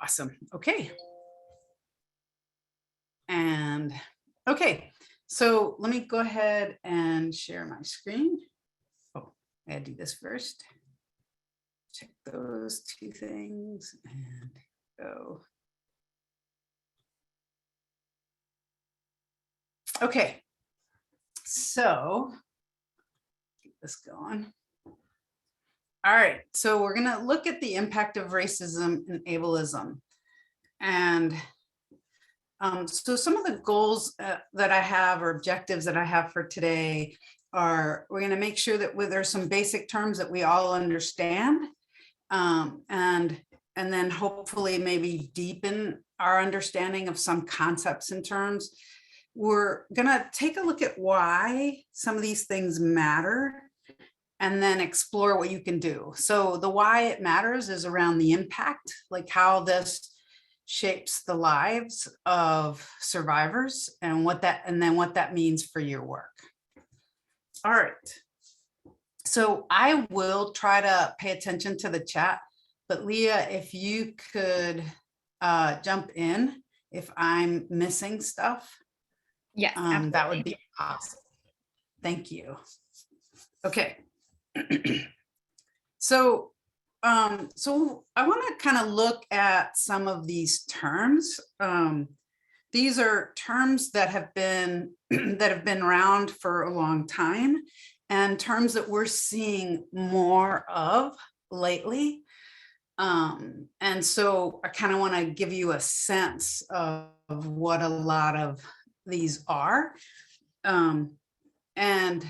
Awesome. Okay. And okay, so let me go ahead and share my screen. Oh, I gotta do this first. Check those two things and go. Okay, so get this going. All right, so we're gonna look at the impact of racism and ableism. And so some of the goals that I have or objectives that I have for today are we're going to make sure that there's some basic terms that we all understand, and then hopefully maybe deepen our understanding of some concepts and terms. We're going to take a look at why some of these things matter and then explore what you can do. So the why it matters is around the impact, like how this shapes the lives of survivors and what that means for your work. All right. So I will try to pay attention to the chat, but Leah, if you could jump in if I'm missing stuff. Yes, that would be awesome. Thank you. Okay. So I want to kind of look at some of these terms. These are terms that have been around for a long time, and terms that we're seeing more of lately. And so I kind of want to give you a sense of what a lot of these are. And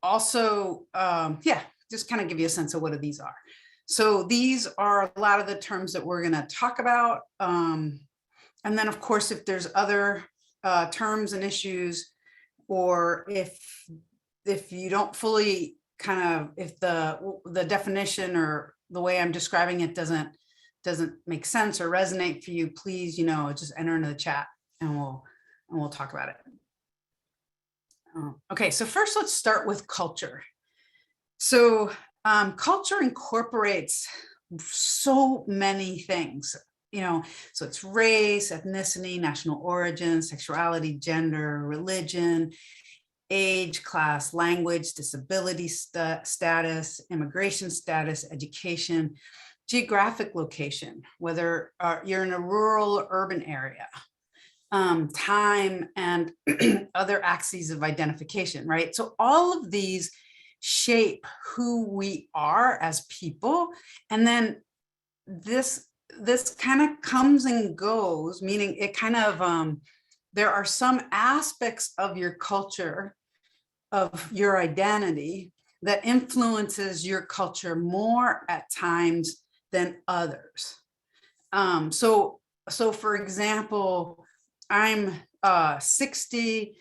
also, yeah, just kind of give you a sense of what these are. So these are a lot of the terms that we're going to talk about. And then, of course, if there's other terms and issues, or if you don't fully kind of, if the definition or the way I'm describing it doesn't make sense or resonate for you, please, just enter into the chat and we'll talk about it. Okay, so first let's start with culture. So culture incorporates so many things, so it's race, ethnicity, national origin, sexuality, gender, religion, age, class, language, disability status, immigration status, education, geographic location, whether you're in a rural or urban area, time, and other axes of identification, right? So all of these shape who we are as people. And then this kind of comes and goes, meaning it kind of, there are some aspects of your culture, of your identity, that influences your culture more at times than others. So for example, I'm 60,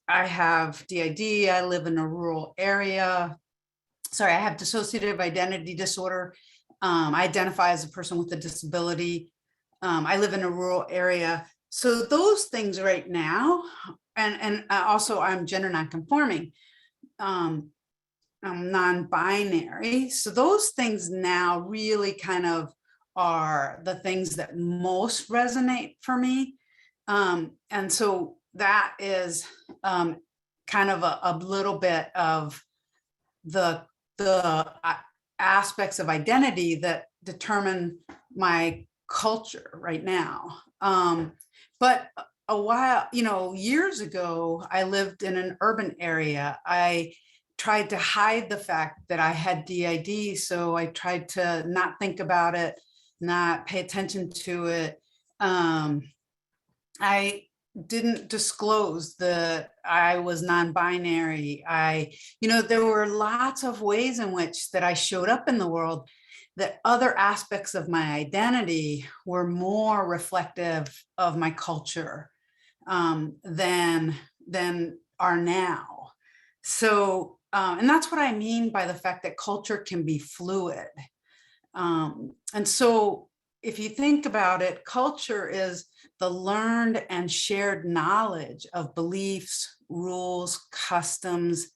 I have DID, I live in a rural area. Sorry, I have dissociative identity disorder. I identify as a person with a disability. I live in a rural area. So those things right now, and also I'm gender nonconforming, I'm non-binary. So those things now really kind of are the things that most resonate for me. And so that is kind of a little bit of the aspects of identity that determine my culture right now. But a while, years ago, I lived in an urban area. I tried to hide the fact that I had DID. So I tried to not think about it, not pay attention to it. I didn't disclose that I was non-binary. There were lots of ways in which that I showed up in the world, that other aspects of my identity were more reflective of my culture than are now. So, and that's what I mean by the fact that culture can be fluid. And so if you think about it, culture is the learned and shared knowledge of beliefs, rules, customs,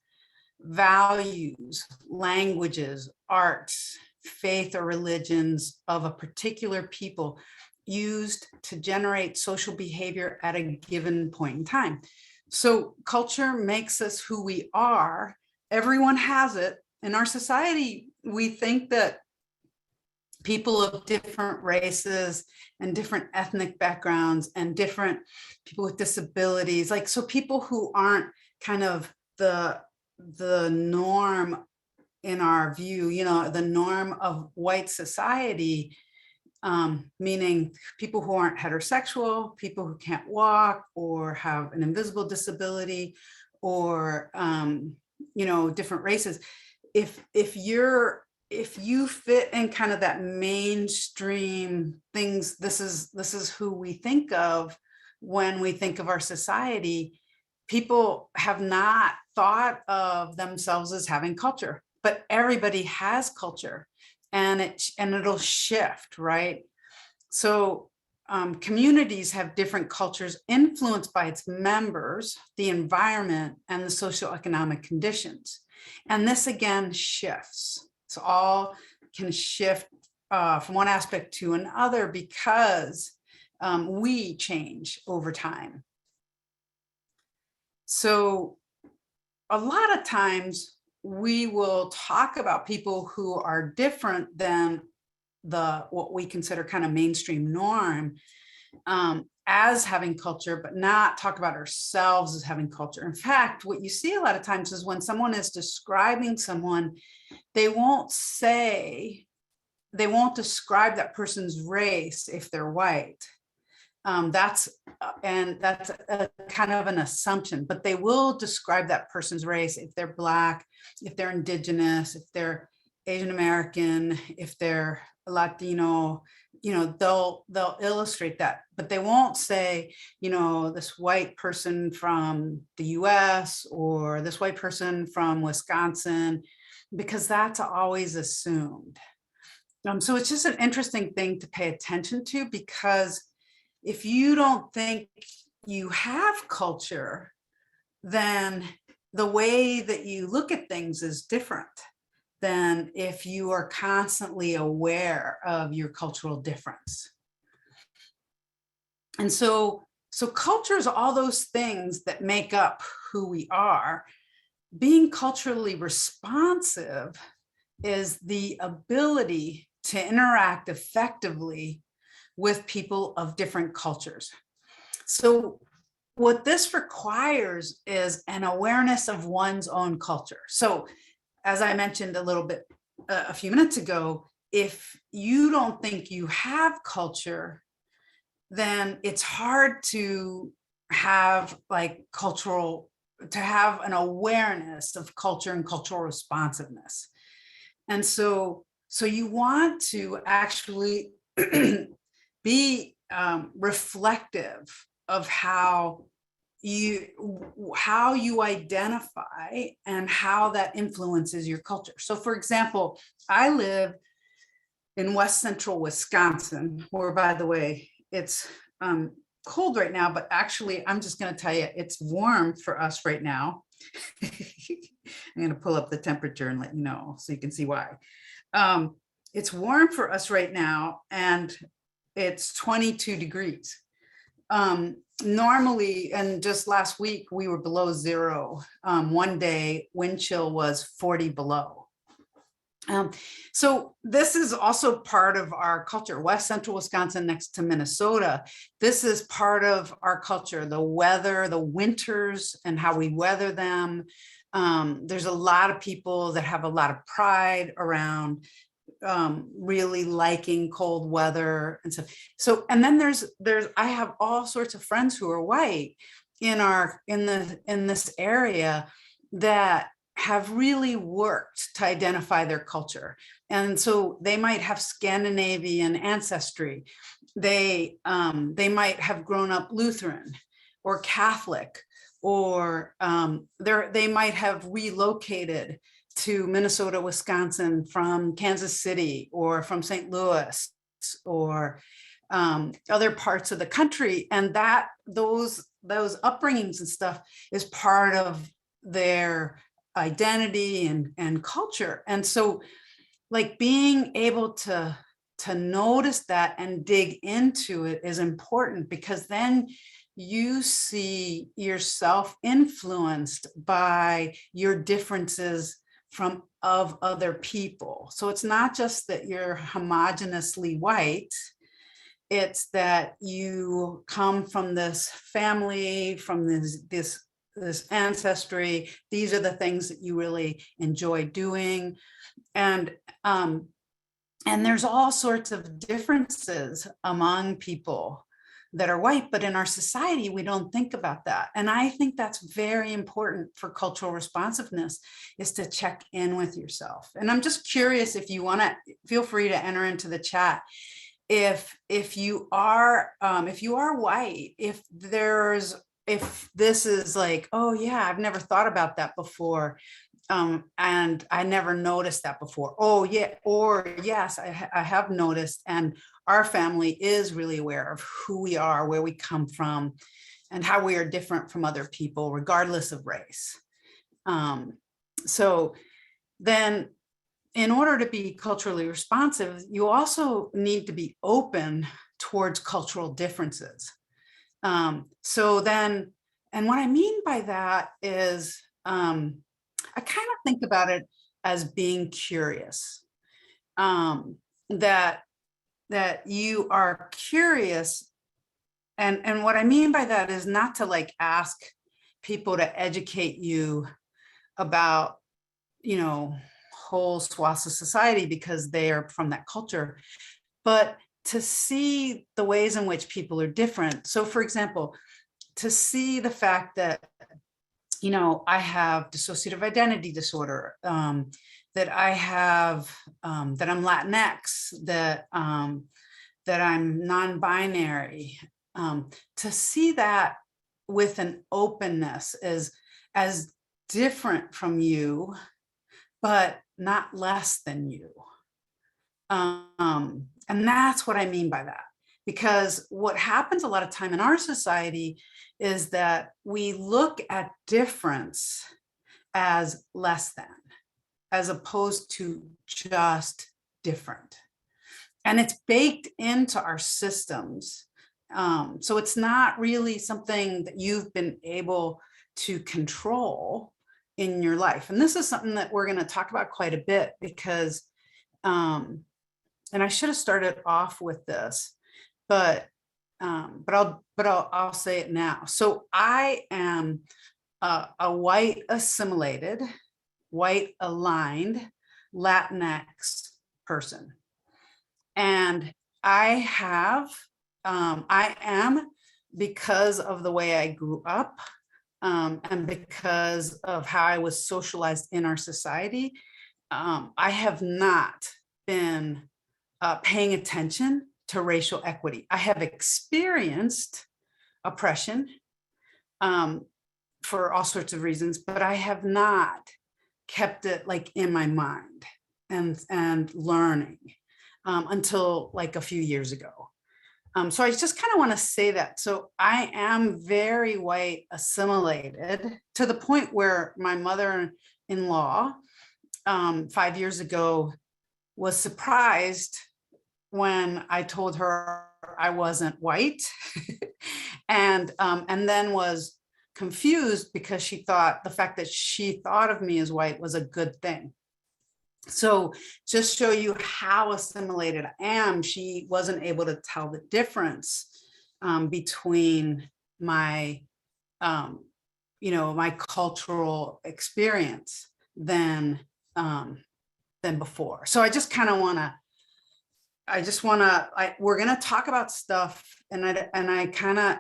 values, languages, arts, faith or religions of a particular people used to generate social behavior at a given point in time. So culture makes us who we are. Everyone has it. In our society, we think that people of different races and different ethnic backgrounds and different people with disabilities, like, so people who aren't kind of the norm in our view, you know, the norm of white society, meaning people who aren't heterosexual, people who can't walk or have an invisible disability, or you know, different races. If you fit in kind of that mainstream things, this is who we think of when we think of our society. People have not thought of themselves as having culture, but everybody has culture, and it'll shift, right? So communities have different cultures influenced by its members, the environment, and the socioeconomic conditions. And this again shifts. So all can shift from one aspect to another because we change over time. So a lot of times we will talk about people who are different than what we consider kind of mainstream norm as having culture, but not talk about ourselves as having culture. In fact, what you see a lot of times is when someone is describing someone, they won't describe that person's race if they're white. That's a kind of an assumption, but they will describe that person's race if they're Black, if they're Indigenous, if they're Asian American, if they're Latino, you know, they'll illustrate that, but they won't say, you know, this white person from the US or this white person from Wisconsin, because that's always assumed. So it's just an interesting thing to pay attention to, because if you don't think you have culture, then the way that you look at things is different than if you are constantly aware of your cultural difference. And so culture is all those things that make up who we are. Being culturally responsive is the ability to interact effectively with people of different cultures. So what this requires is an awareness of one's own culture. So as I mentioned a little bit a few minutes ago, if you don't think you have culture, then it's hard to have to have an awareness of culture and cultural responsiveness. And so you want to actually be reflective of how you identify and how that influences your culture. So for example, I live in West Central Wisconsin, where, by the way, it's cold right now, but actually I'm just going to tell you, it's warm for us right now. I'm going to pull up the temperature and let you know so you can see why. It's warm for us right now, and it's 22 degrees. Normally, and just last week, we were below zero. One day, wind chill was 40 below. So this is also part of our culture. West Central Wisconsin next to Minnesota. This is part of our culture, the weather, the winters and how we weather them. There's a lot of people that have a lot of pride around really liking cold weather and stuff. So, and then I have all sorts of friends who are white in this area that have really worked to identify their culture. And so they might have Scandinavian ancestry. They might have grown up Lutheran or Catholic, or they might have relocated to Minnesota, Wisconsin from Kansas City or from St. Louis or other parts of the country. And that those upbringings and stuff is part of their identity and culture. And so like being able to to notice that and dig into it is important, because then you see yourself influenced by your differences of other people. So it's not just that you're homogeneously white, it's that you come from this family, from this ancestry. These are the things that you really enjoy doing. And there's all sorts of differences among people that are white, but in our society, we don't think about that. And I think that's very important for cultural responsiveness, is to check in with yourself. And I'm just curious, if you want to, feel free to enter into the chat. If you are white, if this is like, oh yeah, I've never thought about that before. And I never noticed that before. Oh yeah, or yes, I have noticed, and our family is really aware of who we are, where we come from, and how we are different from other people, regardless of race. So then, in order to be culturally responsive, you also need to be open towards cultural differences. So then, and what I mean by that is, I kind of think about it as being curious, that you are curious. And what I mean by that is not to like ask people to educate you about, whole swaths of society because they are from that culture, but to see the ways in which people are different. So for example, to see the fact that, I have dissociative identity disorder, that I have, that I'm Latinx, that I'm non-binary, to see that with an openness as different from you, but not less than you. And that's what I mean by that. Because what happens a lot of time in our society is that we look at difference as less than, as opposed to just different. And it's baked into our systems. So it's not really something that you've been able to control in your life. And this is something that we're going to talk about quite a bit, because, and I should have started off with this, but I'll say it now. So I am a white assimilated, white aligned Latinx person. And I am, because of the way I grew up, and because of how I was socialized in our society, I have not been paying attention to racial equity. I have experienced oppression for all sorts of reasons, but I have not kept it like in my mind and learning until like a few years ago. So I just kind of want to say that. So I am very white assimilated, to the point where my mother-in-law 5 years ago was surprised when I told her I wasn't white, and then was confused because she thought the fact that she thought of me as white was a good thing. So just show you how assimilated I am, she wasn't able to tell the difference between my, my cultural experience than before. So I just kind of want to, we're going to talk about stuff, and I kind of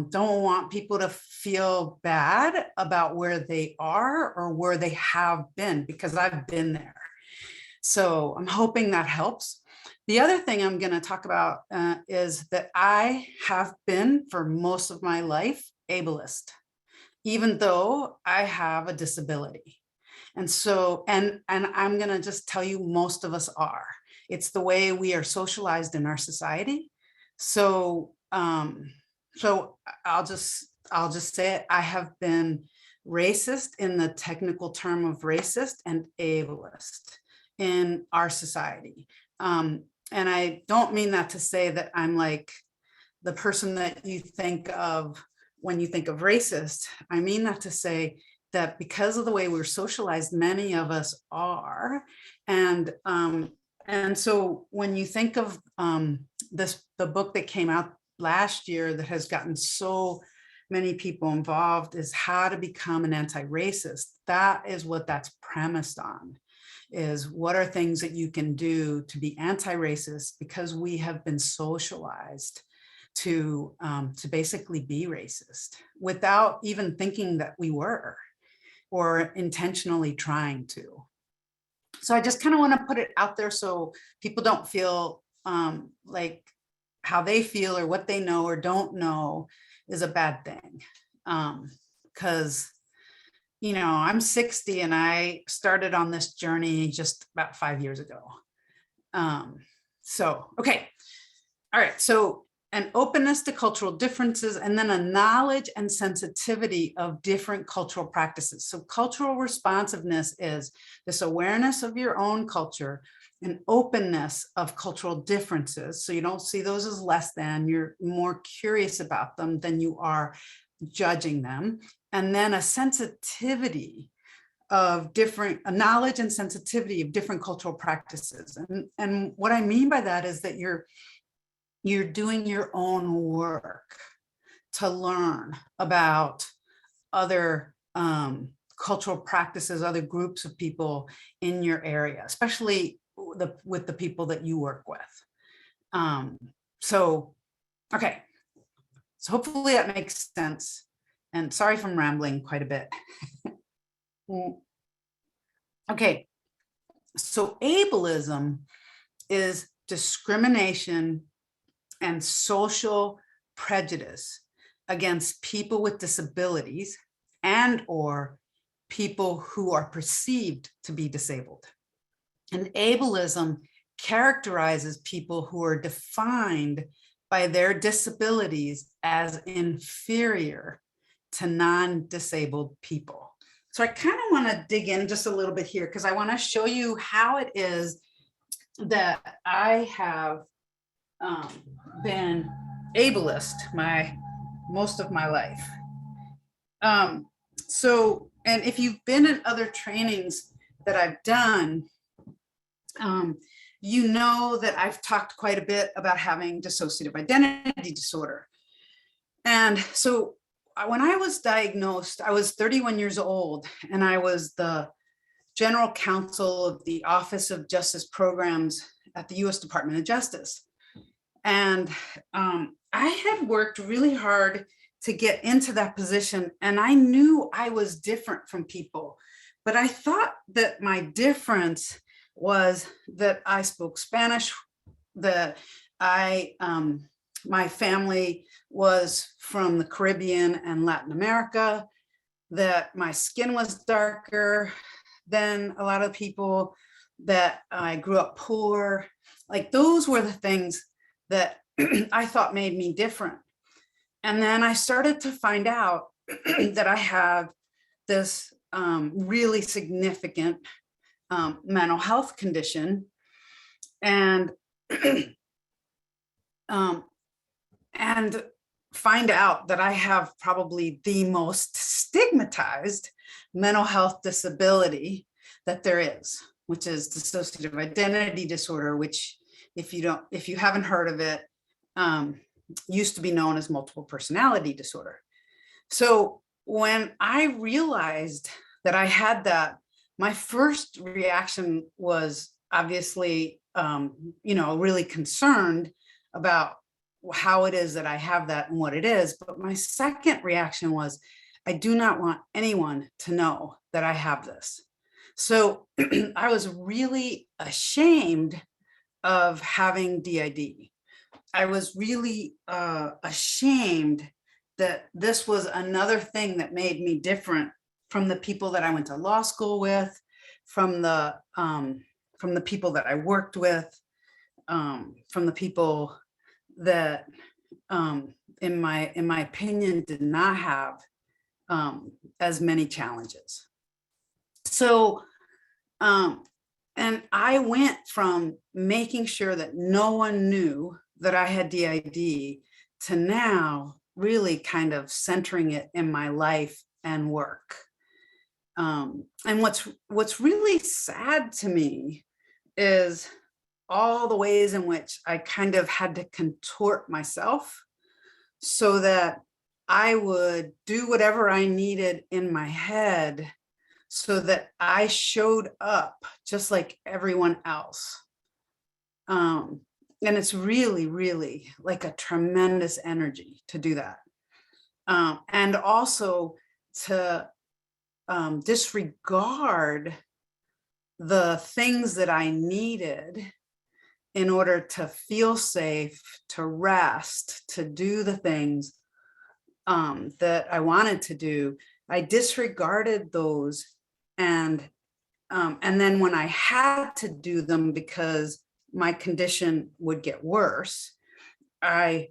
don't want people to feel bad about where they are or where they have been, because I've been there. So I'm hoping that helps. The other thing I'm going to talk about is that I have been, for most of my life, ableist, even though I have a disability. And so, and I'm going to just tell you, most of us are. It's the way we are socialized in our society. So, so I'll just say it. I have been racist, in the technical term of racist, and ableist in our society. And I don't mean that to say that I'm like the person that you think of when you think of racist. I mean that to say that because of the way we're socialized, many of us are. And so when you think of the book that came out last year that has gotten so many people involved is How to Become an Anti-Racist. That is what that's premised on, is what are things that you can do to be anti-racist, because we have been socialized to basically be racist without even thinking that we were, or intentionally trying to. So I just kind of want to put it out there so people don't feel like how they feel or what they know or don't know is a bad thing. Because I'm 60 and I started on this journey just about 5 years ago. Okay. All right. So an openness to cultural differences, and then a knowledge and sensitivity of different cultural practices. So cultural responsiveness is this awareness of your own culture, an openness of cultural differences. So you don't see those as less than, you're more curious about them than you are judging them. And then a sensitivity of a knowledge and sensitivity of different cultural practices. And what I mean by that is that you're doing your own work to learn about other cultural practices, other groups of people in your area, especially with the people that you work with. Okay. So hopefully that makes sense. And sorry if I'm rambling quite a bit. Okay. So ableism is discrimination and social prejudice against people with disabilities and or people who are perceived to be disabled. And ableism characterizes people who are defined by their disabilities as inferior to non-disabled people. So I kind of want to dig in just a little bit here because I want to show you how it is that I have been ableist most of my life. And if you've been in other trainings that I've done, you know that I've talked quite a bit about having dissociative identity disorder. And so when I was diagnosed, I was 31 years old, and I was the general counsel of the Office of Justice Programs at the U.S. Department of Justice. And I had worked really hard to get into that position, and I knew I was different from people, but I thought that my difference was that I spoke Spanish, that my family was from the Caribbean and Latin America, that my skin was darker than a lot of people, that I grew up poor. Like, those were the things that I thought made me different. And then I started to find out that I have this really significant mental health condition, and find out that I have probably the most stigmatized mental health disability that there is, which is dissociative identity disorder, which if you haven't heard of it, used to be known as multiple personality disorder. So when I realized that I had that, my first reaction was obviously, really concerned about how it is that I have that and what it is. But my second reaction was, I do not want anyone to know that I have this. So I was really ashamed of having DID. I was really ashamed that this was another thing that made me different from the people that I went to law school with, from the people that I worked with, from the people that, in my opinion, did not have as many challenges. So And I went from making sure that no one knew that I had DID to now really kind of centering it in my life and work. And what's really sad to me is all the ways in which I kind of had to contort myself so that I would do whatever I needed in my head so that I showed up just like everyone else. And it's really, really like a tremendous energy to do that. And also to disregard the things that I needed in order to feel safe, to rest, to do the things that I wanted to do. I disregarded those, and then when I had to do them because my condition would get worse, I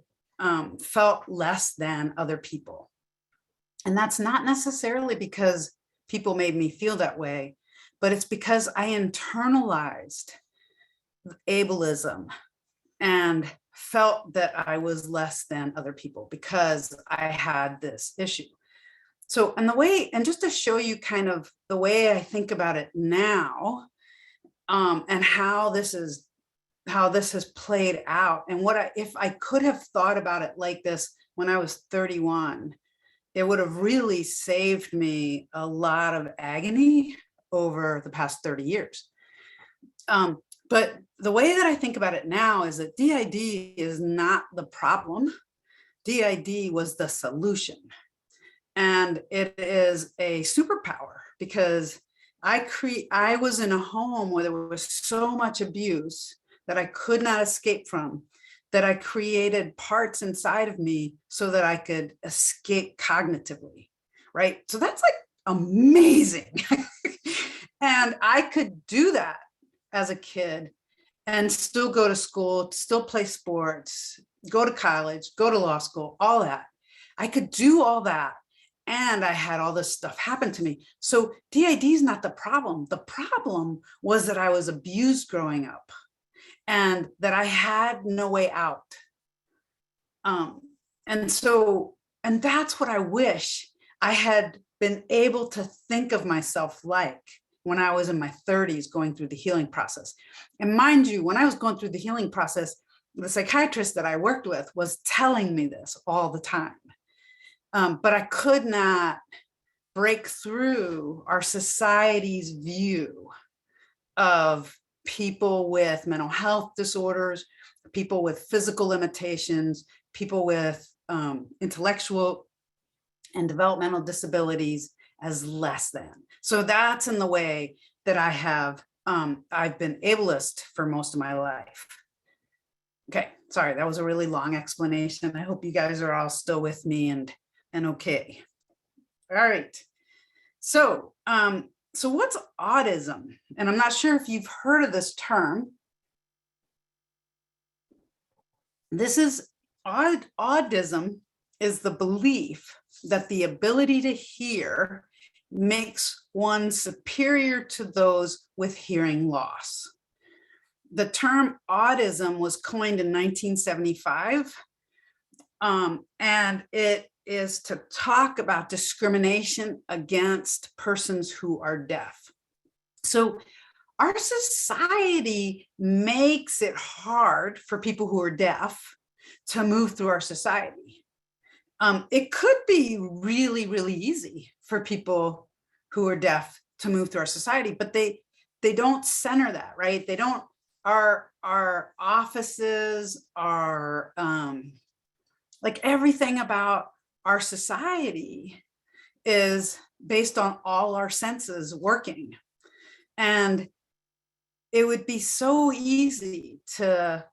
felt less than other people. And that's not necessarily because people made me feel that way, but it's because I internalized ableism and felt that I was less than other people because I had this issue. So, and just to show you kind of the way I think about it now, and how this has played out, and if I could have thought about it like this when I was 31, it would have really saved me a lot of agony over the past 30 years. But the way that I think about it now is that DID is not the problem. DID was the solution. And it is a superpower because I was in a home where there was so much abuse that I could not escape from, that I created parts inside of me so that I could escape cognitively, right? So that's like amazing. And I could do that as a kid and still go to school, still play sports, go to college, go to law school, all that. I could do all that. And I had all this stuff happen to me. So DID is not the problem. The problem was that I was abused growing up and that I had no way out. And that's what I wish I had been able to think of myself like when I was in my 30s going through the healing process. And mind you, when I was going through the healing process, the psychiatrist that I worked with was telling me this all the time. But I could not break through our society's view of people with mental health disorders, people with physical limitations, people with intellectual and developmental disabilities as less than. So that's in the way that I've been ableist for most of my life. Okay, sorry, that was a really long explanation. I hope you guys are all still with me and okay. All right. So what's autism? And I'm not sure if you've heard of this term. Autism is the belief that the ability to hear makes one superior to those with hearing loss. The term autism was coined in 1975, and it is to talk about discrimination against persons who are deaf. So our society makes it hard for people who are deaf to move through our society. It could be really, really easy for people who are deaf to move through our society, but they don't center that, right? They don't, our offices, our, like everything about our society is based on all our senses working. And it would be so easy to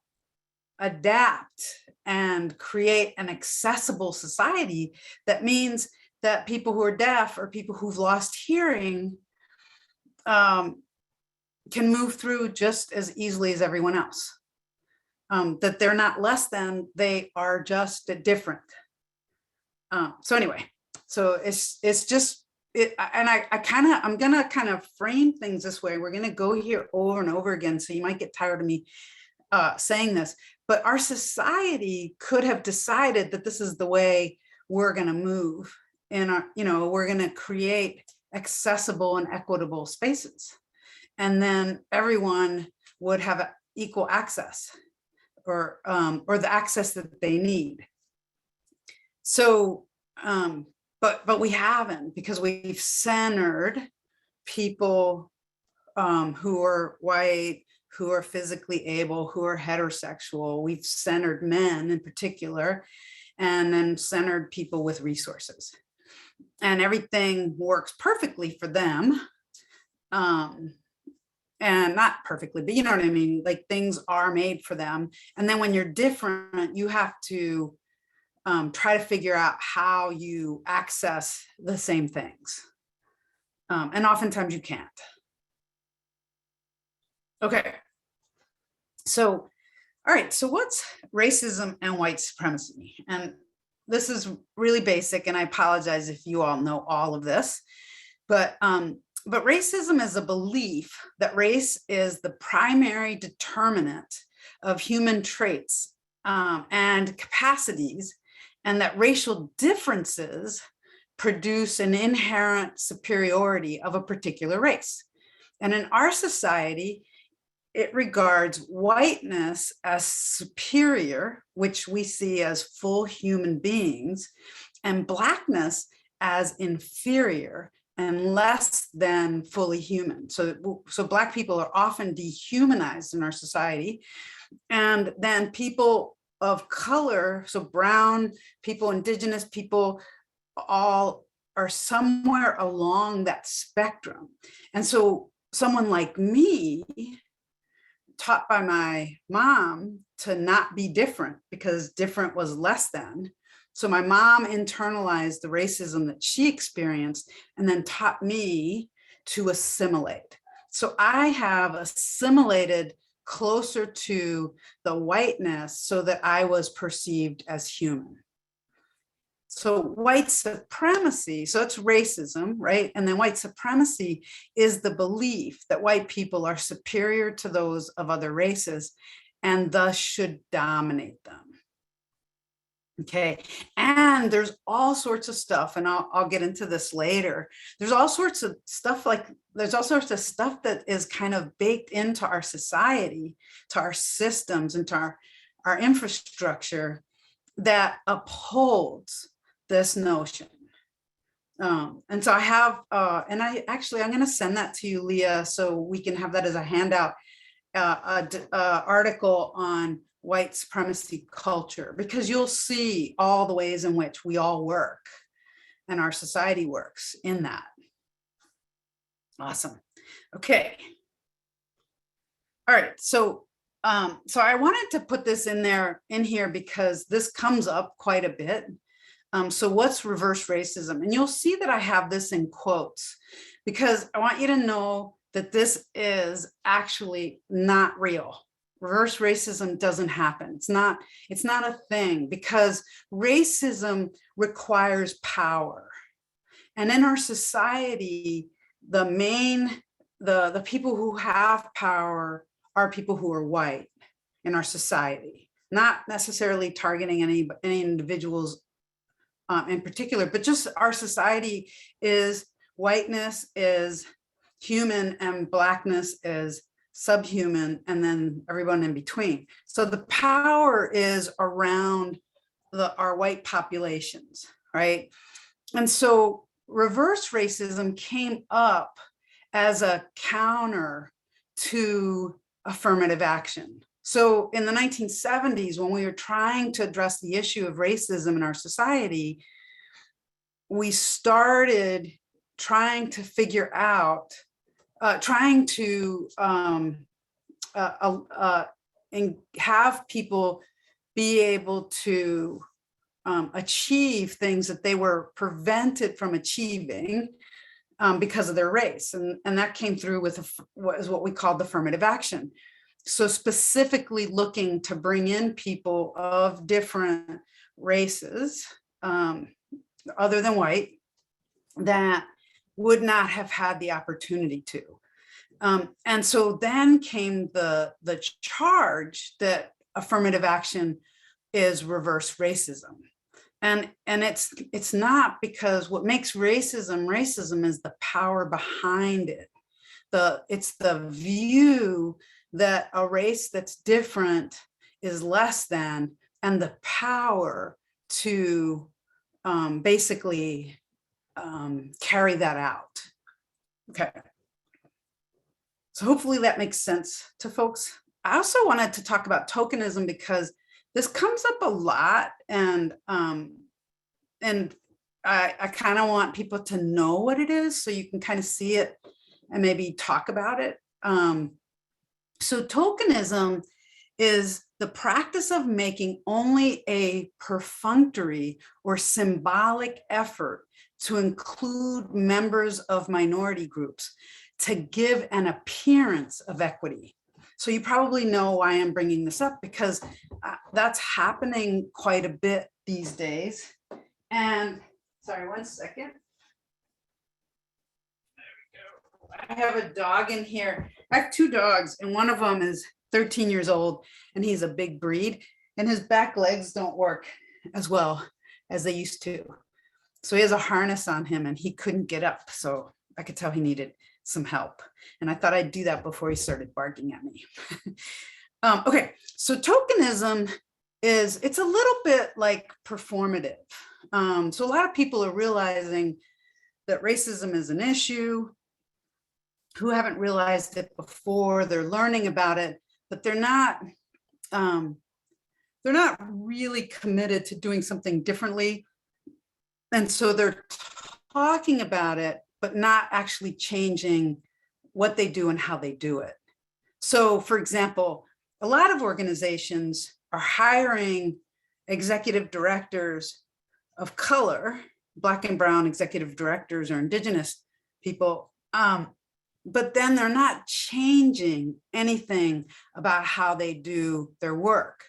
adapt and create an accessible society that means that people who are deaf or people who've lost hearing can move through just as easily as everyone else. That they're not less than, they are just different. So anyway, so it's just I'm gonna kind of frame things this way. We're gonna go here over and over again, so you might get tired of me saying this, but our society could have decided that this is the way we're gonna move, and we're gonna create accessible and equitable spaces, and then everyone would have equal access, or the access that they need. So, but we haven't, because we've centered people who are white, who are physically able, who are heterosexual. We've centered men in particular, and then centered people with resources. And everything works perfectly for them. And not perfectly, but you know what I mean? Like, things are made for them. And then when you're different, you have to try to figure out how you access the same things. And oftentimes you can't. Okay. So, all right. So what's racism and white supremacy? And this is really basic, and I apologize if you all know all of this, but racism is a belief that race is the primary determinant of human traits and capacities, and that racial differences produce an inherent superiority of a particular race. And in our society, it regards whiteness as superior, which we see as full human beings, and Blackness as inferior and less than fully human. So Black people are often dehumanized in our society. And then people of color, so brown people, indigenous people, all are somewhere along that spectrum. And so someone like me, taught by my mom to not be different because different was less than. So my mom internalized the racism that she experienced and then taught me to assimilate. So I have assimilated closer to the whiteness so that I was perceived as human. So white supremacy, so it's racism, right? And then white supremacy is the belief that white people are superior to those of other races and thus should dominate them. Okay, and there's all sorts of stuff, and I'll get into this later. There's all sorts of stuff that is kind of baked into our society, to our systems, and to our infrastructure that upholds this notion. And so I have, I'm going to send that to you, Leah, so we can have that as a handout, article on white supremacy culture, because you'll see all the ways in which we all work and our society works in that. Awesome. Okay. All right. So I wanted to put this in here because this comes up quite a bit. So what's reverse racism? And you'll see that I have this in quotes because I want you to know that this is actually not real. Reverse racism doesn't happen. It's not a thing, because racism requires power. And in our society, the people who have power are people who are white in our society, not necessarily targeting any individuals in particular, but just our society is whiteness is human and Blackness is subhuman, and then everyone in between. So the power is around our white populations, right? And so reverse racism came up as a counter to affirmative action. So in the 1970s, when we were trying to address the issue of racism in our society, we started trying to figure out, trying to and have people be able to achieve things that they were prevented from achieving because of their race. And that came through with what we called affirmative action. So specifically looking to bring in people of different races, other than white, that would not have had the opportunity to. And so then came the charge that affirmative action is reverse racism. And it's not, because what makes racism is the power behind it. It's the view that a race that's different is less than, and the power to basically carry that out. Okay. So hopefully that makes sense to folks. I also wanted to talk about tokenism because this comes up a lot, and I kind of want people to know what it is so you can kind of see it and maybe talk about it. So tokenism is the practice of making only a perfunctory or symbolic effort to include members of minority groups to give an appearance of equity. So you probably know why I'm bringing this up, because that's happening quite a bit these days. And sorry, one second. I have a dog in here. I have two dogs, and one of them is 13 years old, and he's a big breed, and his back legs don't work as well as they used to. So he has a harness on him, and he couldn't get up. So I could tell he needed some help. And I thought I'd do that before he started barking at me. Okay, so tokenism it's a little bit like performative. So a lot of people are realizing that racism is an issue, who haven't realized it before. They're learning about it, but they're not really committed to doing something differently. And so they're talking about it, but not actually changing what they do and how they do it. So for example, a lot of organizations are hiring executive directors of color, Black and brown executive directors or Indigenous people, but then they're not changing anything about how they do their work.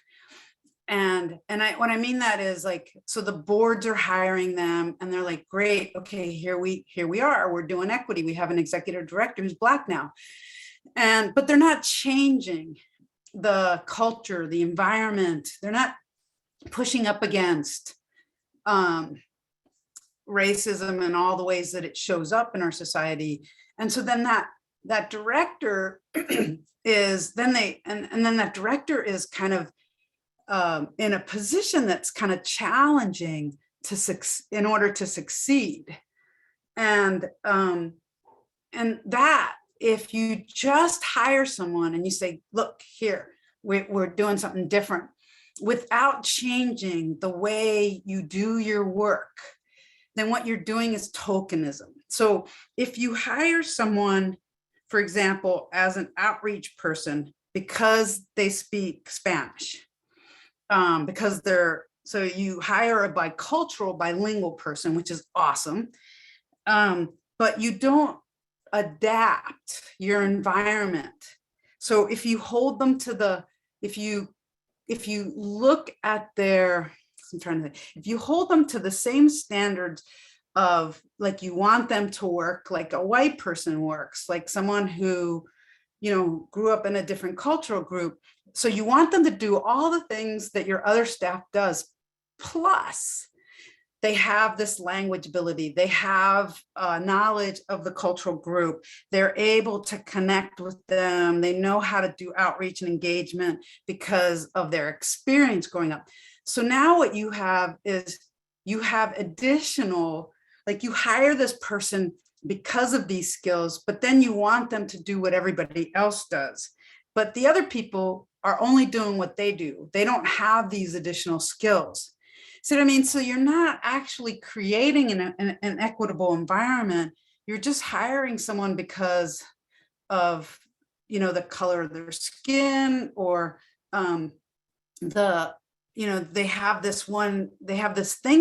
And what I mean that is, like, so the boards are hiring them and they're like, great, okay, here we are, we're doing equity. We have an executive director who's Black now. But they're not changing the culture, the environment. They're not pushing up against racism and all the ways that it shows up in our society. And so then that director is, then that director is kind of in a position that's kind of challenging in order to succeed. And that, if you just hire someone and you say, look here, we're doing something different, without changing the way you do your work, then what you're doing is tokenism. So if you hire someone, for example, as an outreach person because they speak Spanish, so you hire a bicultural, bilingual person, which is awesome, but you don't adapt your environment. So if you hold them to if you look at if you hold them to the same standards of, like, you want them to work like a white person works, like someone who, grew up in a different cultural group. So you want them to do all the things that your other staff does, plus they have this language ability, they have knowledge of the cultural group, they're able to connect with them, they know how to do outreach and engagement because of their experience growing up. So now what you have is, you have additional, like, you hire this person because of these skills, but then you want them to do what everybody else does. But the other people are only doing what they do. They don't have these additional skills. See what I mean? So you're not actually creating an equitable environment. You're just hiring someone because of, the color of their skin, or they have this thing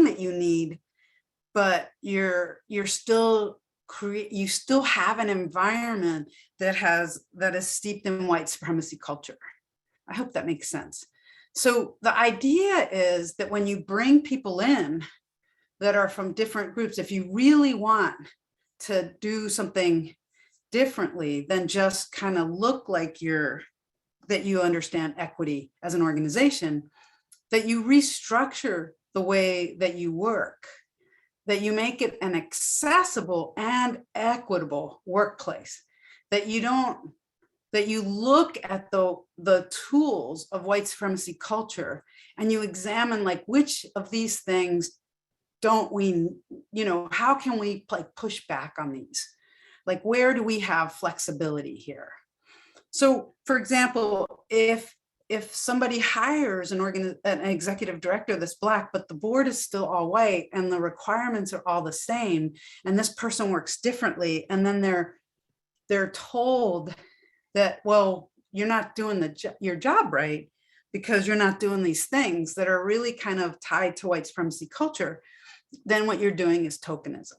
that you need, but you still have an environment that is steeped in white supremacy culture. I hope that makes sense. So the idea is that when you bring people in that are from different groups, if you really want to do something differently than just kind of look like that you understand equity as an organization, that you restructure the way that you work, that you make it an accessible and equitable workplace, that you look at the tools of white supremacy culture and you examine like which of these things don't we, how can we like push back on these? Like, where do we have flexibility here? So for example, if somebody hires an executive director that's Black, but the board is still all white and the requirements are all the same, and this person works differently, and then they're told that, well, you're not doing your job right because you're not doing these things that are really kind of tied to white supremacy culture, then what you're doing is tokenism.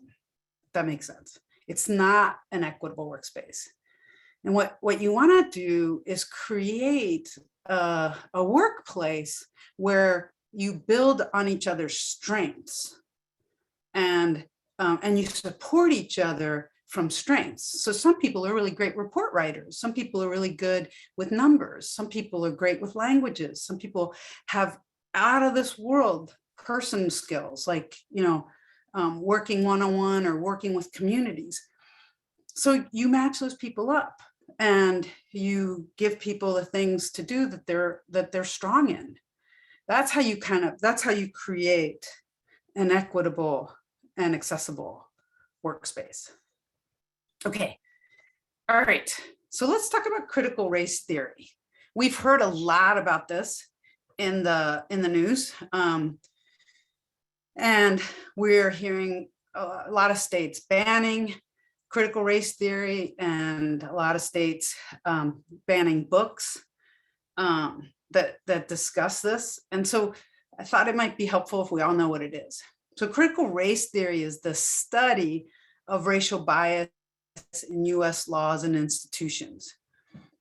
That makes sense. It's not an equitable workspace. And what you want to do is create a workplace where you build on each other's strengths and you support each other from strengths. So some people are really great report writers. Some people are really good with numbers. Some people are great with languages. Some people have out of this world person skills, like, working one-on-one or working with communities. So you match those people up and you give people the things to do that they're strong in. That's how you create an equitable and accessible workspace. Okay, all right. So let's talk about critical race theory. We've heard a lot about this in the news, and we're hearing a lot of states banning critical race theory and a lot of states banning books that discuss this. And so I thought it might be helpful if we all know what it is. So critical race theory is the study of racial bias in US laws and institutions.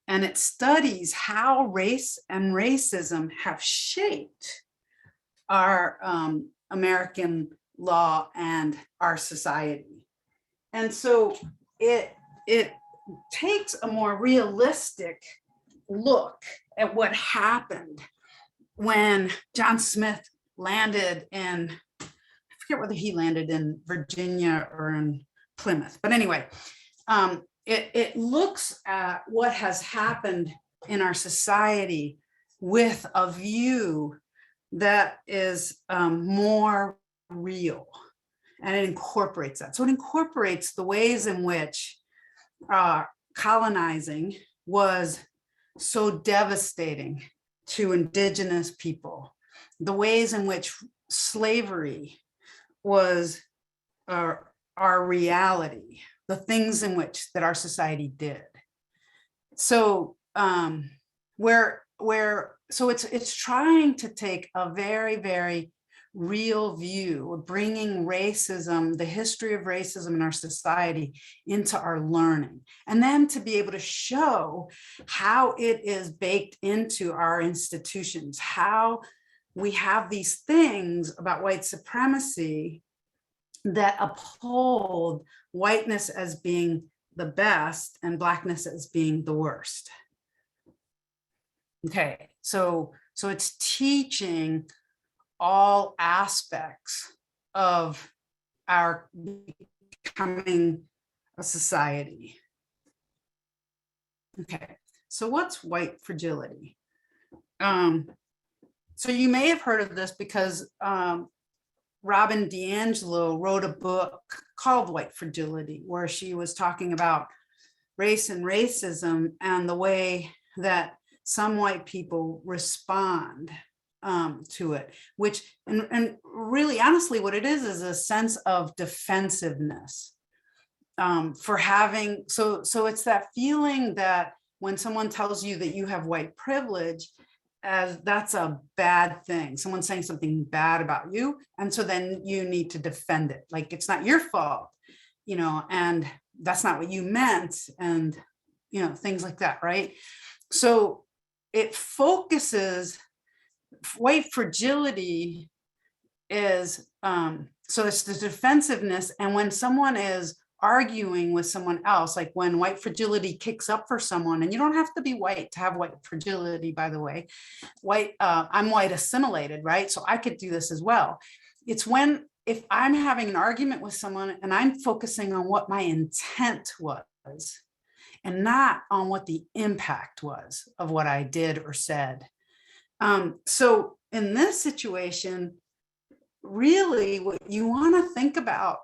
And it studies how race and racism have shaped our American law and our society. And so it takes a more realistic look at what happened when John Smith landed in, I forget whether he landed in Virginia or in Plymouth, but anyway, it looks at what has happened in our society with a view that is more real, and it incorporates that. So it incorporates the ways in which colonizing was so devastating to indigenous people, the ways in which slavery was our reality, the things in which that our society did. So so it's trying to take a very, very real view of bringing racism, the history of racism in our society, into our learning, and then to be able to show how it is baked into our institutions, how we have these things about white supremacy that uphold whiteness as being the best and Blackness as being the worst. Okay, so it's teaching all aspects of our becoming a society. Okay, so what's white fragility? So you may have heard of this because Robin DiAngelo wrote a book called White Fragility, where she was talking about race and racism and the way that some white people respond to it, which, and really honestly, what it is a sense of defensiveness for having, so it's that feeling that when someone tells you that you have white privilege, as that's a bad thing, someone's saying something bad about you, and so then you need to defend it, like it's not your fault, and that's not what you meant, and things like that, right? So it focuses, white fragility is, so it's the defensiveness, and when someone is arguing with someone else, like when white fragility kicks up for someone, and you don't have to be white to have white fragility, by the way. I'm white assimilated, right? So I could do this as well. It's when, if I'm having an argument with someone and I'm focusing on what my intent was and not on what the impact was of what I did or said. So in this situation, really what you want to think about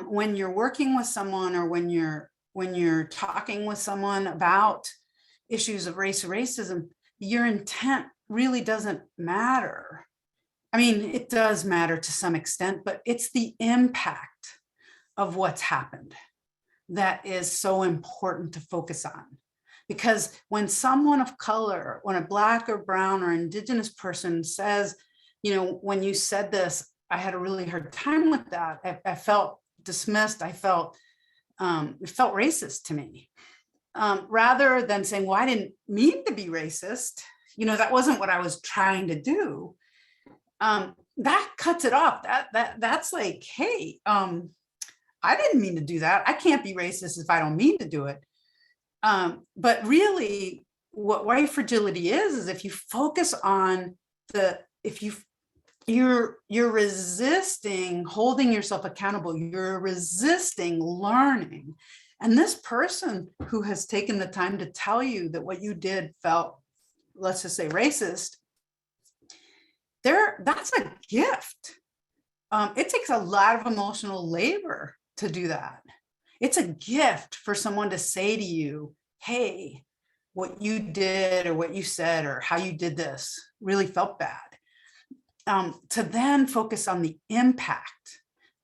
when you're working with someone, or when you're talking with someone about issues of race or racism, your intent really doesn't matter. I mean, it does matter to some extent, but it's the impact of what's happened that is so important to focus on. Because when someone of color, when a Black or brown or Indigenous person says, you know, when you said this, I had a really hard time with that. I felt dismissed. I felt, it felt racist to me. Rather than saying, well, I didn't mean to be racist. You know, that wasn't what I was trying to do. That cuts it off. That's like, hey, I didn't mean to do that. I can't be racist if I don't mean to do it. But really what white fragility is if you focus on you're resisting holding yourself accountable, you're resisting learning. And this person who has taken the time to tell you that what you did felt, let's just say, racist, that's a gift. It takes a lot of emotional labor to do that. It's a gift for someone to say to you, hey, what you did or what you said or how you did this really felt bad. To then focus on the impact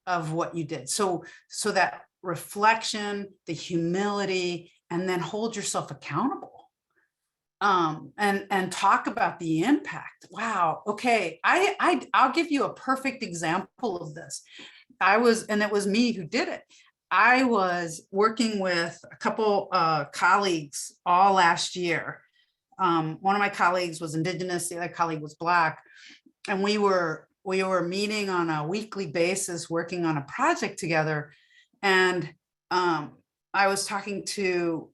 of what you did. So that reflection, the humility, and then hold yourself accountable. And talk about the impact. Wow. Okay. I'll give you a perfect example of this. And it was me who did it. I was working with a couple colleagues all last year. One of my colleagues was Indigenous, the other colleague was Black. And we were meeting on a weekly basis, working on a project together. And I was talking to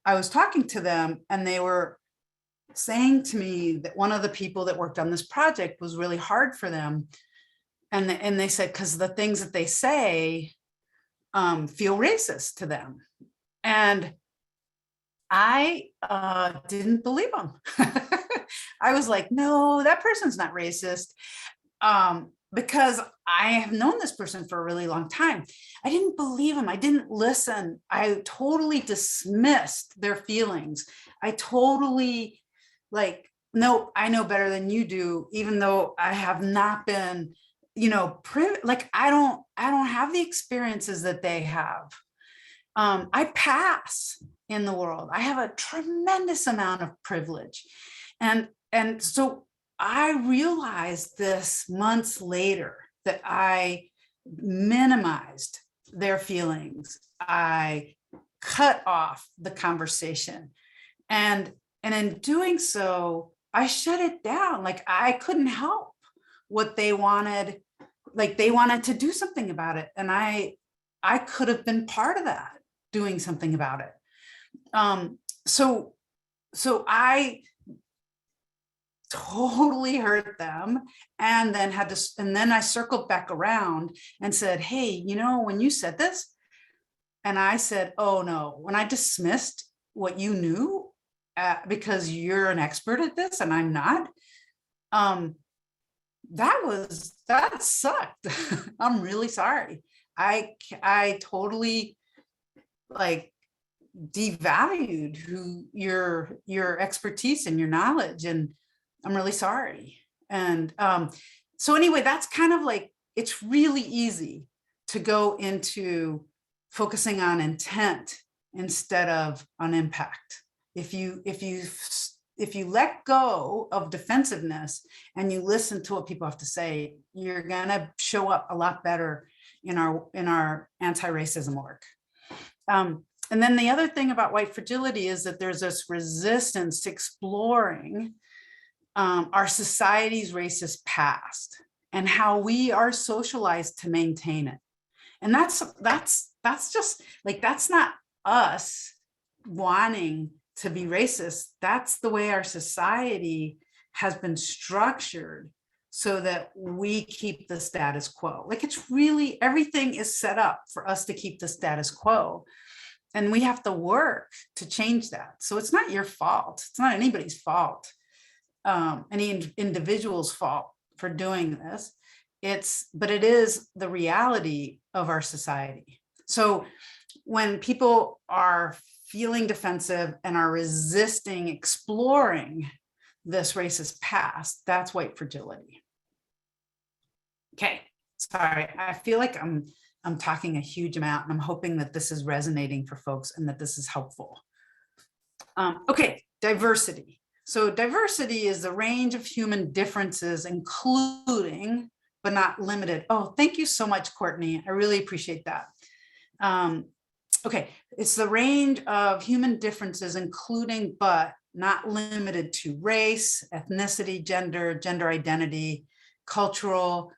them, and they were saying to me that one of the people that worked on this project was really hard for them. And they said, because the things that they say feel racist to them. And I didn't believe them. I was like, no, that person's not racist. Because I have known this person for a really long time. I didn't believe him. I didn't listen. I totally dismissed their feelings. I totally no, I know better than you do, even though I have not been, you know, I don't have the experiences that they have. I pass in the world. I have a tremendous amount of privilege. And so I realized this months later that I minimized their feelings. I cut off the conversation. And in doing so, I shut it down. Like I couldn't help what they wanted. Like they wanted to do something about it. And I could have been part of that, doing something about it. So I totally hurt them, and then I circled back around and said, hey, you know, when you said this, and I said, oh no, when I dismissed what you knew, because you're an expert at this and I'm not, that sucked. I'm really sorry. I totally devalued your expertise and your knowledge, and I'm really sorry. And so anyway, that's kind of it's really easy to go into focusing on intent instead of on impact. If you let go of defensive-ness and you listen to what people have to say, you're gonna show up a lot better in our anti-racism work. And then the other thing about white fragility is that there's this resistance to exploring our society's racist past and how we are socialized to maintain it. And that's that's just like, that's not us wanting to be racist. That's the way our society has been structured so that we keep the status quo. Like, it's really, everything is set up for us to keep the status quo. And we have to work to change that. So it's not your fault. It's not anybody's fault, any individual's fault for doing this. But it is the reality of our society. So when people are feeling defensive and are resisting exploring this racist past, that's white fragility. Okay, sorry, I feel like I'm talking a huge amount, and I'm hoping that this is resonating for folks and that this is helpful. Okay, diversity. So diversity is the range of human differences, including, but not limited. Oh, thank you so much, Courtney. I really appreciate that. Okay, it's the range of human differences, including, but not limited to race, ethnicity, gender identity, cultural,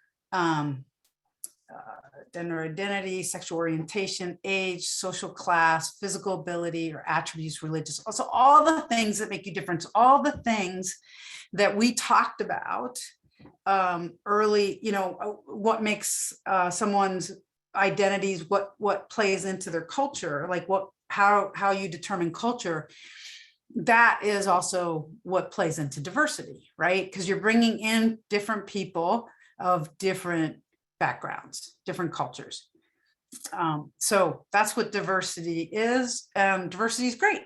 gender identity, sexual orientation, age, social class, physical ability, or attributes, religious. Also, all the things that make you different, all the things that we talked about early, what makes someone's identities, what plays into their culture, like how you determine culture. That is also what plays into diversity, right? Because you're bringing in different people of different backgrounds, different cultures. So that's what diversity is. Diversity is great.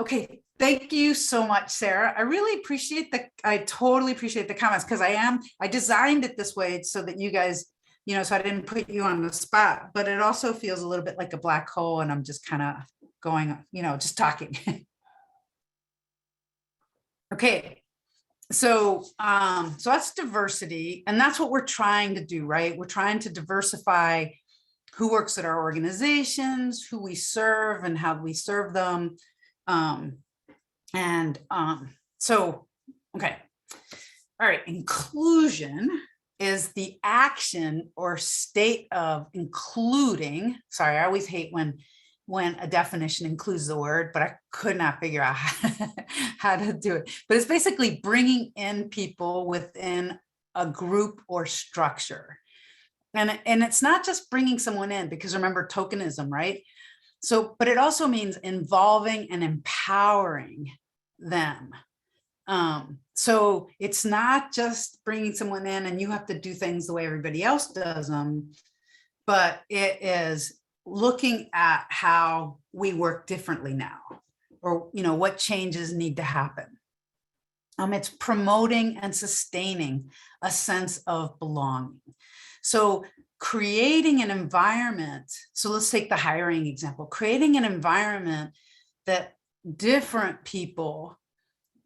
Okay, thank you so much, Sarah. I really appreciate I totally appreciate the comments, because I designed it this way so that you guys, so I didn't put you on the spot, but it also feels a little bit like a black hole, and I'm just kind of going, just talking. Okay. So that's diversity, and that's what we're trying to do, right? We're trying to diversify who works at our organizations, who we serve, and how we serve them. So, okay. All right. Inclusion is the action or state of including. Sorry, I always hate when a definition includes the word, but I could not figure out how to do it. But it's basically bringing in people within a group or structure. And it's not just bringing someone in, because remember tokenism, right? So, but it also means involving and empowering them. So it's not just bringing someone in and you have to do things the way everybody else does them, but it is looking at how we work differently now, or what changes need to happen. It's promoting and sustaining a sense of belonging. So creating an environment, so let's take the hiring example, creating an environment that different people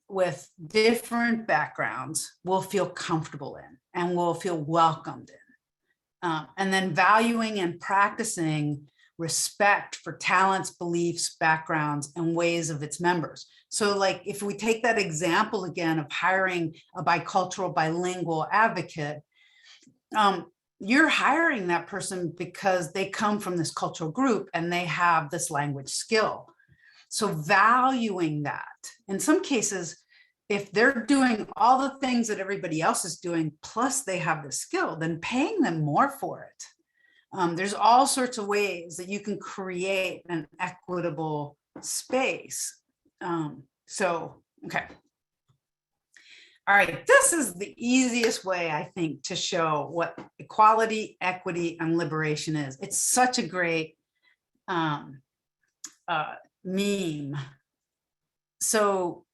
with different backgrounds will feel comfortable in and will feel welcomed in. And then valuing and practicing respect for talents, beliefs, backgrounds, and ways of its members. So like if we take that example again of hiring a bicultural, bilingual advocate, you're hiring that person because they come from this cultural group and they have this language skill. So valuing that. In some cases, if they're doing all the things that everybody else is doing, plus they have the skill, then paying them more for it. There's all sorts of ways that you can create an equitable space. Okay. All right, this is the easiest way, I think, to show what equality, equity, and liberation is. It's such a great meme. So,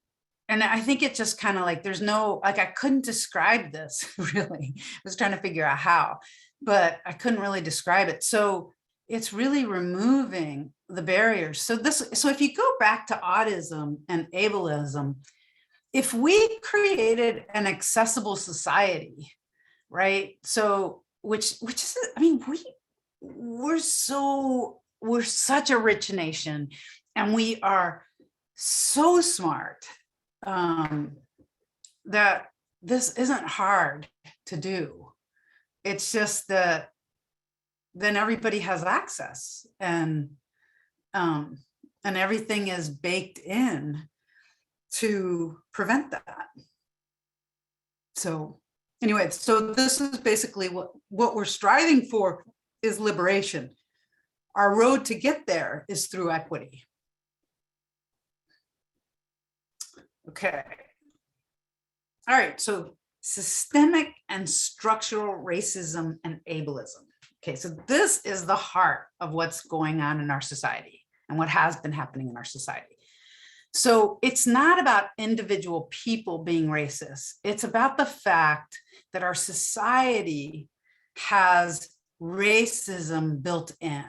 and I think it just kind of like, there's no, like, I couldn't describe this really. I was trying to figure out how, but I couldn't really describe it. So it's really removing the barriers. So if you go back to autism and ableism, if we created an accessible society, right? So, which is, I mean, we're such a rich nation, and we are so smart that this isn't hard to do. It's just that then everybody has access, and everything is baked in to prevent that. So anyway, so this is basically what we're striving for, is liberation. Our road to get there is through equity. Okay. All right, so systemic and structural racism and ableism. Okay, so this is the heart of what's going on in our society and what has been happening in our society. So it's not about individual people being racist. It's about the fact that our society has racism built in.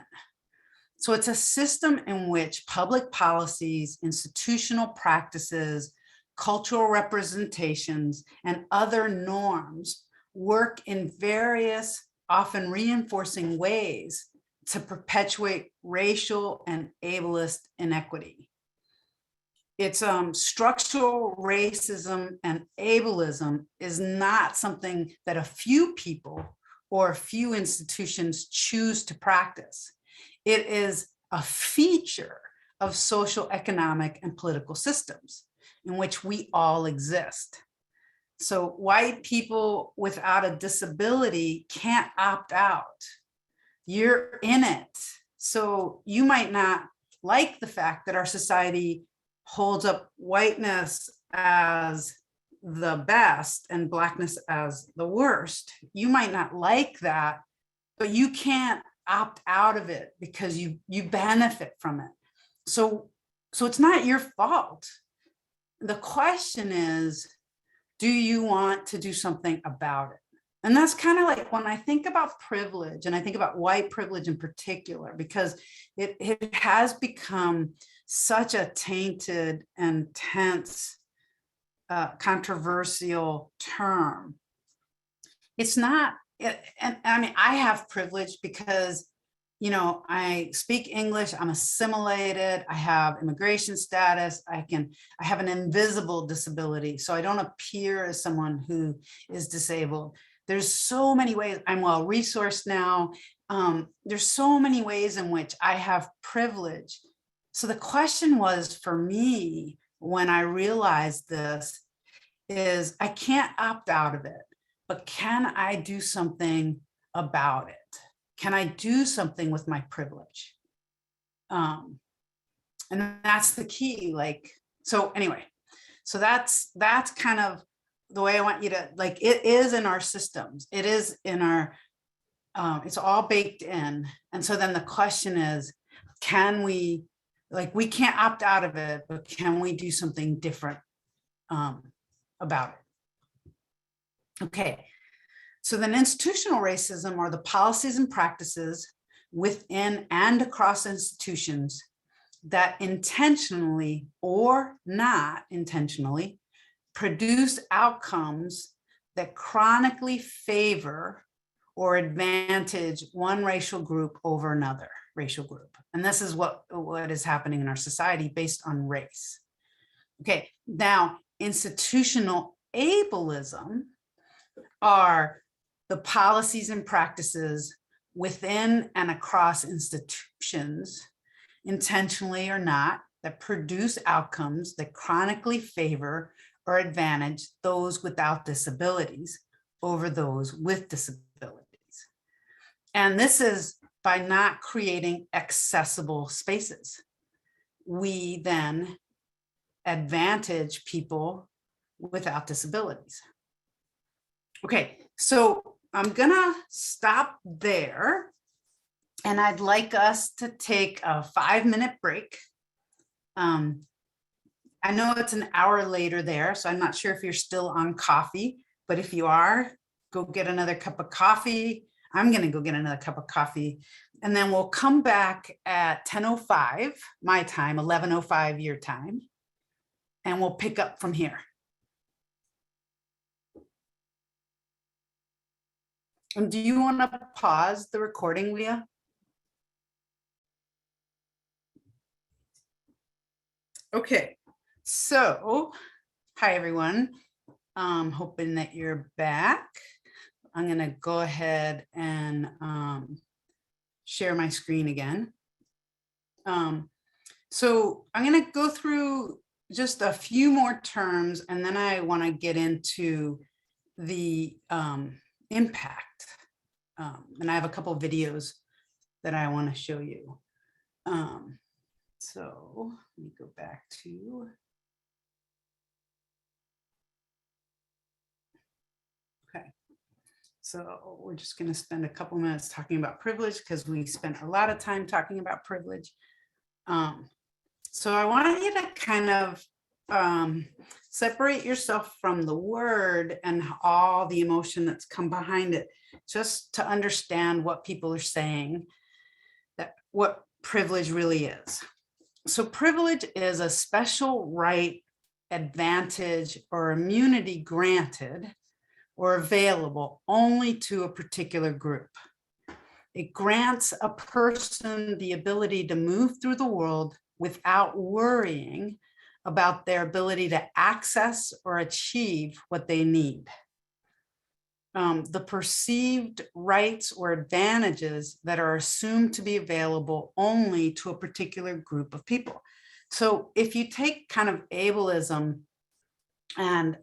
So it's a system in which public policies, institutional practices, cultural representations, and other norms work in various, often reinforcing ways to perpetuate racial and ableist inequity. It's structural racism and ableism is not something that a few people or a few institutions choose to practice. It is a feature of social, economic, and political systems in which we all exist. So white people without a disability can't opt out. You're in it. So you might not like the fact that our society holds up whiteness as the best and blackness as the worst. You might not like that, but you can't opt out of it because you benefit from it. So it's not your fault. The question is, do you want to do something about it? And that's kind of like when I think about privilege, and I think about white privilege in particular, because it has become such a tainted and tense, controversial term. It's not, and I mean, I have privilege because, you know, I speak English, I'm assimilated, I have immigration status, I have an invisible disability, so I don't appear as someone who is disabled. There's so many ways. I'm well resourced now. There's so many ways in which I have privilege. So the question was for me, when I realized this, is I can't opt out of it, but can I do something about it? Can I do something with my privilege? And that's the key. Like, so anyway, so that's kind of the way I want you to, like, it is in our systems. It is in our, it's all baked in. And so then the question is, can we, like, we can't opt out of it, but can we do something different about it? Okay. So then institutional racism are the policies and practices within and across institutions that intentionally or not intentionally produce outcomes that chronically favor or advantage one racial group over another racial group. And this is what is happening in our society based on race. Okay, now institutional ableism are the policies and practices within and across institutions, intentionally or not, that produce outcomes that chronically favor or advantage those without disabilities over those with disabilities. And this is by not creating accessible spaces. We then advantage people without disabilities. Okay, so I'm gonna stop there, and I'd like us to take a 5-minute break. I know it's an hour later there, so I'm not sure if you're still on coffee, but if you are, go get another cup of coffee. I'm gonna go get another cup of coffee, and then we'll come back at 10:05 my time, 11:05 your time, and we'll pick up from here. And do you want to pause the recording, Leah? Okay, so hi everyone. Hoping that you're back. I'm gonna go ahead and share my screen again. So I'm going to go through just a few more terms, and then I want to get into the impact. And I have a couple of videos that I want to show you. So let me go back to. Okay. So we're just going to spend a couple minutes talking about privilege because we spent a lot of time talking about privilege. So I want you to kind of separate yourself from the word and all the emotion that's come behind it, just to understand what people are saying, that what privilege really is. So privilege is a special right, advantage, or immunity granted or available only to a particular group. It grants a person the ability to move through the world without worrying about their ability to access or achieve what they need. The perceived rights or advantages that are assumed to be available only to a particular group of people. So if you take kind of ableism and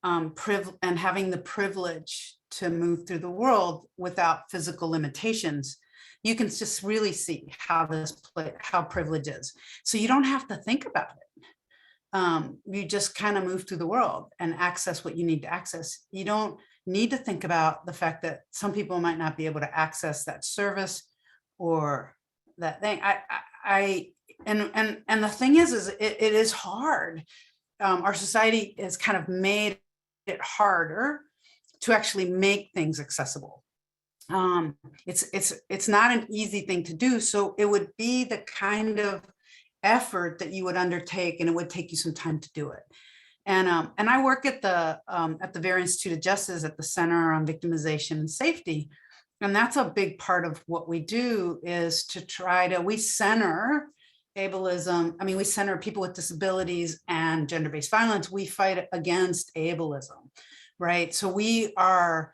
having the privilege to move through the world without physical limitations, you can just really see how how privilege is. So you don't have to think about it. You just kind of move through the world and access what you need to access. You don't need to think about the fact that some people might not be able to access that service or that thing. And the thing is it is hard. Our society has kind of made it harder to actually make things accessible. It's not an easy thing to do. So it would be the kind of effort that you would undertake, and it would take you some time to do it. And I work at the Vera Institute of Justice at the Center on Victimization and Safety. And that's a big part of what we do, is to we center ableism. I mean, we center people with disabilities and gender-based violence. We fight against ableism, right? So we are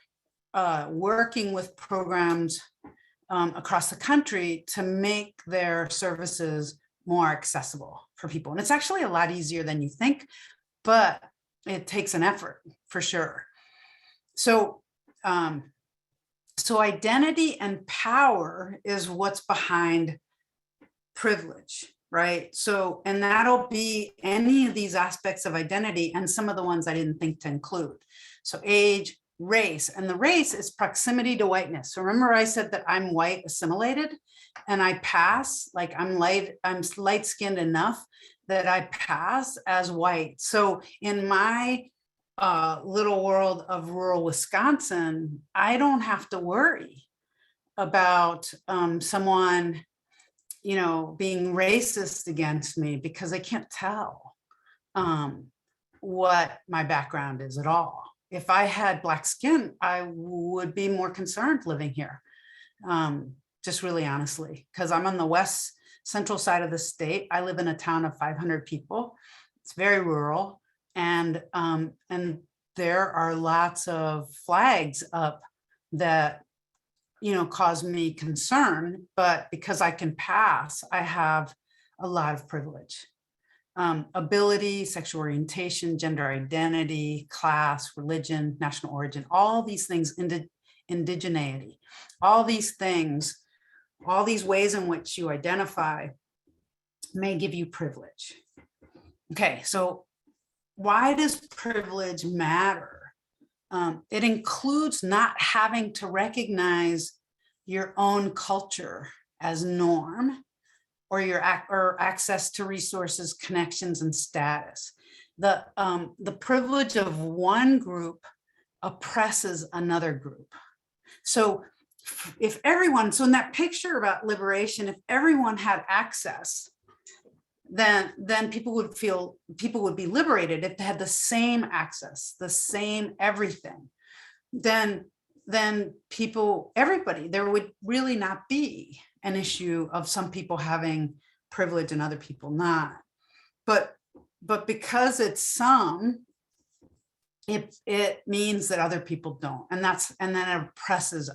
working with programs across the country to make their services more accessible for people. And it's actually a lot easier than you think, but it takes an effort for sure. So, so identity and power is what's behind privilege, right? So, and that'll be any of these aspects of identity, and some of the ones I didn't think to include. So age, race, and the race is proximity to whiteness. So remember I said that I'm white assimilated, and I pass, like I'm light-skinned enough that I pass as white. So in my little world of rural Wisconsin, I don't have to worry about someone, you know, being racist against me, because I can't tell what my background is at all. If I had Black skin, I would be more concerned living here, just really honestly, because I'm on the west central side of the state. I live in a town of 500 people. It's very rural, and there are lots of flags up that, you know, cause me concern, but because I can pass, I have a lot of privilege. Ability, sexual orientation, gender identity, class, religion, national origin, all these things, indigeneity, all these things, all these ways in which you identify may give you privilege. Okay, so why does privilege matter? It includes not having to recognize your own culture as norm, or your access to resources, connections, and status. The privilege of one group oppresses another group. So if everyone, so in that picture about liberation, if everyone had access, then people would be liberated if they had the same access, the same everything. Then everybody, there would really not be an issue of some people having privilege and other people not. But because it's some, it means that other people don't, and then it oppresses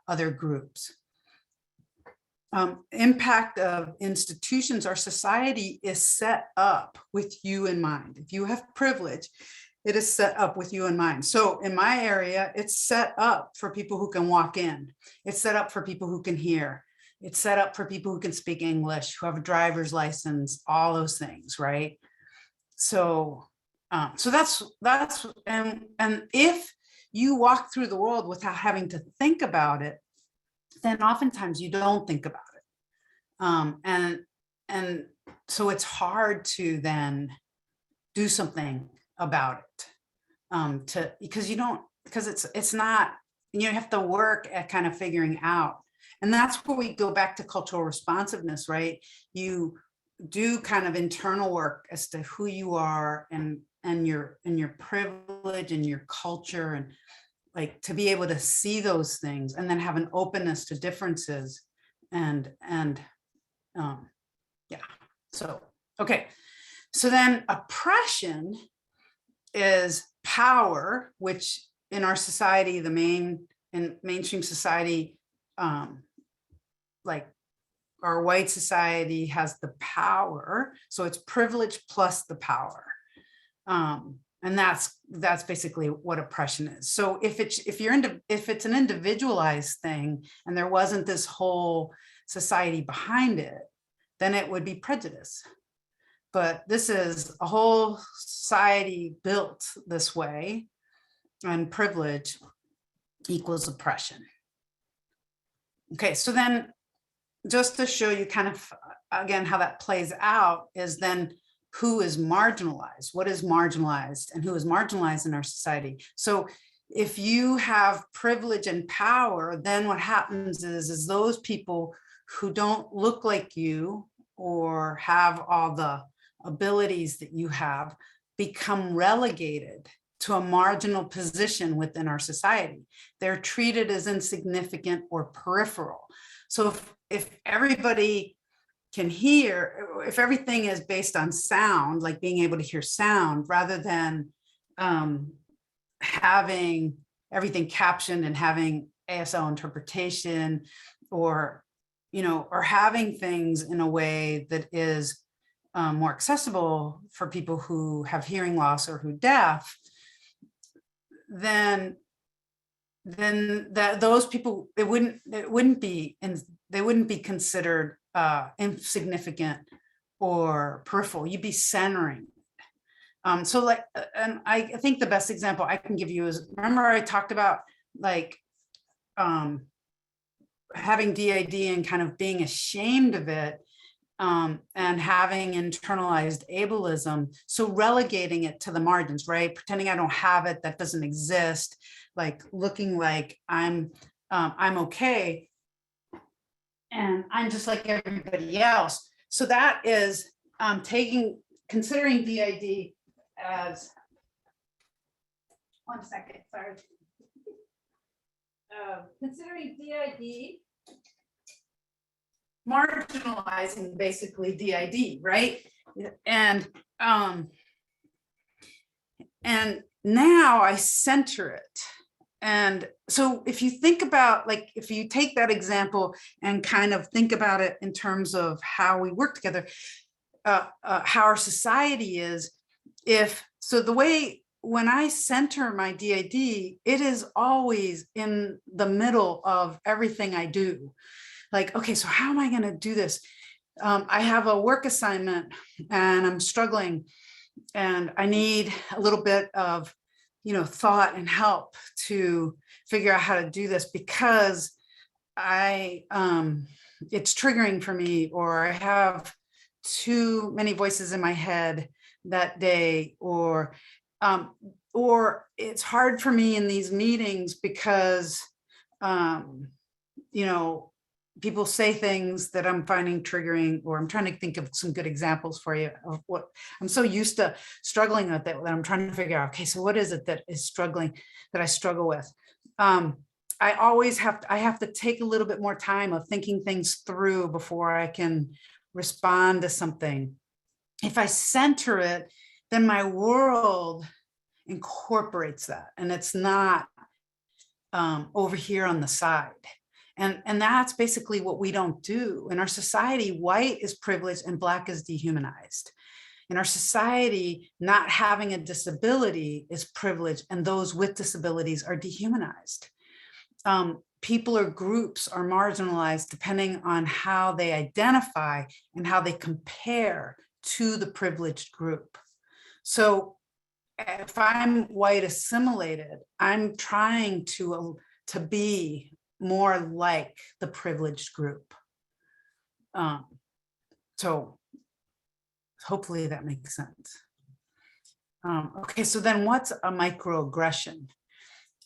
other groups. impact of institutions. Our society is set up with you in mind. If you have privilege, it is set up with you in mind. So in my area, it's set up for people who can walk in. It's set up for people who can hear. It's set up for people who can speak English, who have a driver's license, all those things, right? So, that's and if you walk through the world without having to think about it, then oftentimes you don't think about it. And so it's hard to then do something about it, because it's not, you have to work at kind of figuring out. And that's where we go back to cultural responsiveness, right? You do kind of internal work as to who you are and your privilege and your culture, and like to be able to see those things and then have an openness to differences. And yeah. So, okay. So then oppression is power, which in our society, in mainstream society, like our white society has the power. So it's privilege plus the power. And that's basically what oppression is. So if it's an individualized thing and there wasn't this whole society behind it, then it would be prejudice. But this is a whole society built this way, and privilege equals oppression. Okay, so then just to show you kind of, again, how that plays out is then who is marginalized, what is marginalized, and who is marginalized in our society. So if you have privilege and power, then what happens is those people who don't look like you or have all the abilities that you have become relegated to a marginal position within our society. They're treated as insignificant or peripheral. So if everybody can hear, if everything is based on sound, like being able to hear sound, rather than having everything captioned and having ASL interpretation, or having things in a way that is more accessible for people who have hearing loss or who deaf, then those people, they wouldn't be considered insignificant or peripheral. You'd be centering. So like, and I think the best example I can give you is, remember I talked about like having DID and kind of being ashamed of it, and having internalized ableism. So relegating it to the margins, right? Pretending I don't have it, that doesn't exist, like looking like I'm okay, and I'm just like everybody else. So that is considering DID as, one second, sorry. Considering DID, marginalizing basically DID, right? And now I center it. And so if you think about, like, if you take that example and kind of think about it in terms of how we work together, how our society is, so the way, when I center my DID, it is always in the middle of everything I do. Like, okay, so how am I going to do this? I have a work assignment and I'm struggling, and I need a little bit of, thought and help to figure out how to do this, because it's triggering for me, or I have too many voices in my head that day, or it's hard for me in these meetings because, people say things that I'm finding triggering, or I'm trying to think of some good examples for you of what I'm so used to struggling with, that I'm trying to figure out, okay, so what is it that is struggling, that I struggle with? I have to take a little bit more time of thinking things through before I can respond to something. If I center it, then my world incorporates that, and it's not over here on the side. And that's basically what we don't do. In our society, white is privileged and Black is dehumanized. In our society, not having a disability is privilege, and those with disabilities are dehumanized. People or groups are marginalized depending on how they identify and how they compare to the privileged group. So if I'm white assimilated, I'm trying to be more like the privileged group. So hopefully that makes sense. Okay, so then what's a microaggression?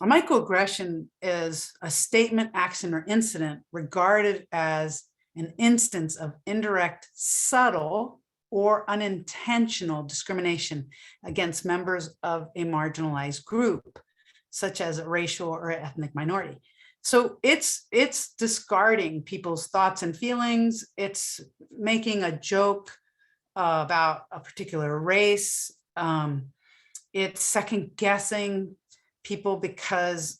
A microaggression is a statement, action, or incident regarded as an instance of indirect, subtle, or unintentional discrimination against members of a marginalized group, such as a racial or ethnic minority. So it's discarding people's thoughts and feelings. It's making a joke about a particular race. It's second guessing people because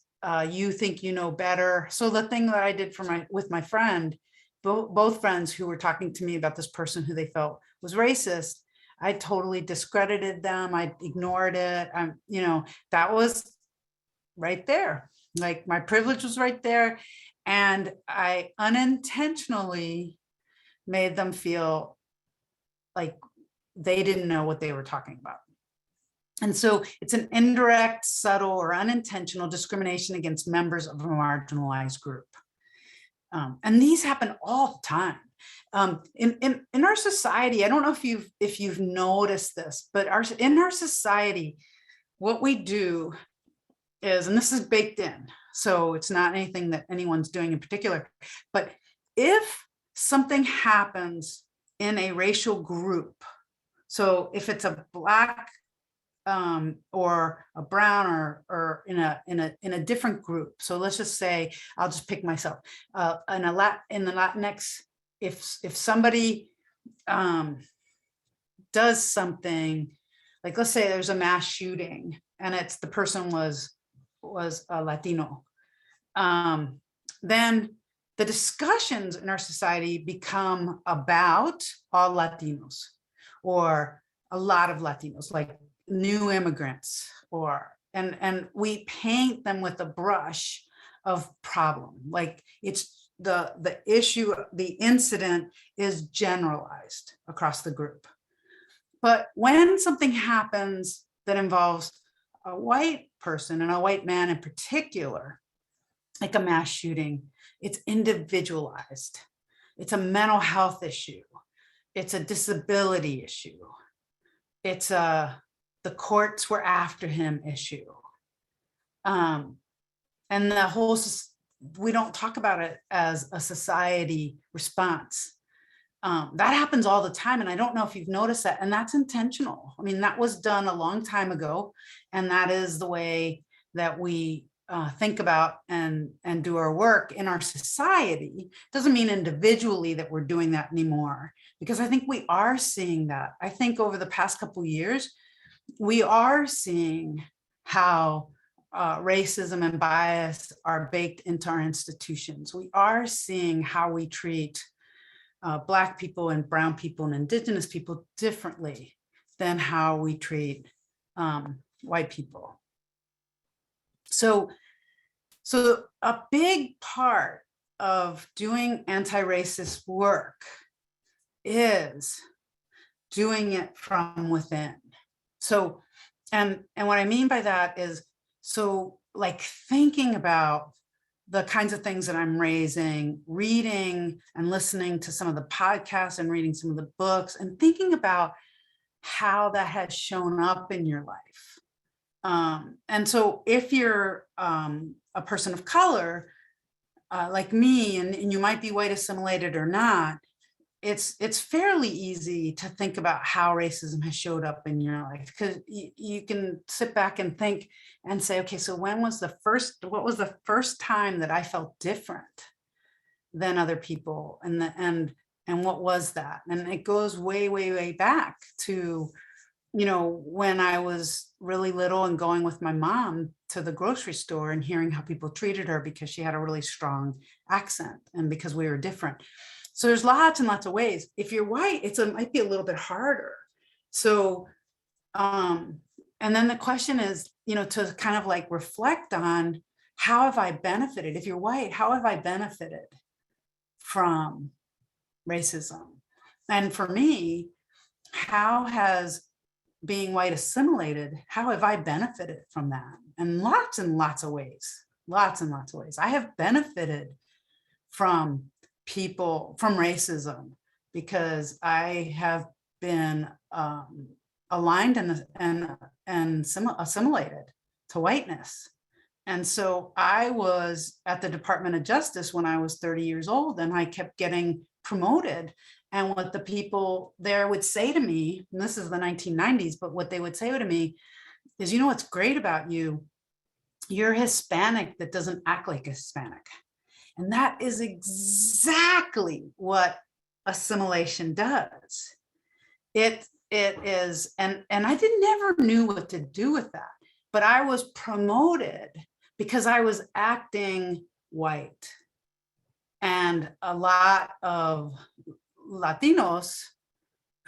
you think you know better. So the thing that I did with my friend, both friends who were talking to me about this person who they felt was racist, I totally discredited them. I ignored it. That was right there. Like my privilege was right there. And I unintentionally made them feel like they didn't know what they were talking about. And so it's an indirect, subtle, or unintentional discrimination against members of a marginalized group. And these happen all the time. In our society, I don't know if you've noticed this, but in our society, what we do is, and this is baked in, so it's not anything that anyone's doing in particular, but if something happens in a racial group, so if it's a Black or a brown or in a different group. So let's just say, I'll just pick myself. In the Latinx, if somebody does something, like let's say there's a mass shooting and the person was a Latino, then the discussions in our society become about all Latinos or a lot of Latinos, like new immigrants, and we paint them with a brush of problem. Like it's the issue, the incident is generalized across the group. But when something happens that involves a white person and a white man in particular, like a mass shooting, it's individualized. It's a mental health issue. It's a disability issue. It's the courts were after him issue. And the whole, we don't talk about it as a society response. That happens all the time. And I don't know if you've noticed that, and that's intentional. I mean, that was done a long time ago. And that is the way that we think about and do our work in our society. Doesn't mean individually that we're doing that anymore, because I think we are seeing that. I think over the past couple of years, we are seeing how racism and bias are baked into our institutions. We are seeing how we treat Black people and brown people and Indigenous people differently than how we treat white people. So a big part of doing anti-racist work is doing it from within. So, and what I mean by that is, so like thinking about the kinds of things that I'm raising, reading and listening to some of the podcasts and reading some of the books, and thinking about how that has shown up in your life. And so if you're a person of color, like me, and you might be white assimilated or not, it's fairly easy to think about how racism has showed up in your life, because you can sit back and think and say, okay, so what was the first time that I felt different than other people? And what was that? And it goes way, way, way back to when I was really little and going with my mom to the grocery store and hearing how people treated her because she had a really strong accent and because we were different. So there's lots and lots of ways. If you're white, it might be a little bit harder. So, and then the question is, to kind of like reflect on, how have I benefited? If you're white, how have I benefited from racism? And for me, how has being white assimilated, how have I benefited from that? And lots of ways, lots and lots of ways. I have benefited from racism because I have been aligned and assimilated to whiteness. And so I was at the Department of Justice when I was 30 years old, and I kept getting promoted. And what the people there would say to me, and this is the 1990s, but what they would say to me is, what's great about you? You're Hispanic that doesn't act like a Hispanic. And that is exactly what assimilation does. It is, and I never knew what to do with that, but I was promoted because I was acting white. And a lot of Latinos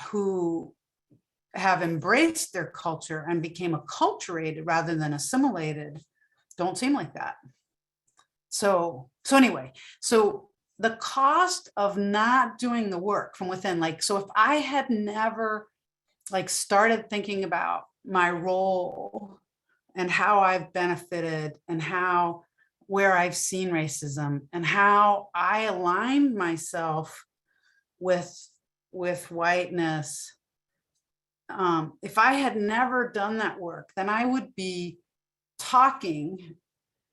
who have embraced their culture and became acculturated rather than assimilated don't seem like that. So anyway, so the cost of not doing the work from within, so if I had never started thinking about my role and how I've benefited and where I've seen racism and how I aligned myself with whiteness, if I had never done that work, then I would be talking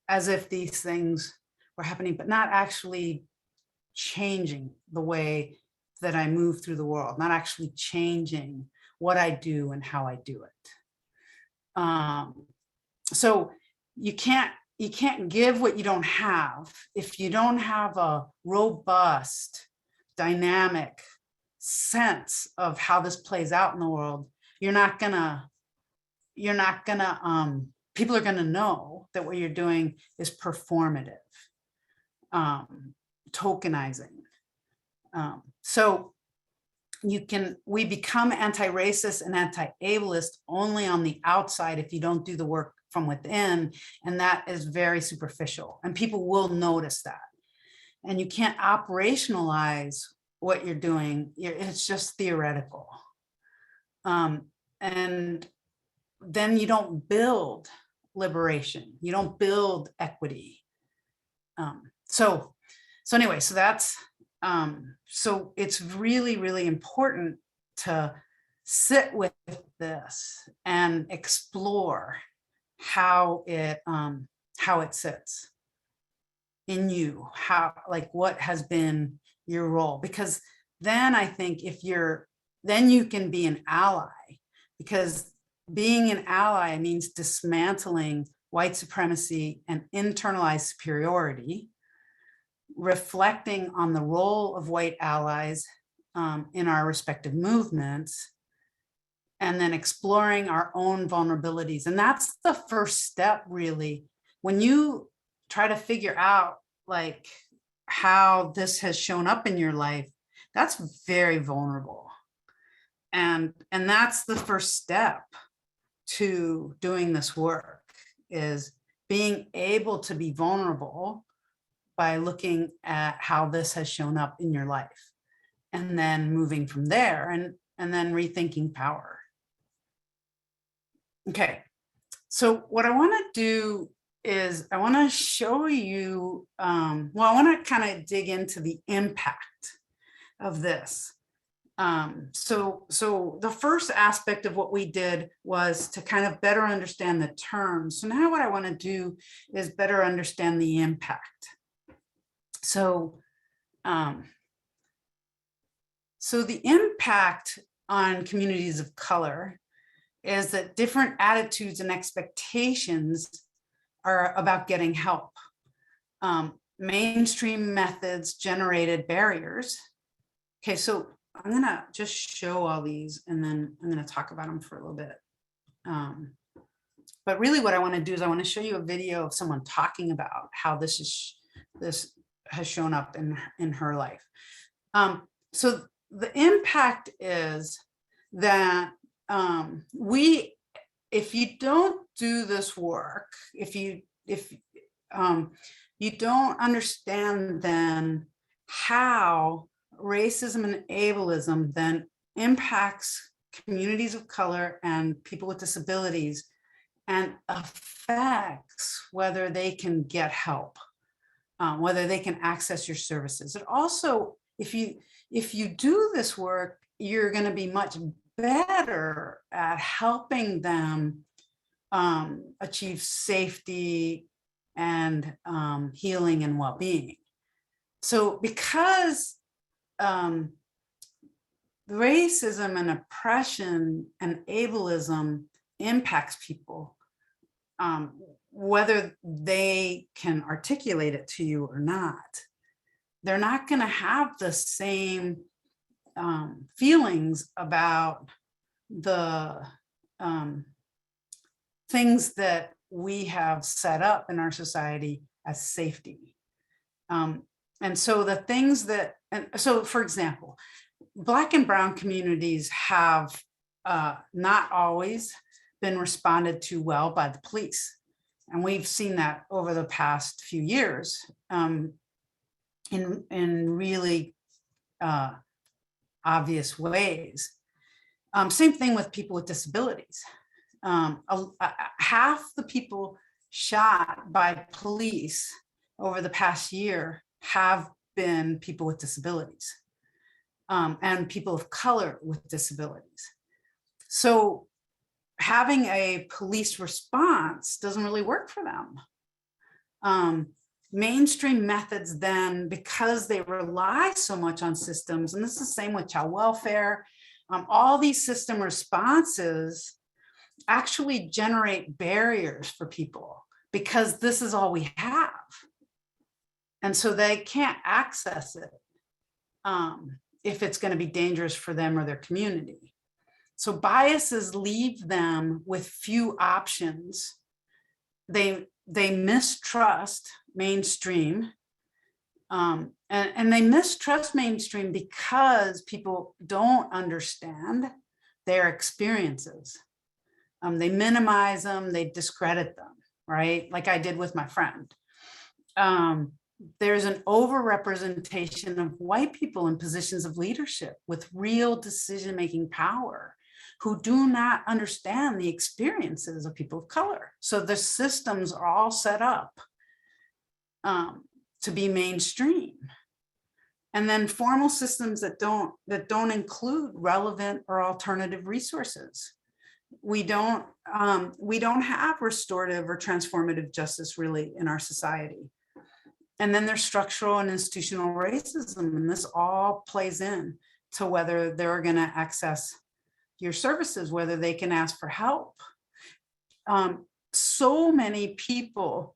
as if these things were happening, but not actually changing the way that I move through the world, not actually changing what I do and how I do it. So you can't give what you don't have. If you don't have a robust, dynamic sense of how this plays out in the world, people are gonna know that what you're doing is performative, tokenizing. So we become anti-racist and anti-ableist only on the outside if you don't do the work from within, and that is very superficial, and people will notice that. And you can't operationalize what you're doing. It's just theoretical. And then you don't build liberation. You don't build equity. So anyway, so that's, so it's really, really important to sit with this and explore how it sits in you, what has been your role, because then I think then you can be an ally, because being an ally means dismantling white supremacy and internalized superiority, reflecting on the role of white allies in our respective movements, and then exploring our own vulnerabilities. And that's the first step, really. When you try to figure out how this has shown up in your life, that's very vulnerable. And that's the first step to doing this work, is being able to be vulnerable by looking at how this has shown up in your life, and then moving from there, and then rethinking power. Okay, so what I want to do is I want to show you, I want to kind of dig into the impact of this. So the first aspect of what we did was to kind of better understand the terms. So now what I want to do is better understand the impact. So the impact on communities of color is that different attitudes and expectations are about getting help. Mainstream methods generated barriers. Okay, so I'm gonna just show all these and then I'm gonna talk about them for a little bit. But really what I want to do is I want to show you a video of someone talking about how this has shown up in her life. So the impact is that if you don't do this work, if you don't understand then how racism and ableism then impacts communities of color and people with disabilities and affects whether they can get help, whether they can access your services. It also, if you do this work, you're going to be much better at helping them achieve safety and healing and well-being. So because racism and oppression and ableism impacts people, whether they can articulate it to you or not, they're not going to have the same feelings about the things that we have set up in our society as safety. And so the things that, and so for example, Black and Brown communities have not always been responded to well by the police. And we've seen that over the past few years in really obvious ways. Same thing with people with disabilities. Half the people shot by police over the past year have been people with disabilities and people of color with disabilities. So having a police response doesn't really work for them. Mainstream methods then, because they rely so much on systems, and this is the same with child welfare, all these system responses actually generate barriers for people because this is all we have. And so they can't access it if it's going to be dangerous for them or their community. So biases leave them with few options. They mistrust mainstream, and they mistrust mainstream because people don't understand their experiences. They minimize them, they discredit them, right? Like I did with my friend. There's an overrepresentation of white people in positions of leadership with real decision-making power who do not understand the experiences of people of color. So the systems are all set up to be mainstream. And then formal systems that don't include relevant or alternative resources. We don't have restorative or transformative justice really in our society. And then there's structural and institutional racism, and this all plays in to whether they're going to access your services, whether they can ask for help. So many people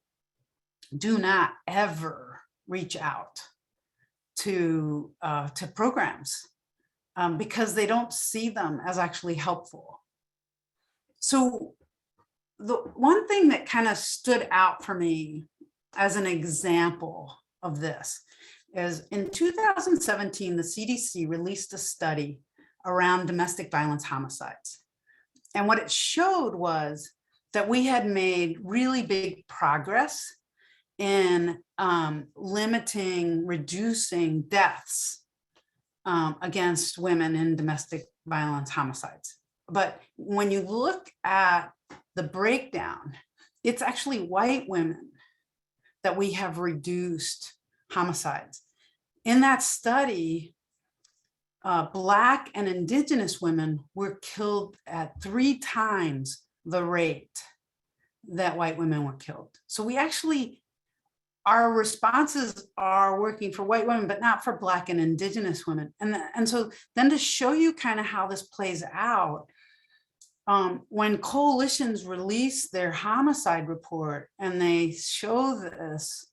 do not ever reach out to programs because they don't see them as actually helpful. So the one thing that kind of stood out for me as an example of this is in 2017, the CDC released a study around domestic violence homicides. And what it showed was that we had made really big progress in limiting, reducing deaths against women in domestic violence homicides. But when you look at the breakdown, it's actually white women that we have reduced homicides. In that study, Black and Indigenous women were killed at 3 times the rate that white women were killed. So we actually, our responses are working for white women, but not for Black and Indigenous women. And so then to show you kind of how this plays out, when coalitions release their homicide report and they show this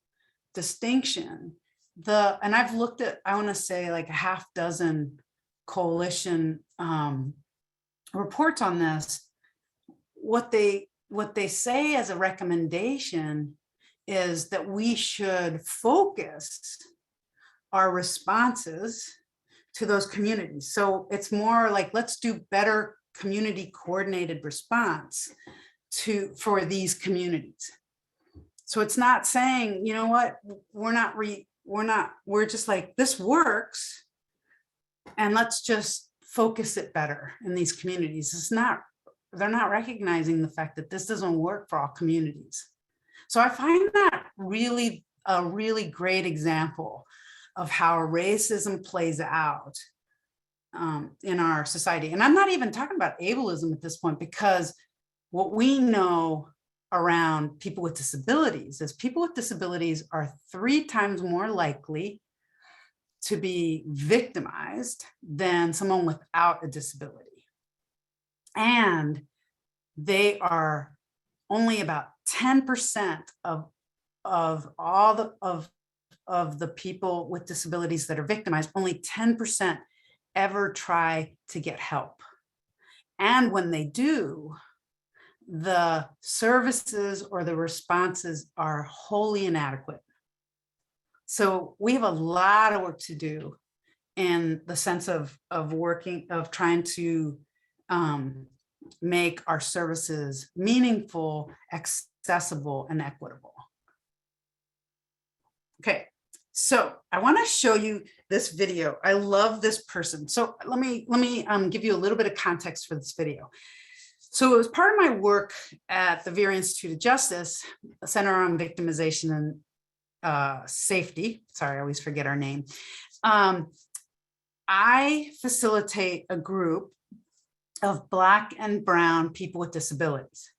distinction, and I've looked at, I want to say like a half dozen Coalition reports on this, what they say as a recommendation is that we should focus our responses to those communities. So it's more like, let's do better community coordinated response for these communities. So it's not saying, you know what, we're just like, this works and let's just focus it better in these communities. They're not recognizing the fact that this doesn't work for all communities. So I find that really a really great example of how racism plays out in our society. And I'm not even talking about ableism at this point, because what we know around people with disabilities is people with disabilities are 3 times more likely to be victimized than someone without a disability. And they are only about 10% of all of the people with disabilities that are victimized. Only 10% ever try to get help. And when they do, the services or the responses are wholly inadequate. So we have a lot of work to do in the sense of trying to make our services meaningful, accessible, and equitable. Okay, so I want to show you this video. I love this person. So let me give you a little bit of context for this video. So it was part of my work at the Vera Institute of Justice, a Center on Victimization and Safety. Sorry, I always forget our name. I facilitate a group of Black and Brown people with disabilities.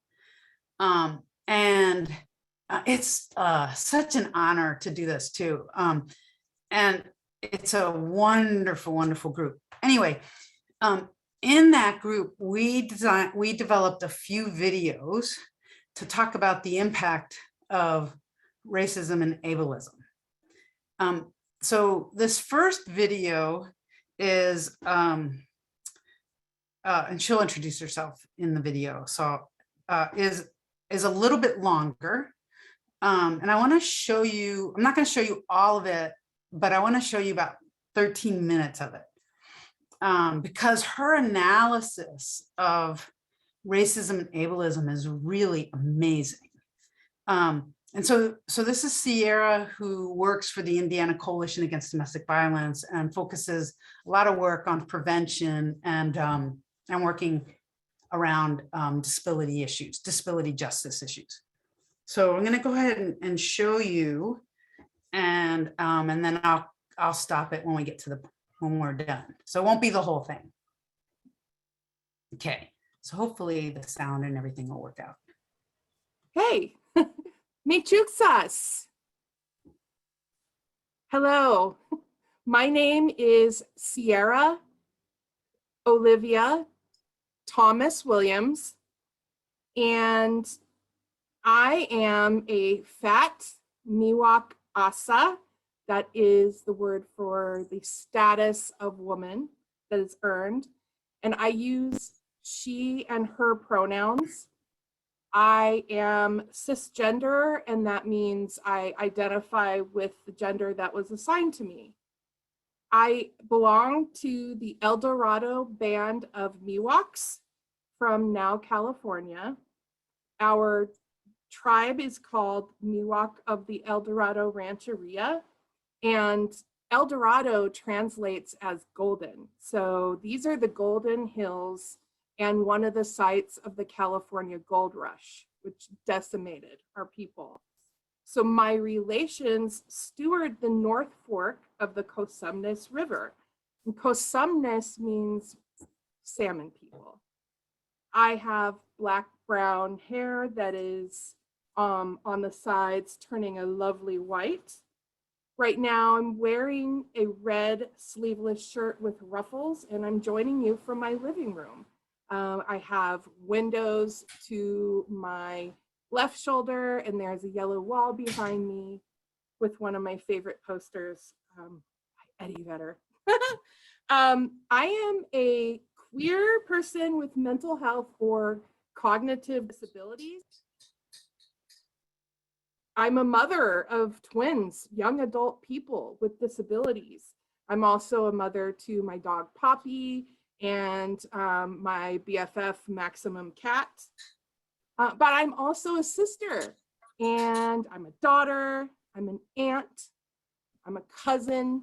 It's such an honor to do this too. And it's a wonderful, wonderful group. Anyway, in that group, we developed a few videos to talk about the impact of racism and ableism. So this first video is, and she'll introduce herself in the video. So is a little bit longer. And I want to show you, I'm not going to show you all of it, but I want to show you about 13 minutes of it. Because her analysis of racism and ableism is really amazing. And so this is Sierra, who works for the Indiana Coalition Against Domestic Violence and focuses a lot of work on prevention and working around disability issues, disability justice issues. So I'm going to go ahead and show you, and then I'll stop it when we get to when we're done. So it won't be the whole thing. Okay, so hopefully the sound and everything will work out. Hey, Michuksas. Hello, my name is Sierra Olivia Thomas Williams, and I am a fat Miwok Asa. That is the word for the status of woman that is earned. And I use she and her pronouns. I am cisgender, and that means I identify with the gender that was assigned to me. I belong to the El Dorado Band of Miwoks from now California. Our tribe is called Miwok of the El Dorado Rancheria, and El Dorado translates as golden. So these are the Golden Hills and one of the sites of the California Gold Rush, which decimated our people. So my relations steward the North Fork of the Cosumnes River. And Cosumnes means salmon people. I have black-brown hair that is on the sides turning a lovely white. Right now I'm wearing a red sleeveless shirt with ruffles, and I'm joining you from my living room. I have windows to my left shoulder, and there's a yellow wall behind me with one of my favorite posters by Eddie Vedder. I am a queer person with mental health or cognitive disabilities. I'm a mother of twins, young adult people with disabilities. I'm also a mother to my dog Poppy and my BFF Maximum Cat. But I'm also a sister, and I'm a daughter, I'm an aunt, I'm a cousin,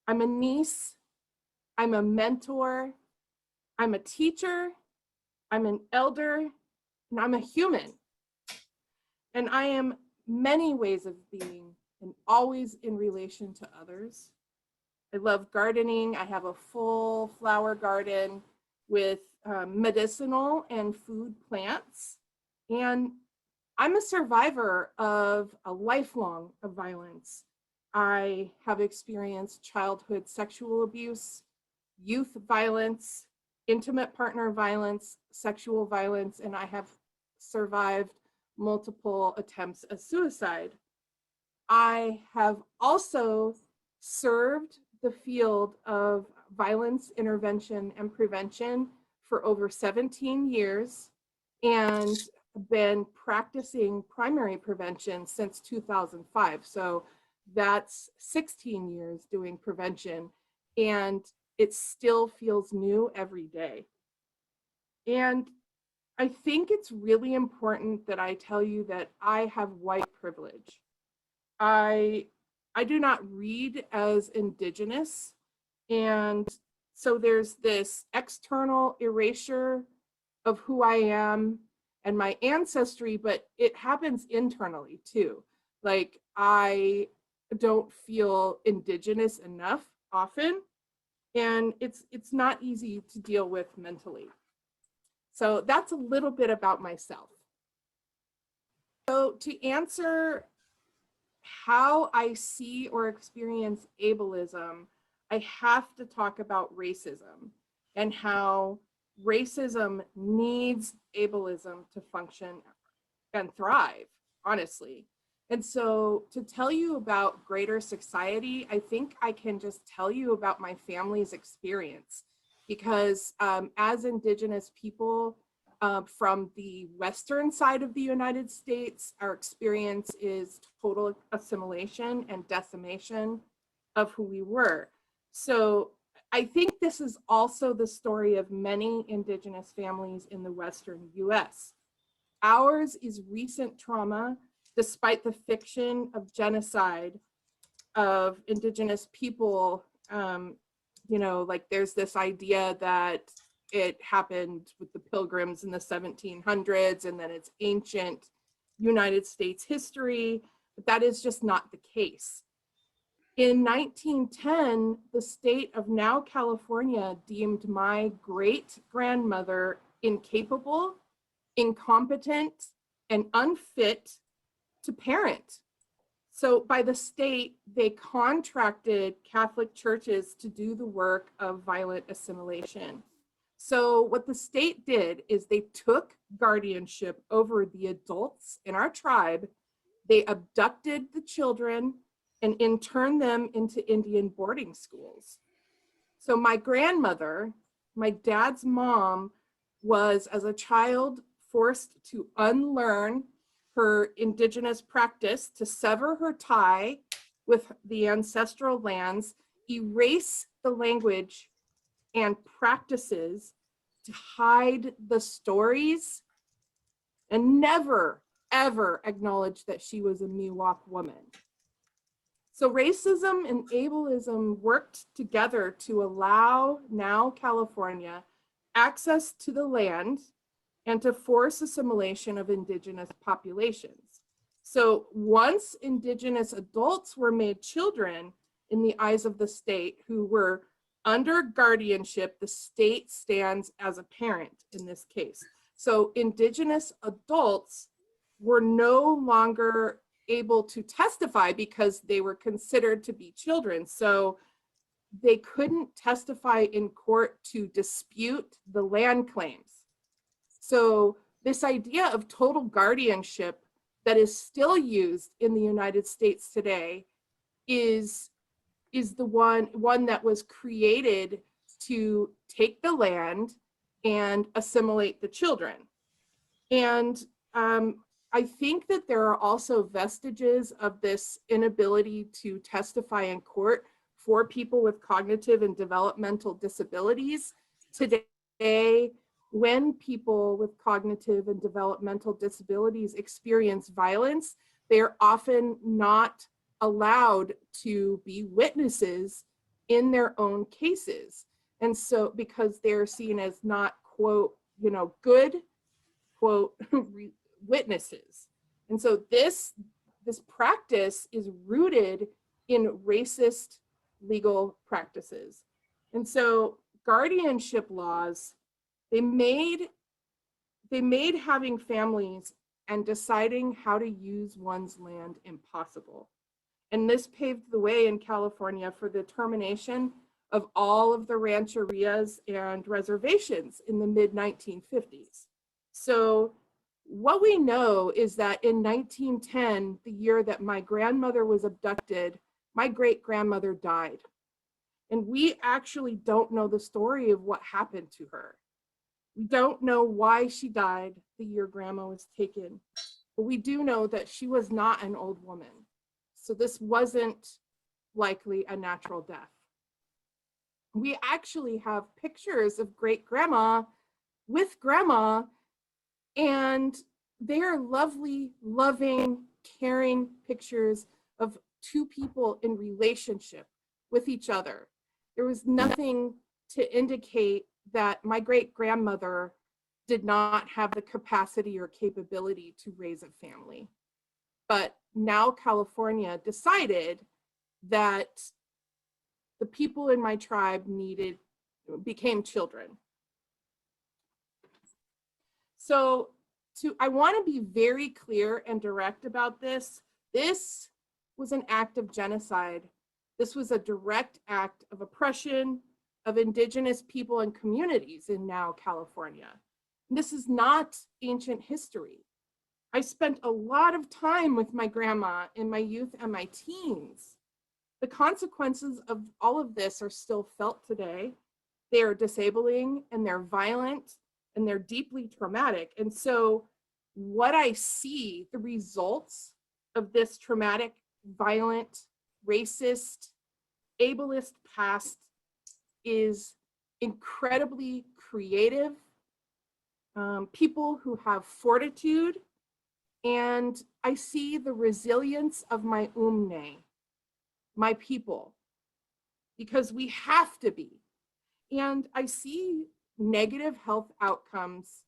I'm a niece, I'm a mentor, I'm a teacher, I'm an elder, and I'm a human. And I am many ways of being and always in relation to others. I love gardening. I have a full flower garden with medicinal and food plants. And I'm a survivor of a lifelong of violence. I have experienced childhood sexual abuse, youth violence, intimate partner violence, sexual violence, and I have survived multiple attempts at suicide. I have also served the field of violence intervention and prevention for over 17 years and been practicing primary prevention since 2005. So that's 16 years doing prevention, and it still feels new every day. And I think it's really important that I tell you that I have white privilege. I do not read as Indigenous, and so there's this external erasure of who I am and my ancestry, but it happens internally too. Like, I don't feel Indigenous enough often, and it's not easy to deal with mentally. So that's a little bit about myself. So to answer how I see or experience ableism, I have to talk about racism and how racism needs ableism to function and thrive, honestly. And so to tell you about greater society, I think I can just tell you about my family's experience, because as Indigenous people from the Western side of the United States, our experience is total assimilation and decimation of who we were. So I think this is also the story of many Indigenous families in the Western US. Ours is recent trauma, despite the fiction of genocide of Indigenous people. Like, there's this idea that it happened with the Pilgrims in the 1700s, and then it's ancient United States history, but that is just not the case. In 1910, the state of now California deemed my great-grandmother incapable, incompetent, and unfit to parent. So by the state, they contracted Catholic churches to do the work of violent assimilation. So what the state did is they took guardianship over the adults in our tribe, they abducted the children, and interned them into Indian boarding schools. So my grandmother, my dad's mom, was, as a child, forced to unlearn her Indigenous practice, to sever her tie with the ancestral lands, erase the language and practices, to hide the stories, and never, ever acknowledge that she was a Miwok woman. So racism and ableism worked together to allow now California access to the land and to force assimilation of Indigenous populations. So once Indigenous adults were made children in the eyes of the state who were under guardianship, the state stands as a parent in this case. So Indigenous adults were no longer able to testify because they were considered to be children. So they couldn't testify in court to dispute the land claims. So this idea of total guardianship that is still used in the United States today is is the one that was created to take the land and assimilate the children. And I think that there are also vestiges of this inability to testify in court for people with cognitive and developmental disabilities. Today, when people with cognitive and developmental disabilities experience violence, they're often not allowed to be witnesses in their own cases. And so, because they're seen as not, quote, good, quote, witnesses. And so this practice is rooted in racist legal practices. And so guardianship laws, they made having families and deciding how to use one's land impossible. And this paved the way in California for the termination of all of the rancherias and reservations in the mid-1950s. So what we know is that in 1910, the year that my grandmother was abducted, my great-grandmother died. And we actually don't know the story of what happened to her. We don't know why she died the year grandma was taken, but we do know that she was not an old woman. So this wasn't likely a natural death. We actually have pictures of great grandma with grandma, and they are lovely, loving, caring pictures of two people in relationship with each other. There was nothing to indicate that my great grandmother did not have the capacity or capability to raise a family. But now California decided that the people in my tribe became children. So I want to be very clear and direct about this. This was an act of genocide. This was a direct act of oppression of indigenous people and communities in now California. And this is not ancient history. I spent a lot of time with my grandma in my youth and my teens. The consequences of all of this are still felt today. They are disabling and they're violent and they're deeply traumatic. And so what I see, the results of this traumatic, violent, racist, ableist past is incredibly creative, people who have fortitude, and I see the resilience of my umne, my people, because we have to be. And I see negative health outcomes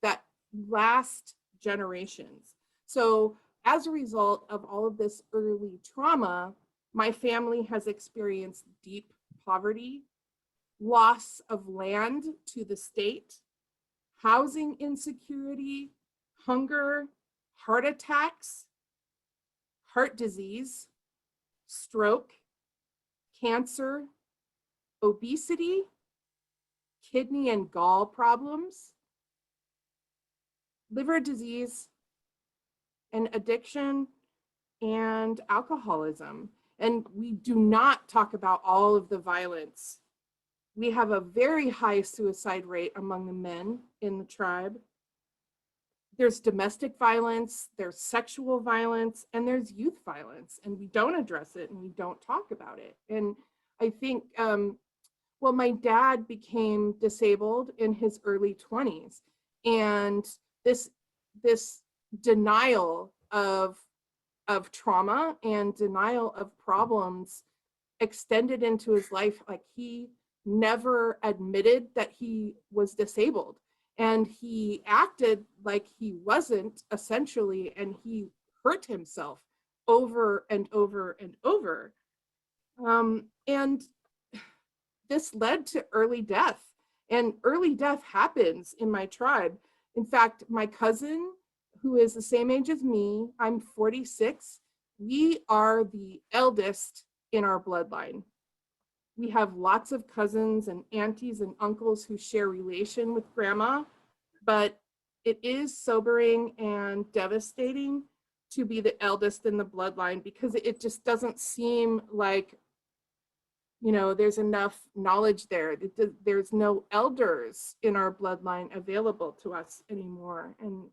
that last generations. So as a result of all of this early trauma, my family has experienced deep poverty, loss of land to the state, housing insecurity, hunger, heart attacks, heart disease, stroke, cancer, obesity, kidney and gall problems, liver disease, and addiction and alcoholism. And we do not talk about all of the violence. We have a very high suicide rate among the men in the tribe. There's domestic violence, there's sexual violence, and there's youth violence, and we don't address it and we don't talk about it. And I think, well, my dad became disabled in his early 20s, and this denial of trauma and denial of problems extended into his life. Like, he never admitted that he was disabled, and he acted like he wasn't, essentially, and he hurt himself over and over and over. And this led to early death, and early death happens in my tribe. In fact, my cousin, who is the same age as me, I'm 46, we are the eldest in our bloodline. We have lots of cousins and aunties and uncles who share relation with grandma, but it is sobering and devastating to be the eldest in the bloodline, because it just doesn't seem like there's enough knowledge there. There's no elders in our bloodline available to us anymore. And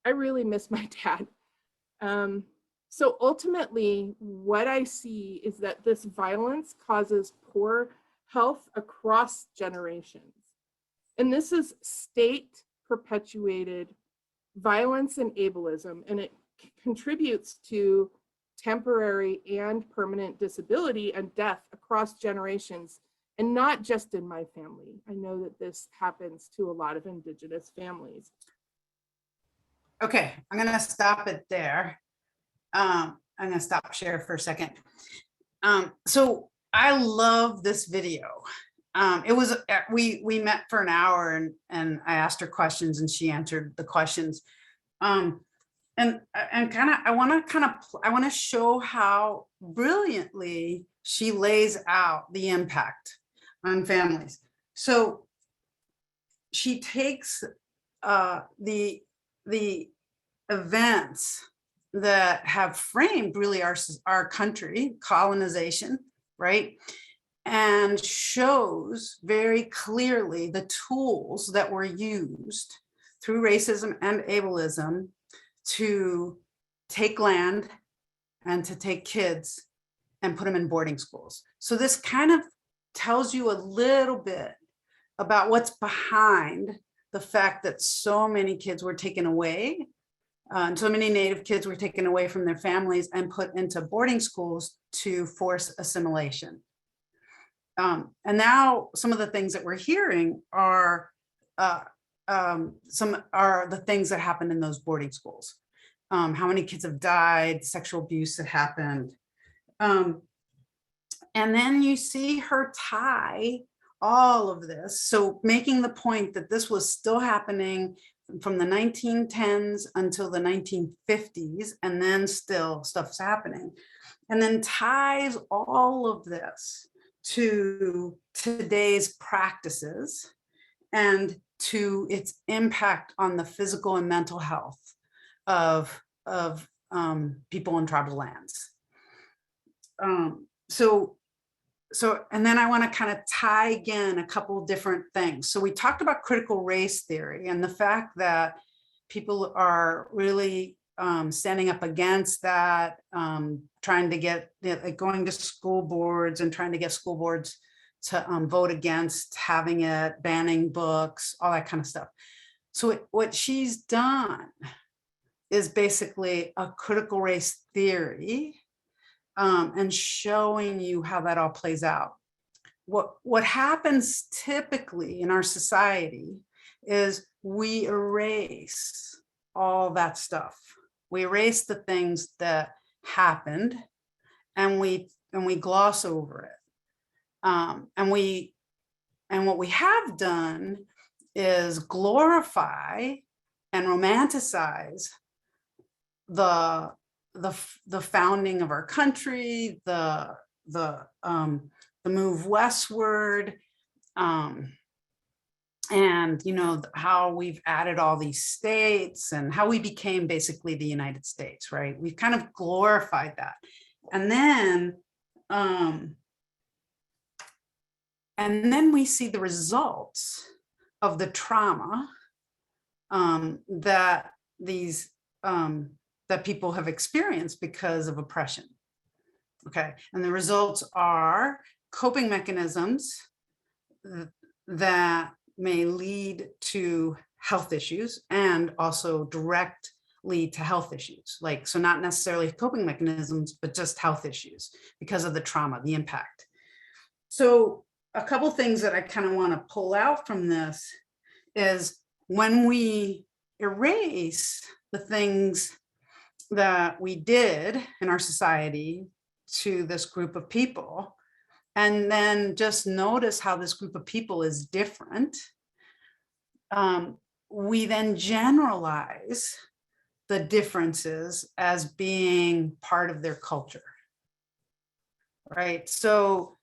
I really miss my dad. So ultimately, what I see is that this violence causes poor health across generations. And this is state perpetuated violence and ableism, and it contributes to temporary and permanent disability and death across generations, and not just in my family. I know that this happens to a lot of Indigenous families. Okay, I'm going to stop it there. I'm going to stop share for a second. So I love this video. It was, we met for an hour and I asked her questions and she answered the questions. And I want to show how brilliantly she lays out the impact on families. So she takes the events that have framed really our country, colonization, right? And shows very clearly the tools that were used through racism and ableism to take land and to take kids and put them in boarding schools. So this kind of tells you a little bit about what's behind the fact that so many kids were taken away, and so many Native kids were taken away from their families and put into boarding schools to force assimilation. And now some of the things that we're hearing are the things that happened in those boarding schools. How many kids have died, sexual abuse that happened. And then you see her tie all of this. So making the point that this was still happening from the 1910s until the 1950s, and then still stuff's happening. And then ties all of this to today's practices and to its impact on the physical and mental health of people in tribal lands. And then I want to kind of tie again a couple different things. So we talked about critical race theory and the fact that people are really standing up against that, trying to get, like going to school boards and trying to get school boards to vote against having it, banning books, all that kind of stuff. So what she's done is basically a critical race theory, and showing you how that all plays out. What happens typically in our society is we erase all that stuff. We erase the things that happened and we gloss over it. And what we have done is glorify and romanticize the founding of our country, the move westward, and how we've added all these states and how we became basically the United States, right? We've kind of glorified that, and then we see the results of the trauma that that people have experienced because of oppression. Okay, and the results are coping mechanisms that may lead to health issues and also direct lead to health issues. Like, so not necessarily coping mechanisms, but just health issues because of the trauma, the impact. So a couple things that I kind of want to pull out from this is when we erase the things that we did in our society to this group of people, and then just notice how this group of people is different, we then generalize the differences as being part of their culture, right? So,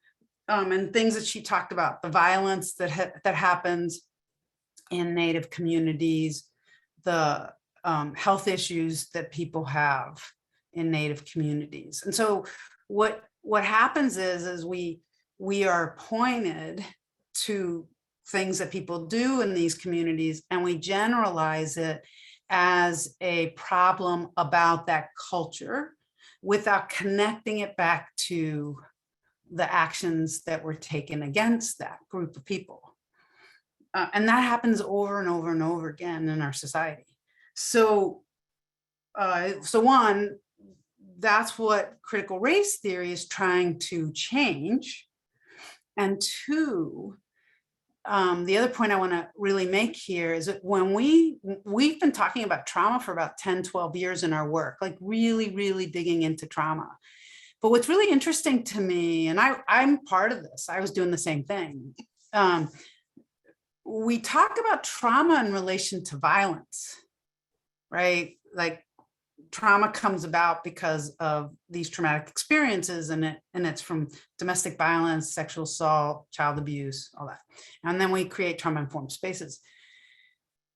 and things that she talked about, the violence that happens in Native communities, the health issues that people have in Native communities. And so what happens is we we are pointed to things that people do in these communities, and we generalize it as a problem about that culture without connecting it back to the actions that were taken against that group of people. And that happens over and over and over again in our society. So, one, that's what critical race theory is trying to change. And two, the other point I want to really make here is that when we've been talking about trauma for about 10, 12 years in our work, like really, really digging into trauma. But what's really interesting to me, and I'm part of this, I was doing the same thing. We talk about trauma in relation to violence, right? Like trauma comes about because of these traumatic experiences, and it's from domestic violence, sexual assault, child abuse, all that. And then we create trauma-informed spaces.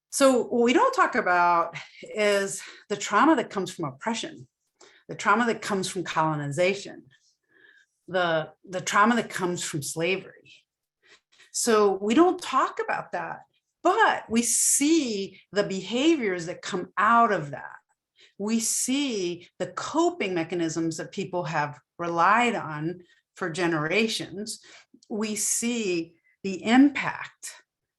So what we don't talk about is the trauma that comes from oppression, the trauma that comes from colonization, the trauma that comes from slavery. So we don't talk about that, but we see the behaviors that come out of that. We see the coping mechanisms that people have relied on for generations. We see the impact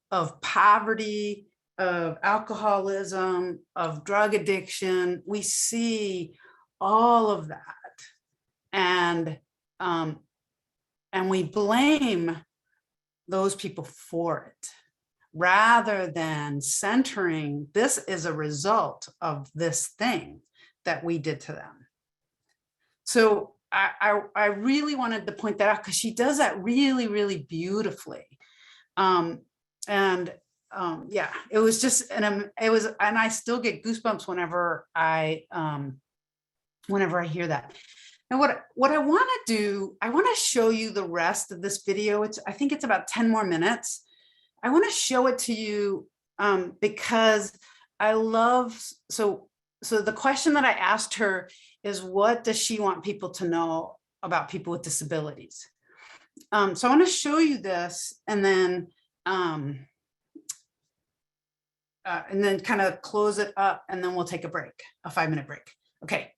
of poverty, of alcoholism, of drug addiction. We see all of that. And we blame those people for it, rather than centering this is a result of this thing that we did to them. So I really wanted to point that out because she does that really, really beautifully. Yeah, it was just, and I still get goosebumps whenever I hear that. And what I want to do, I want to show you the rest of this video. I think it's about 10 more minutes. I want to show it to you because I love, so the question that I asked her is, what does she want people to know about people with disabilities? So I want to show you this, and then kind of close it up, and then we'll take a break, a 5-minute break. Okay,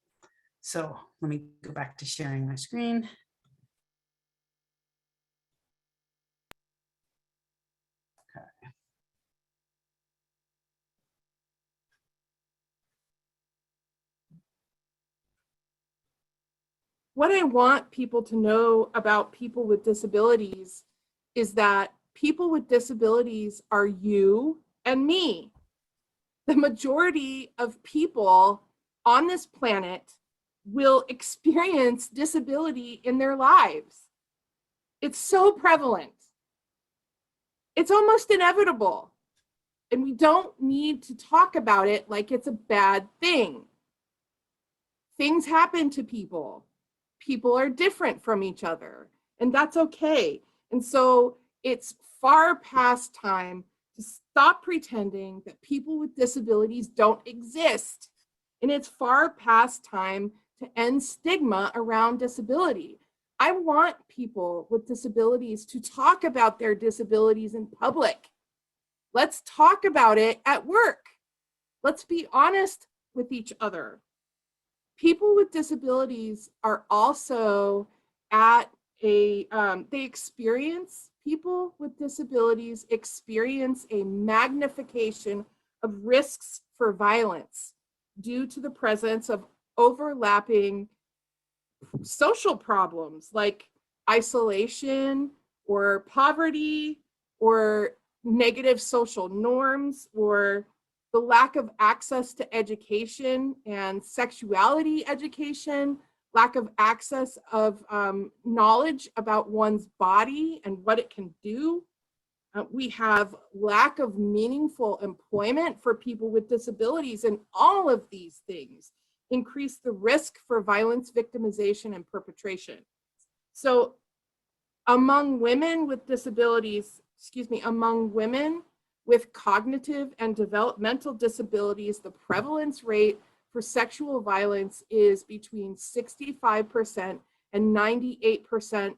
so let me go back to sharing my screen. What I want people to know about people with disabilities is that people with disabilities are you and me. The majority of people on this planet will experience disability in their lives. It's so prevalent. It's almost inevitable. And we don't need to talk about it like it's a bad thing. Things happen to people. People are different from each other, and that's okay. And so it's far past time to stop pretending that people with disabilities don't exist. And it's far past time to end stigma around disability. I want people with disabilities to talk about their disabilities in public. Let's talk about it at work. Let's be honest with each other. People with disabilities are also at people with disabilities experience a magnification of risks for violence due to the presence of overlapping social problems like isolation or poverty or negative social norms or the lack of access to education and sexuality education, lack of access of knowledge about one's body and what it can do. We have lack of meaningful employment for people with disabilities, and all of these things increase the risk for violence, victimization, and perpetration. So among women with disabilities, among women with cognitive and developmental disabilities, the prevalence rate for sexual violence is between 65% and 98%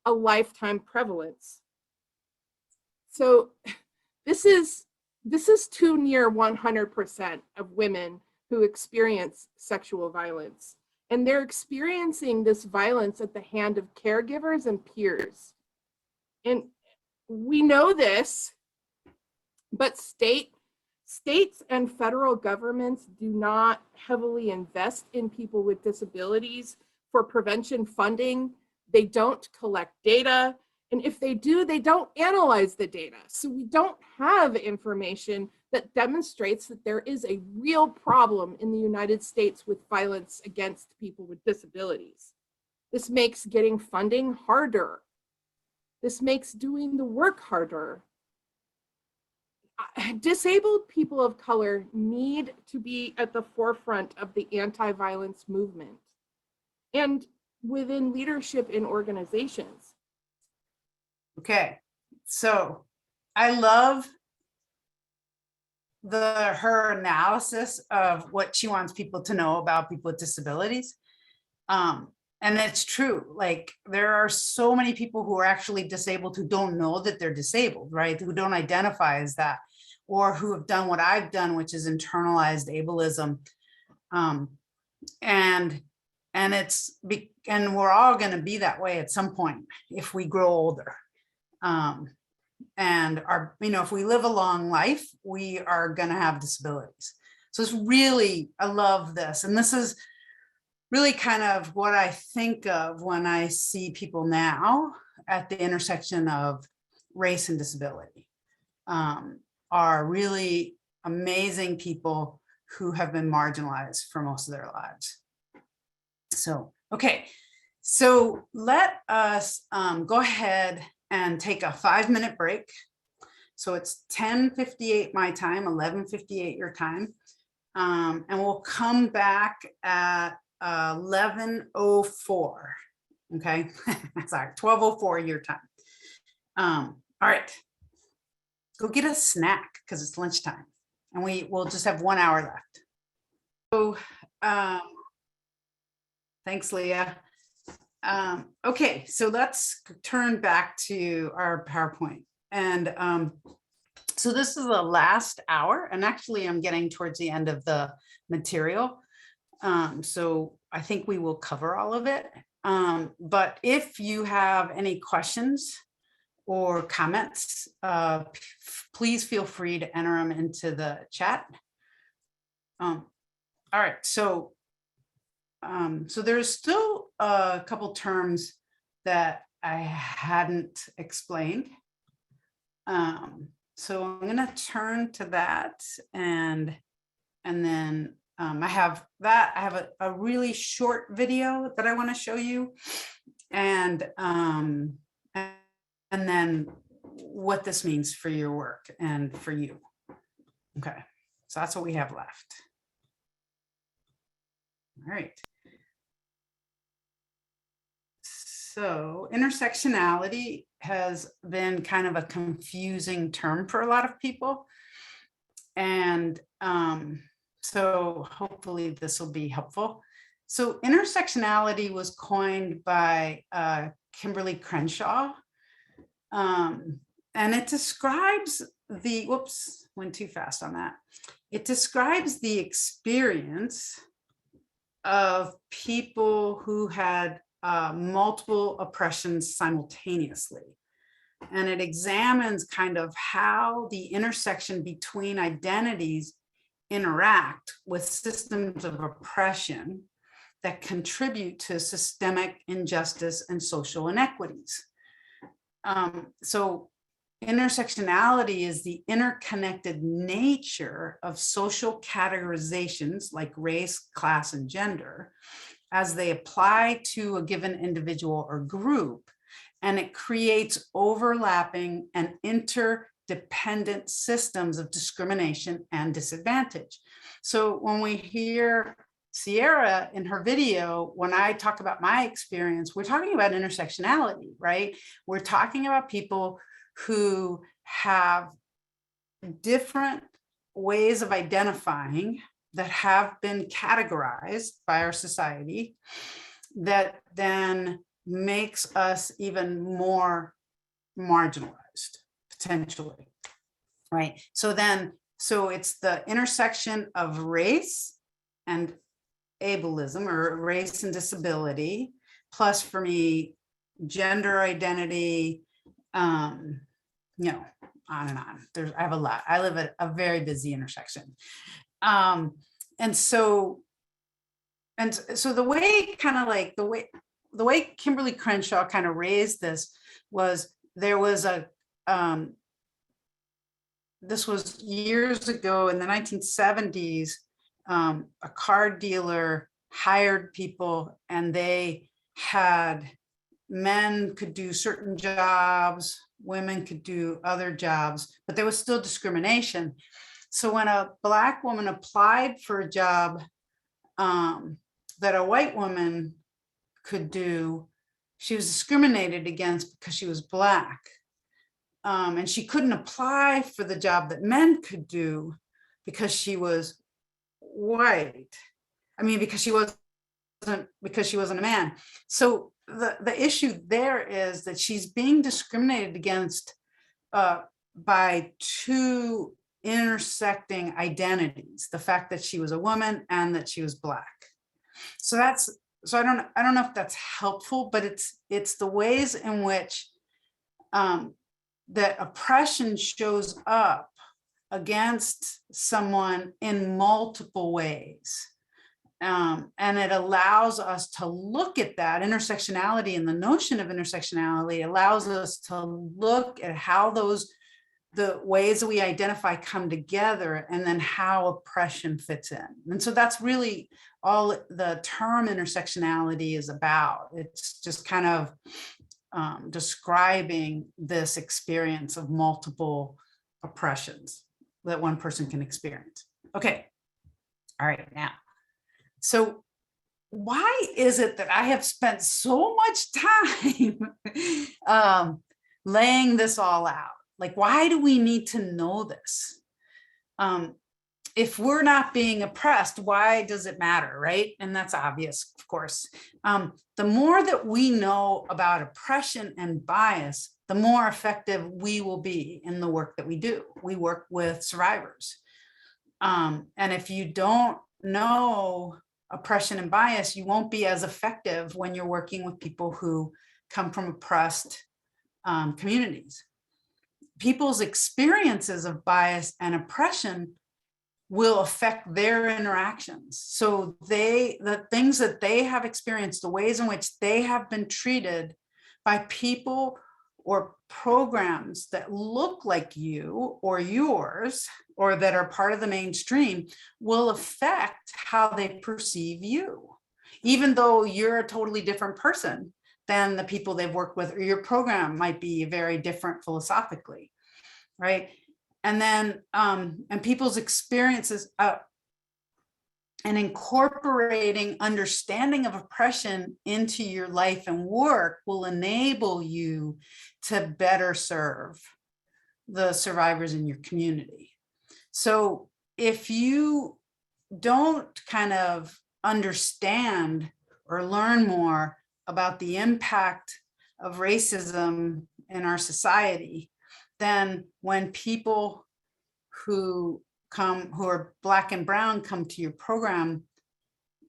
a lifetime prevalence. So this is too near 100% of women who experience sexual violence. And they're experiencing this violence at the hand of caregivers and peers. And we know this, but states and federal governments do not heavily invest in people with disabilities for prevention funding. They don't collect data. And if they do, they don't analyze the data. So we don't have information that demonstrates that there is a real problem in the United States with violence against people with disabilities. This makes getting funding harder. This makes doing the work harder. Disabled people of color need to be at the forefront of the anti-violence movement and within leadership in organizations. Okay, so I love her analysis of what she wants people to know about people with disabilities. And it's true, like there are so many people who are actually disabled who don't know that they're disabled, right? Who don't identify as that, or who have done what I've done, which is internalized ableism. And we're all going to be that way at some point if we grow older. And if we live a long life, we are going to have disabilities. So it's really, I love this. And this is really kind of what I think of when I see people now at the intersection of race and disability, are really amazing people who have been marginalized for most of their lives. So, okay, so let us go ahead and take a 5-minute break. So it's 10:58 my time, 11:58 your time. And we'll come back at 11:04. Okay, sorry, 12:04 your time. All right, go get a snack because it's lunchtime and we'll just have 1 hour left. So thanks, Leah. Okay, so let's turn back to our PowerPoint. And so this is the last hour, and actually I'm getting towards the end of the material. So I think we will cover all of it. But if you have any questions or comments, please feel free to enter them into the chat. All right, so there's still a couple terms that I hadn't explained. So I'm going to turn to that, and then I have a really short video that I want to show you, and then what this means for your work and for you. Okay, so that's what we have left. All right. So intersectionality has been kind of a confusing term for a lot of people. And so hopefully this will be helpful. So intersectionality was coined by Kimberly Crenshaw. And it describes the, whoops, went too fast on that. It describes the experience of people who had multiple oppressions simultaneously. And it examines kind of how the intersection between identities interact with systems of oppression that contribute to systemic injustice and social inequities. So intersectionality is the interconnected nature of social categorizations like race, class, and gender as they apply to a given individual or group, and it creates overlapping and interdependent systems of discrimination and disadvantage. So when we hear Sierra in her video, when I talk about my experience, we're talking about intersectionality, right? We're talking about people who have different ways of identifying that have been categorized by our society that then makes us even more marginalized, potentially, right? So it's the intersection of race and ableism, or race and disability, plus for me, gender identity, on and on. I have a lot. I live at a very busy intersection. And so the way the way Kimberly Crenshaw kind of raised this was, there was this was years ago in the 1970s, a car dealer hired people, and men could do certain jobs, women could do other jobs, but there was still discrimination. So when a Black woman applied for a job that a white woman could do, she was discriminated against because she was Black. And she couldn't apply for the job that men could do because she was white. I mean, because she wasn't a man. So the issue there is that she's being discriminated against by two intersecting identities: the fact that she was a woman and that she was Black. So I don't know if that's helpful, but it's the ways in which that oppression shows up against someone in multiple ways. And it allows us to look at that intersectionality, and the notion of intersectionality allows us to look at how the ways that we identify come together, and then how oppression fits in. And so that's really all the term intersectionality is about. It's just kind of describing this experience of multiple oppressions that one person can experience. Okay. All right. Now, so why is it that I have spent so much time laying this all out? Like, why do we need to know this? If we're not being oppressed, why does it matter, right? And that's obvious, of course. The more that we know about oppression and bias, the more effective we will be in the work that we do. We work with survivors. And if you don't know oppression and bias, you won't be as effective when you're working with people who come from oppressed communities. People's experiences of bias and oppression will affect their interactions. So the things that they have experienced, the ways in which they have been treated by people or programs that look like you or yours, or that are part of the mainstream, will affect how they perceive you, even though you're a totally different person than the people they've worked with, or your program might be very different philosophically, right? And then, and people's experiences, and incorporating understanding of oppression into your life and work will enable you to better serve the survivors in your community. So if you don't kind of understand or learn more about the impact of racism in our society, then when people who are Black and brown come to your program,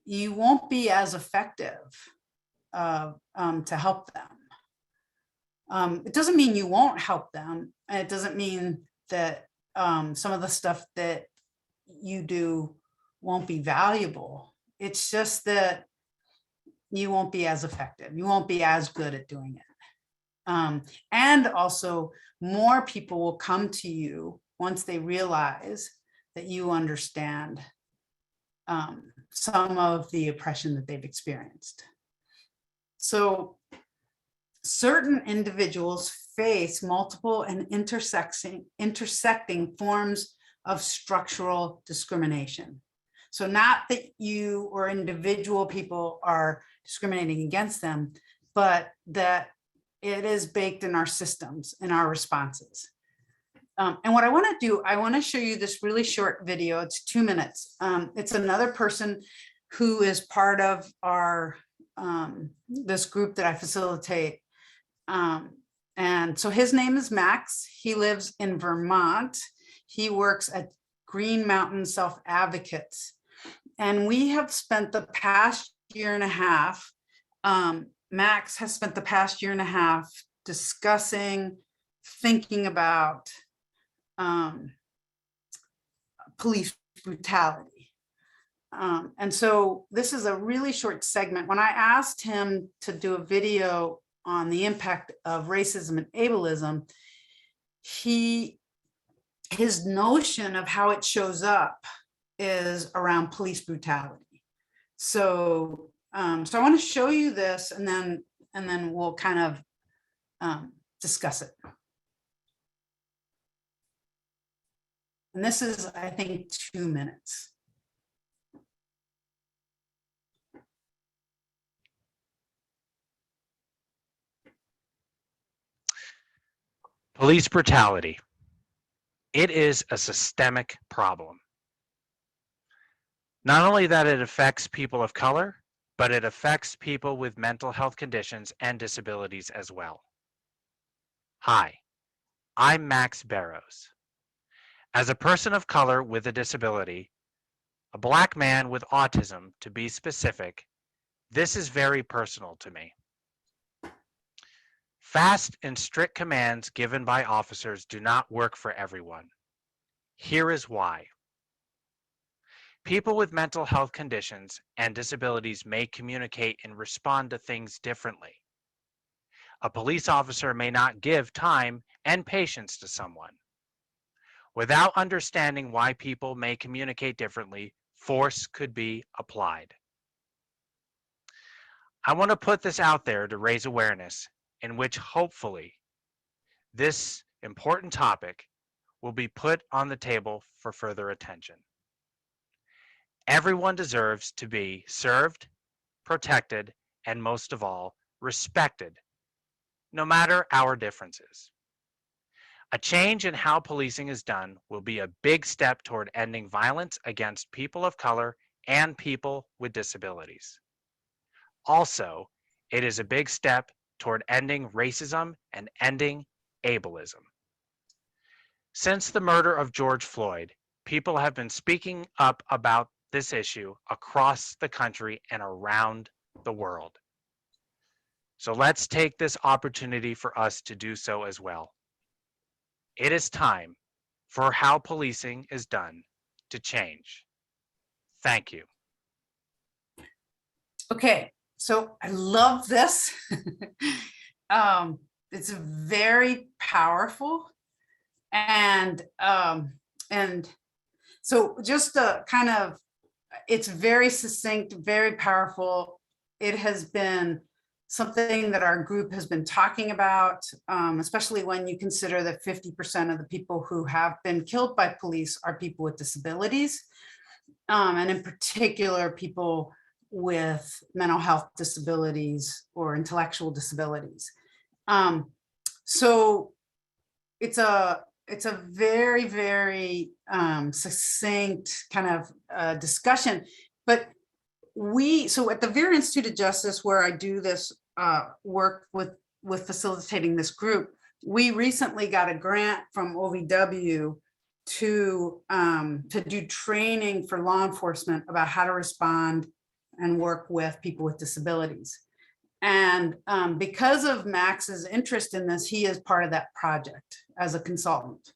you won't be as effective to help them. It doesn't mean you won't help them. And it doesn't mean that some of the stuff that you do won't be valuable. It's just that you won't be as effective. You won't be as good at doing it. And also, more people will come to you once they realize that you understand some of the oppression that they've experienced. So certain individuals face multiple and intersecting forms of structural discrimination. So not that you or individual people are discriminating against them, but that it is baked in our systems, in our responses. And what I want to do, I want to show you this really short video. It's 2 minutes. It's another person who is part of our this group that I facilitate. And so his name is Max. He lives in Vermont. He works at Green Mountain Self Advocates. And we have spent the past year and a half, Max has spent the past year and a half discussing, thinking about police brutality. And so this is a really short segment. When I asked him to do a video on the impact of racism and ableism, his notion of how it shows up is around police brutality. So, so I want to show you this, and then we'll kind of discuss it. And this is, I think, 2 minutes. Police brutality. It is a systemic problem. Not only that it affects people of color, but it affects people with mental health conditions and disabilities as well. Hi, I'm Max Barrows. As a person of color with a disability, a Black man with autism to be specific, this is very personal to me. Fast and strict commands given by officers do not work for everyone. Here is why. People with mental health conditions and disabilities may communicate and respond to things differently. A police officer may not give time and patience to someone. Without understanding why people may communicate differently, force could be applied. I want to put this out there to raise awareness, in which hopefully this important topic will be put on the table for further attention. Everyone deserves to be served, protected, and most of all, respected, no matter our differences. A change in how policing is done will be a big step toward ending violence against people of color and people with disabilities. Also, it is a big step toward ending racism and ending ableism. Since the murder of George Floyd, people have been speaking up about this issue across the country and around the world. So let's take this opportunity for us to do so as well. It is time for how policing is done to change. Thank you. Okay, so I love this. It's very powerful, and so just a kind of, it's very succinct, very powerful. It has been something that our group has been talking about, especially when you consider that 50% of the people who have been killed by police are people with disabilities, and in particular, people with mental health disabilities or intellectual disabilities. So it's a very, very succinct kind of discussion. But so at the Vera Institute of Justice, where I do this work with facilitating this group, we recently got a grant from OVW to do training for law enforcement about how to respond and work with people with disabilities. And because of Max's interest in this, he is part of that project as a consultant.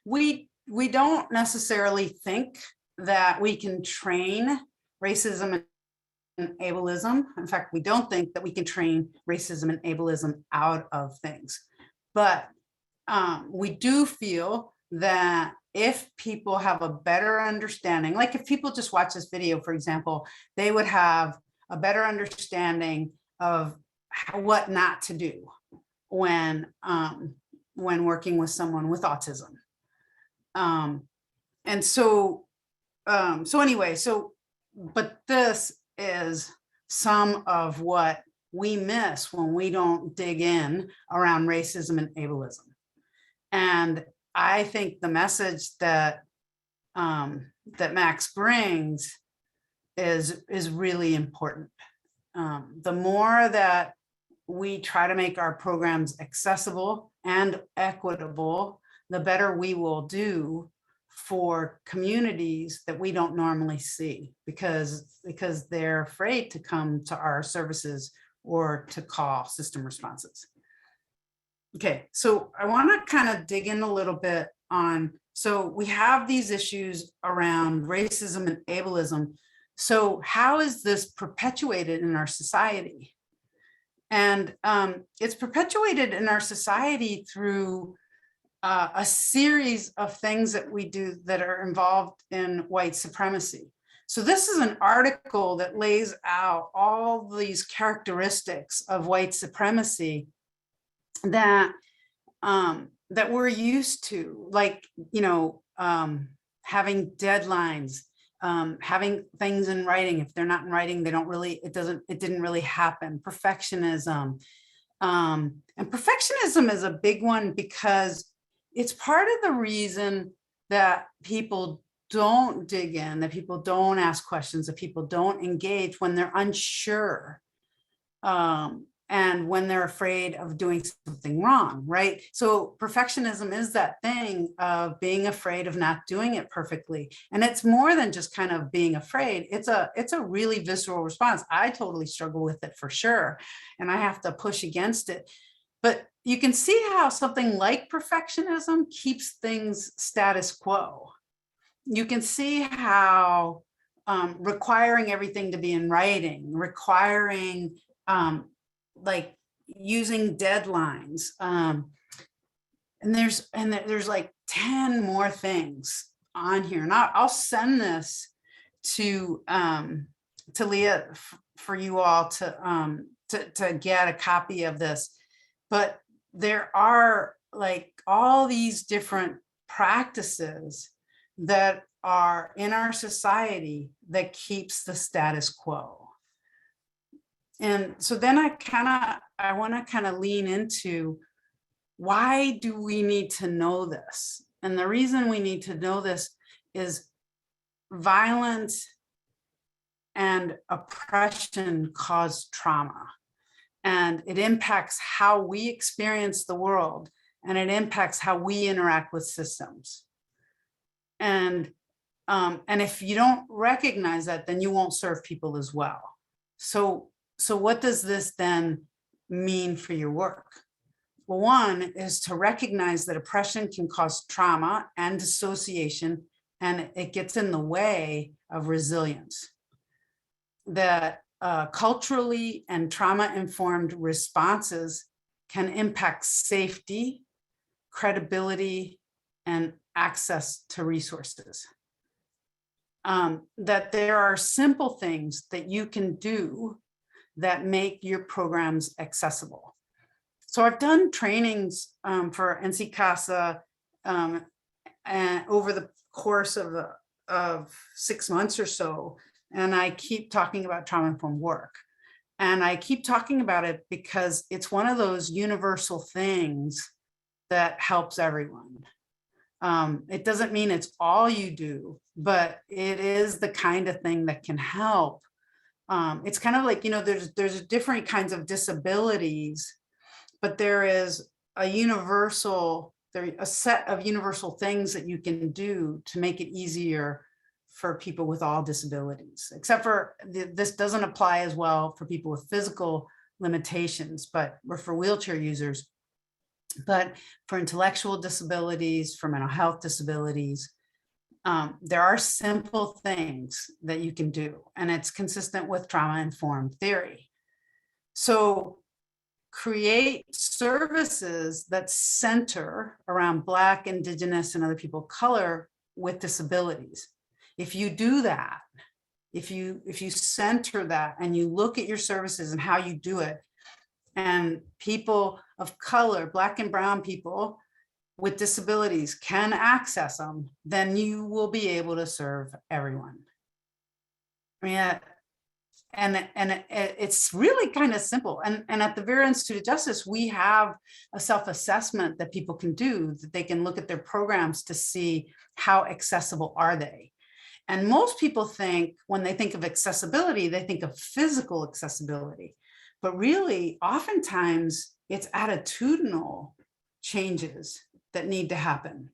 We don't necessarily think that we can train racism and ableism. In fact, we don't think that we can train racism and ableism out of things. But we do feel that if people have a better understanding, like if people just watch this video, for example, they would have a better understanding of what not to do when working with someone with autism. And so, but this is some of what we miss when we don't dig in around racism and ableism. And I think the message that that Max brings is really important. The more that we try to make our programs accessible and equitable, the better we will do for communities that we don't normally see, because they're afraid to come to our services or to call system responses. Okay, so I want to kind of dig in a little bit on, so we have these issues around racism and ableism. So how is this perpetuated in our society? And it's perpetuated in our society through a series of things that we do that are involved in white supremacy. So this is an article that lays out all these characteristics of white supremacy that that we're used to, like, you know, having deadlines, having things in writing. If they're not in writing, they don't really, it didn't really happen. Perfectionism. And perfectionism is a big one because it's part of the reason that people don't dig in, that people don't ask questions, that people don't engage when they're unsure. And when they're afraid of doing something wrong, right? So perfectionism is that thing of being afraid of not doing it perfectly. And it's more than just kind of being afraid. It's a really visceral response. I totally struggle with it for sure. And I have to push against it. But you can see how something like perfectionism keeps things status quo. You can see how requiring everything to be in writing, requiring like using deadlines. And there's like 10 more things on here. And I'll send this to Leah for you all to get a copy of this. But there are like all these different practices that are in our society that keeps the status quo. And so then I want to kind of lean into, why do we need to know this? And the reason we need to know this is violence and oppression cause trauma. And it impacts how we experience the world, and it impacts how we interact with systems. And if you don't recognize that, then you won't serve people as well. So what does this then mean for your work? Well, one is to recognize that oppression can cause trauma and dissociation, and it gets in the way of resilience. That culturally and trauma-informed responses can impact safety, credibility, and access to resources. That there are simple things that you can do that make your programs accessible. So I've done trainings for NC CASA and over the course of 6 months or so, and I keep talking about trauma-informed work. And I keep talking about it because it's one of those universal things that helps everyone. It doesn't mean it's all you do, but it is the kind of thing that can help. It's kind of like, you know, there's different kinds of disabilities, but there is a set of universal things that you can do to make it easier for people with all disabilities, except for this doesn't apply as well for people with physical limitations, or for wheelchair users, but for intellectual disabilities, for mental health disabilities. There are simple things that you can do, and it's consistent with trauma-informed theory. So create services that center around Black, Indigenous, and other people of color with disabilities. If you do that, if you center that and you look at your services and how you do it, and people of color, Black and brown people with disabilities can access them, then you will be able to serve everyone. I mean, and it's really kind of simple. And at the Vera Institute of Justice, we have a self-assessment that people can do, that they can look at their programs to see how accessible are they. And most people think, when they think of accessibility, they think of physical accessibility. But really, oftentimes, it's attitudinal changes that need to happen.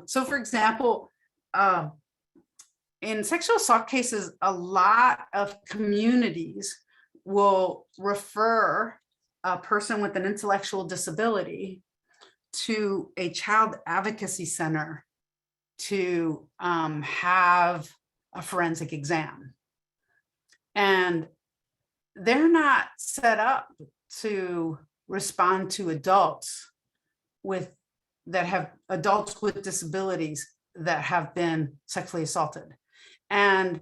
So for example, in sexual assault cases, a lot of communities will refer a person with an intellectual disability to a child advocacy center to have a forensic exam. And they're not set up to respond to adults with disabilities that have been sexually assaulted. And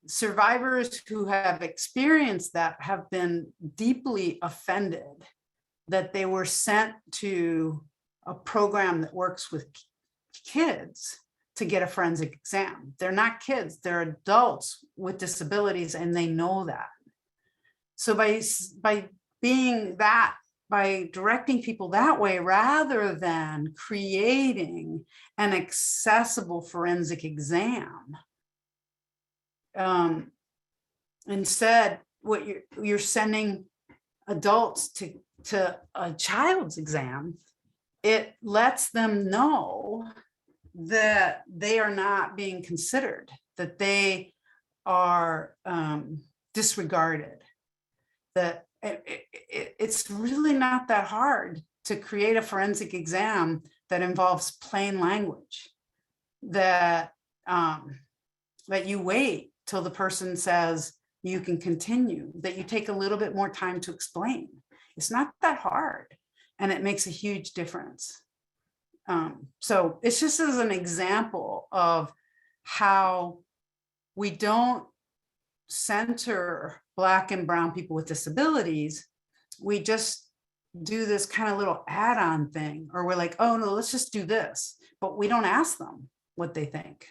survivors who have experienced that have been deeply offended that they were sent to a program that works with kids to get a forensic exam. They're not kids, they're adults with disabilities, and they know that. So by directing people that way, rather than creating an accessible forensic exam, instead, what you're sending adults to a child's exam, it lets them know that they are not being considered, that they are disregarded, that it's really not that hard to create a forensic exam that involves plain language, that you wait till the person says you can continue, that you take a little bit more time to explain. It's not that hard, and it makes a huge difference. So it's just as an example of how we don't center Black and brown people with disabilities. We just do this kind of little add-on thing, or we're like, oh no, let's just do this, but we don't ask them what they think.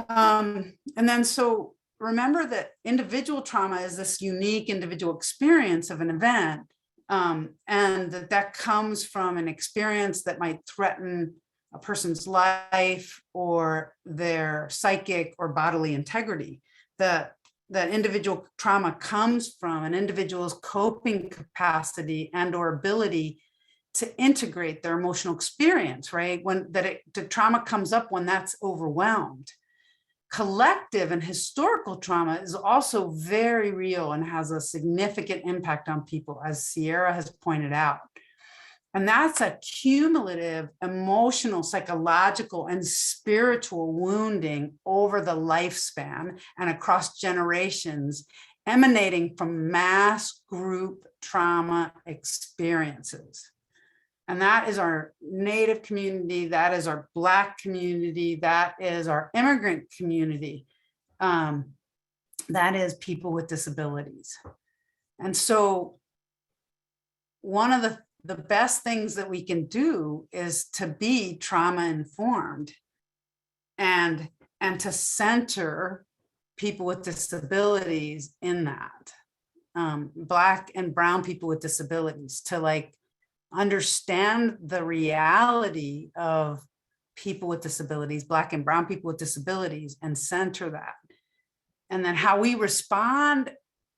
And then so remember that individual trauma is this unique individual experience of an event, and that comes from an experience that might threaten a person's life or their psychic or bodily integrity. That individual trauma comes from an individual's coping capacity and or ability to integrate their emotional experience, right? The trauma comes up when that's overwhelmed. Collective and historical trauma is also very real and has a significant impact on people, as Sierra has pointed out. And that's a cumulative emotional, psychological, and spiritual wounding over the lifespan and across generations, emanating from mass group trauma experiences. And that is our Native community, that is our Black community, that is our immigrant community, that is people with disabilities. And so one of the best things that we can do is to be trauma informed and to center people with disabilities in that. Black and brown people with disabilities, to understand the reality of people with disabilities, Black and brown people with disabilities, and center that. And then how we respond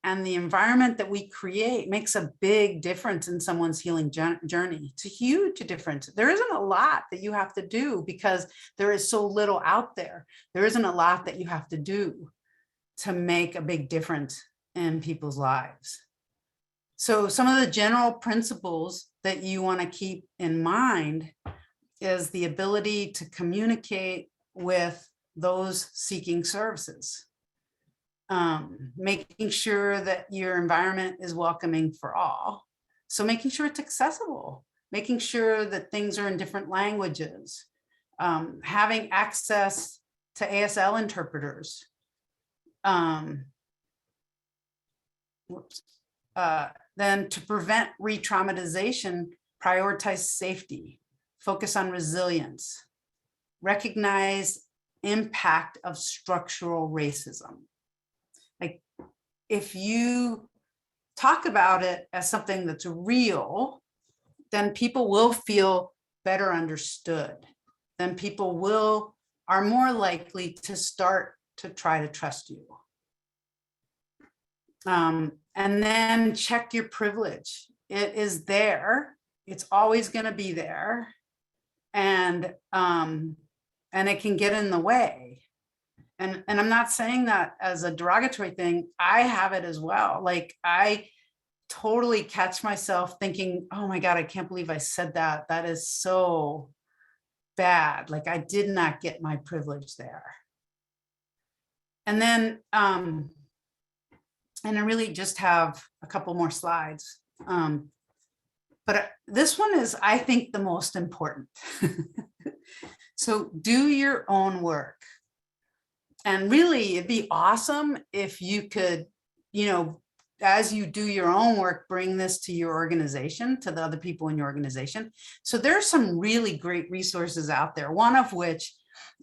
and the environment that we create makes a big difference in someone's healing journey. It's a huge difference. There isn't a lot that you have to do because there is so little out there. There isn't a lot that you have to do to make a big difference in people's lives. So some of the general principles that you want to keep in mind is the ability to communicate with those seeking services. Making sure that your environment is welcoming for all. So making sure it's accessible, making sure that things are in different languages, having access to ASL interpreters. Then to prevent re-traumatization, prioritize safety, focus on resilience, recognize impact of structural racism. Like, if you talk about it as something that's real, then people will feel better understood. Then people will are more likely to start to try to trust you. And then check your privilege. It is there. It's always going to be there. And it can get in the way. And I'm not saying that as a derogatory thing. I have it as well. Like, I totally catch myself thinking, oh my God, I can't believe I said that. That is so bad. Like, I did not get my privilege there. And then, and I really just have a couple more slides. But this one is, I think, the most important. So do your own work. And really, it'd be awesome if you could, as you do your own work, bring this to your organization, to the other people in your organization. So there's some really great resources out there. One of which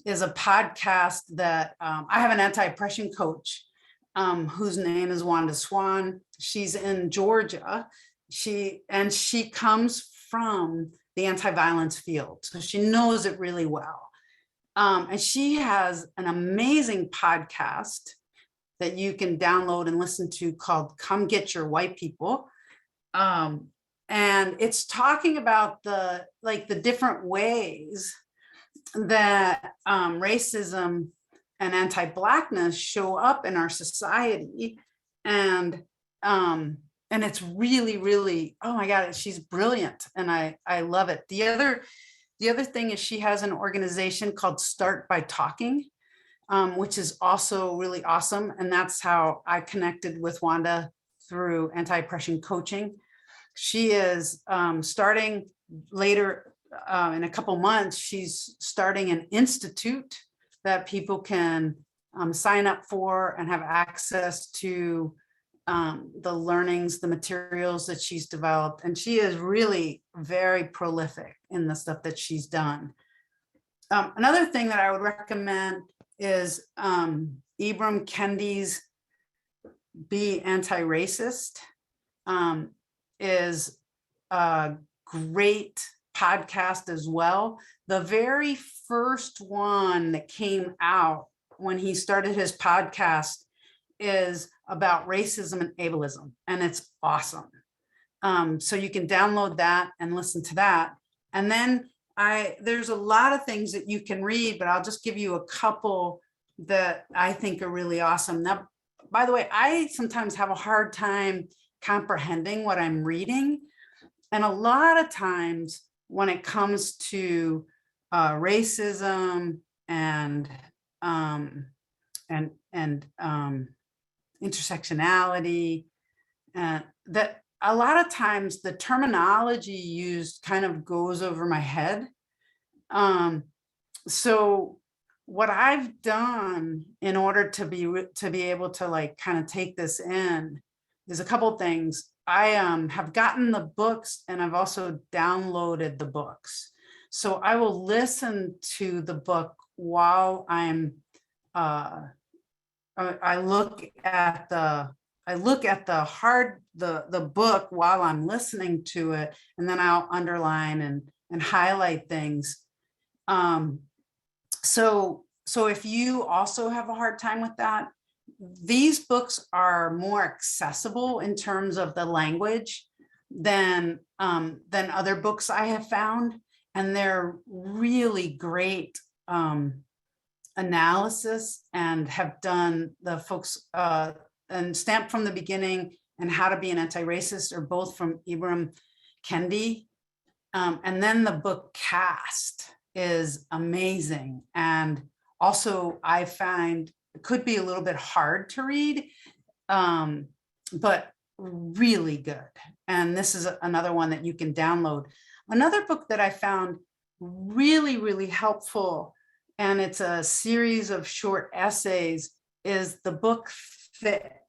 is a podcast that I have an anti-oppression coach whose name is Wanda Swan. She's in Georgia. She comes from the anti-violence field, so she knows it really well. And she has an amazing podcast that you can download and listen to called Come Get Your White People. And it's talking about the different ways that racism and anti-Blackness show up in our society. And it's really, really, oh my God, she's brilliant. And I love it. The other thing is she has an organization called Start by Talking, which is also really awesome. And that's how I connected with Wanda, through anti-oppression coaching. She is starting later in a couple months, she's starting an institute that people can sign up for and have access to the learnings, the materials that she's developed. And she is really very prolific in the stuff that she's done. Another thing that I would recommend is Ibram Kendi's Be Anti-Racist. Is a great podcast as well. The very first one that came out when he started his podcast is about racism and ableism, and it's awesome. So you can download that and listen to that. And then there's a lot of things that you can read, but I'll just give you a couple that I think are really awesome. Now, by the way, I sometimes have a hard time comprehending what I'm reading. And a lot of times when it comes to racism and intersectionality, that a lot of times the terminology used kind of goes over my head. So what I've done in order to be able to kind of take this in is a couple of things. I have gotten the books, and I've also downloaded the books. So I will listen to the book while I'm I look at the book while I'm listening to it, and then I'll underline and highlight things. So if you also have a hard time with that, these books are more accessible in terms of the language than other books I have found, and they're really great analysis, and have done the folks and Stamped from the Beginning and How to Be an Anti-Racist are both from Ibram Kendi. And then the book Cast is amazing. And also I find it could be a little bit hard to read, but really good. And this is another one that you can download. Another book that I found really, really helpful, and it's a series of short essays, is the book Thick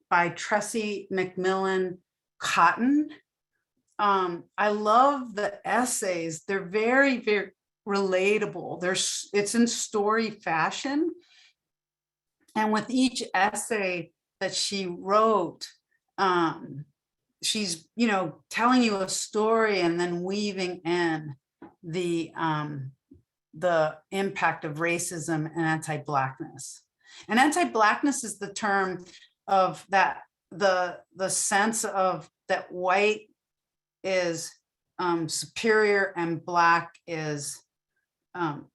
by Tressie McMillan Cotton. I love the essays. They're very, very relatable. It's in story fashion. And with each essay that she wrote, she's, telling you a story and then weaving in the the impact of racism and anti-Blackness. And anti-Blackness is the term of that, the sense of that white is superior and Black is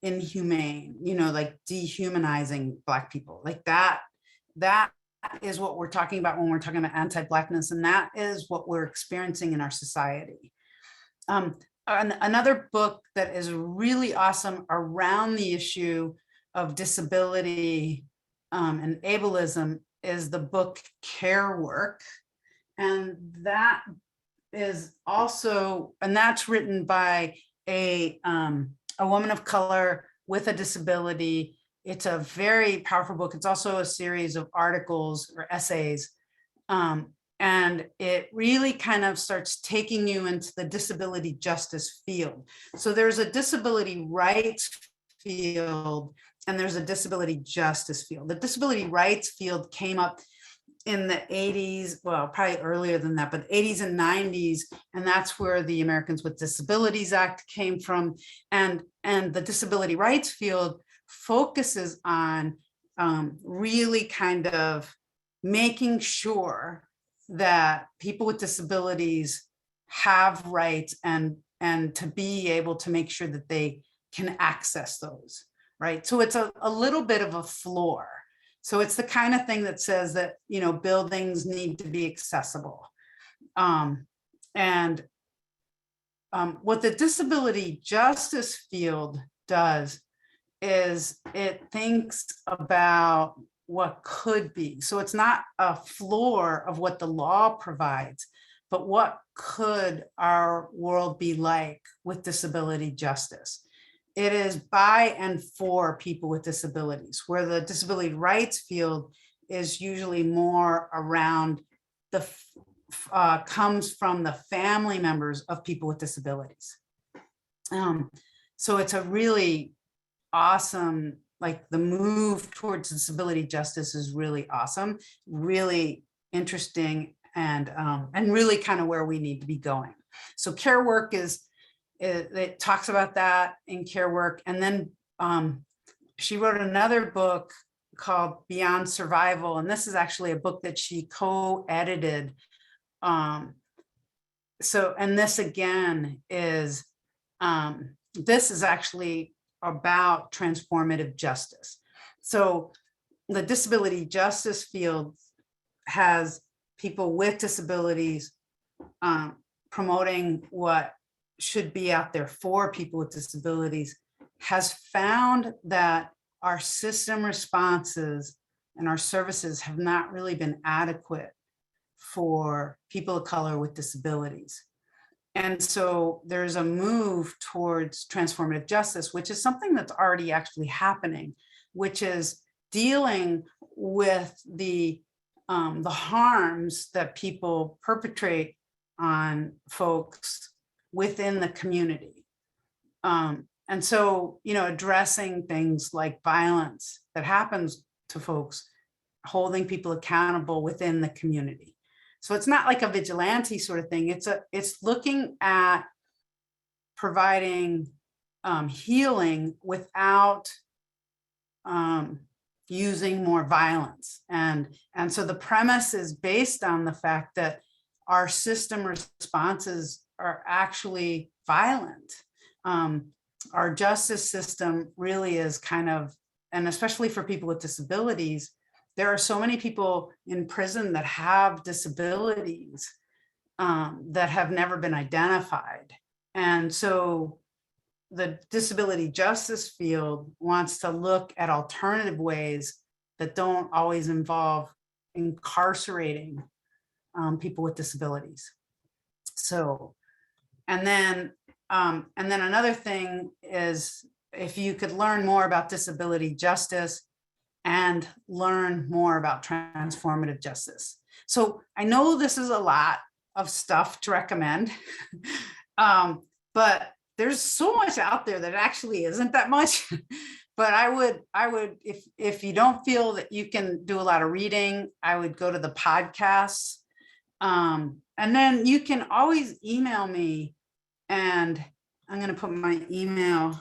inhumane, like dehumanizing Black people. Like that is what we're talking about when we're talking about anti-Blackness, and that is what we're experiencing in our society. Another book that is really awesome around the issue of disability and ableism is the book Care Work. And that is also, and that's written by a woman of color with a disability. It's a very powerful book. It's also a series of articles or essays. And it really kind of starts taking you into the disability justice field. So there's a disability rights field and there's a disability justice field. The disability rights field came up in the 80s, well, probably earlier than that, but 80s and 90s. And that's where the Americans with Disabilities Act came from. And the disability rights field focuses on really kind of making sure that people with disabilities have rights and to be able to make sure that they can access those, right? So it's a little bit of a floor. So it's the kind of thing that says that, buildings need to be accessible. What the disability justice field does is it thinks about what could be. So it's not a floor of what the law provides, but what could our world be like with disability justice? It is by and for people with disabilities, where the disability rights field is usually more around comes from the family members of people with disabilities. So it's a really awesome, like the move towards disability justice is really awesome, really interesting, and really kind of where we need to be going. So Care Work it talks about that in Care Work. And then she wrote another book called Beyond Survival. And this is actually a book that she co-edited. And this again is, this is actually about transformative justice. So the disability justice field has people with disabilities promoting what should be out there for people with disabilities, has found that our system responses and our services have not really been adequate for people of color with disabilities. And so there's a move towards transformative justice, which is something that's already actually happening, which is dealing with the harms that people perpetrate on folks within the community. And so, addressing things like violence that happens to folks, holding people accountable within the community. So it's not like a vigilante sort of thing. It's looking at providing healing without using more violence. And so the premise is based on the fact that our system responses are actually violent. Our justice system really is kind of, and especially for people with disabilities, there are so many people in prison that have disabilities that have never been identified. And so the disability justice field wants to look at alternative ways that don't always involve incarcerating people with disabilities. So, and then another thing is, if you could learn more about disability justice and learn more about transformative justice. So I know this is a lot of stuff to recommend, but there's so much out there that actually isn't that much. But I would, if you don't feel that you can do a lot of reading, I would go to the podcasts. And then you can always email me, and I'm going to put my email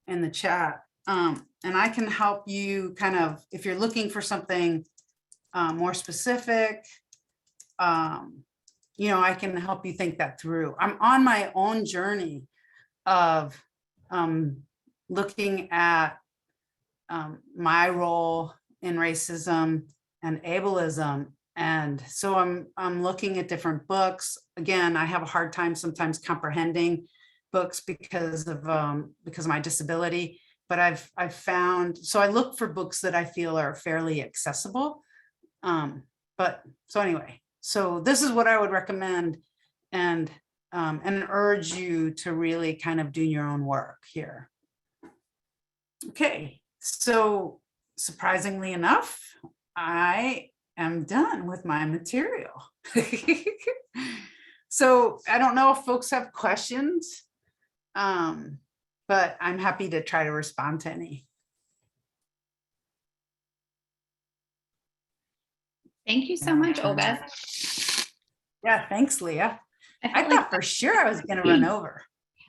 in the chat. And I can help you kind of, if you're looking for something more specific, you know, I can help you think that through. I'm on my own journey of looking at my role in racism and ableism. And so I'm looking at different books. Again, I have a hard time sometimes comprehending books because of my disability, but I've found, so I look for books that I feel are fairly accessible. But so anyway, so this is what I would recommend, and urge you to really kind of do your own work here. Okay, so surprisingly enough, I am done with my material. So I don't know if folks have questions, but I'm happy to try to respond to any. Thank you so much, Olga. Yeah, thanks, Leah. I felt thought for sure I was going to run over.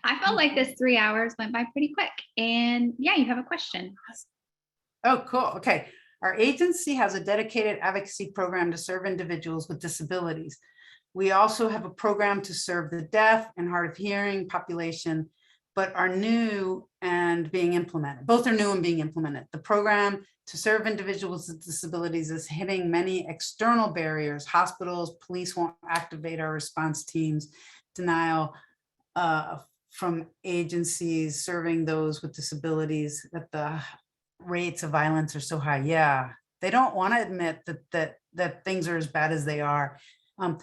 I felt like this 3 hours went by pretty quick. And yeah, you have a question. Oh, cool. Okay. Our agency has a dedicated advocacy program to serve individuals with disabilities. We also have a program to serve the deaf and hard of hearing population, but are new and being implemented. Both are new and being implemented. The program to serve individuals with disabilities is hitting many external barriers. Hospitals, police won't activate our response teams, denial from agencies serving those with disabilities, that the rates of violence are so high. Yeah, they don't want to admit that things are as bad as they are.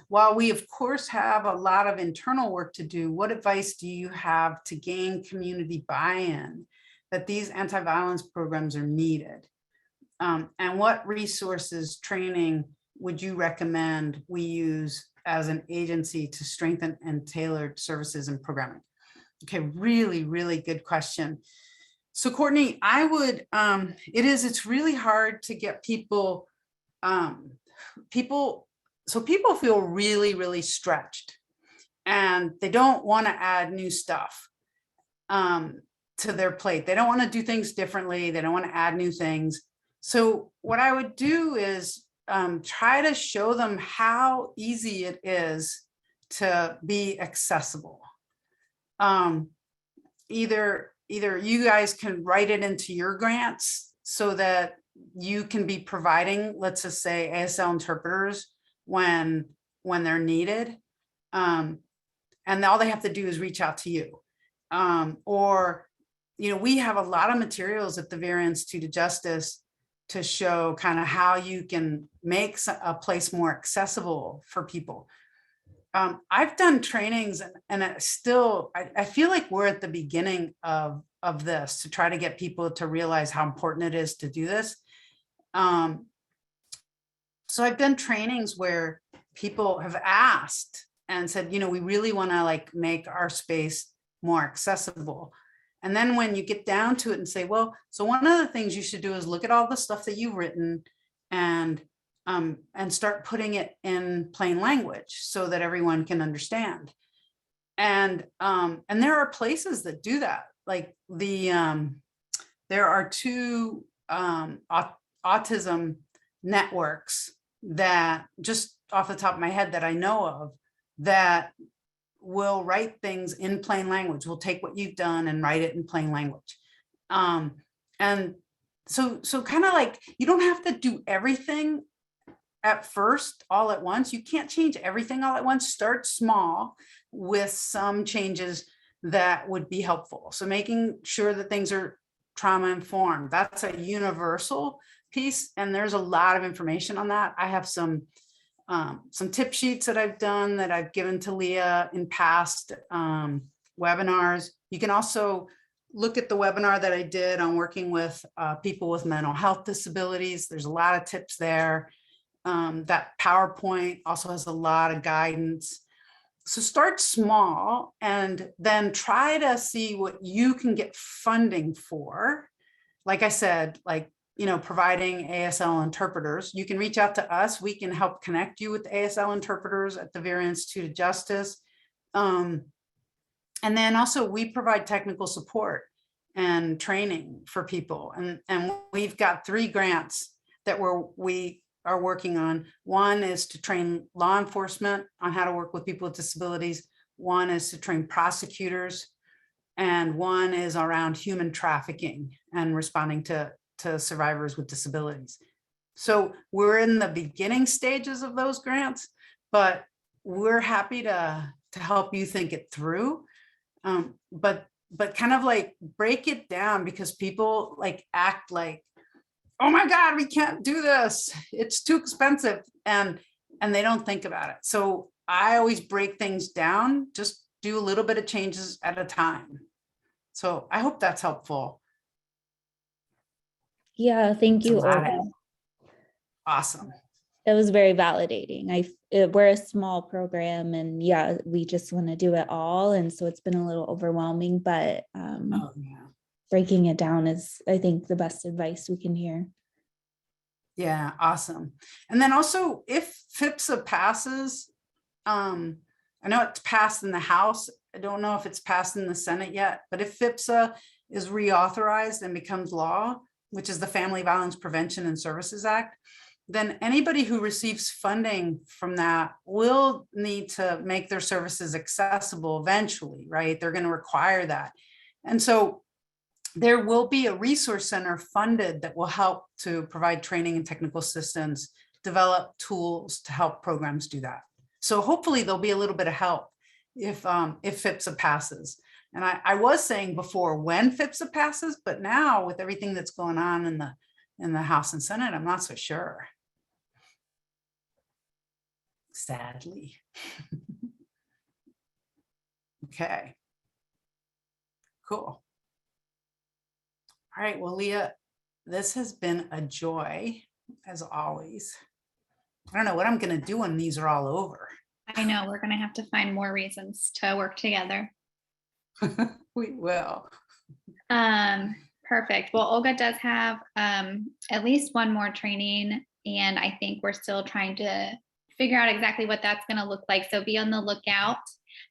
While we of course have a lot of internal work to do, what advice do you have to gain community buy-in that these anti-violence programs are needed? And what resources, training would you recommend we use as an agency to strengthen and tailored services and programming? Okay, really, really good question. So Courtney, I would, it's really hard to get people, so people feel really, really stretched and they don't want to add new stuff to their plate. They don't want to do things differently. They don't want to add new things. So what I would do is try to show them how easy it is to be accessible. Either you guys can write it into your grants so that you can be providing, let's just say, ASL interpreters when they're needed. And all they have to do is reach out to you. Or, you know, we have a lot of materials at the Vera Institute of Justice to show kind of how you can make a place more accessible for people. I've done trainings and I feel like we're at the beginning of this to try to get people to realize how important it is to do this. So I've done trainings where people have asked and said, you know, we really want to like make our space more accessible. And then when you get down to it and say, well, so one of the things you should do is look at all the stuff that you've written and start putting it in plain language so that everyone can understand. And there are places that do that. Like there are two autism networks that, just off the top of my head, that I know of, that will write things in plain language. We'll take what you've done and write it in plain language. And so kind of like, you don't have to do everything at first, all at once. You can't change everything all at once. Start small with some changes that would be helpful. So making sure that things are trauma informed, that's a universal piece. And there's a lot of information on that. I have some tip sheets that I've done that I've given to Leah in past webinars. You can also look at the webinar that I did on working with people with mental health disabilities. There's a lot of tips there. That PowerPoint also has a lot of guidance. So start small and then try to see what you can get funding for. Like I said, like, you know, providing ASL interpreters. You can reach out to us. We can help connect you with ASL interpreters at the Vera Institute of Justice. And then also we provide technical support. and training for people. And we've got 3 grants that we are working on. One is to train law enforcement on how to work with people with disabilities. One is to train prosecutors. And one is around human trafficking and responding to survivors with disabilities. So we're in the beginning stages of those grants, but we're happy to help you think it through. But kind of like break it down, because people like act like, oh my God, we can't do this. It's too expensive. And they don't think about it. So I always break things down, just do a little bit of changes at a time. So I hope that's helpful. Yeah, thank you, Dramatic. Olga. Awesome. It was very validating. We're a small program, and yeah, we just want to do it all. And so it's been a little overwhelming, but Oh, yeah. breaking it down is, I think, the best advice we can hear. Yeah, awesome. And then also, if FIPSA passes, I know it's passed in the House. I don't know if it's passed in the Senate yet, but if FIPSA is reauthorized and becomes law, which is the Family Violence Prevention and Services Act, then anybody who receives funding from that will need to make their services accessible eventually, right? They're going to require that. And so there will be a resource center funded that will help to provide training and technical assistance, develop tools to help programs do that. So hopefully there'll be a little bit of help if FIPSA passes. And I was saying before when FIPSA passes, but now with everything that's going on in the House and Senate, I'm not so sure. Sadly. Okay. Cool. All right, well, Leah, this has been a joy as always. I don't know what I'm going to do when these are all over. I know we're going to have to find more reasons to work together. We will. Perfect. Well, Olga does have at least one more training, and I think we're still trying to figure out exactly what that's going to look like. So be on the lookout,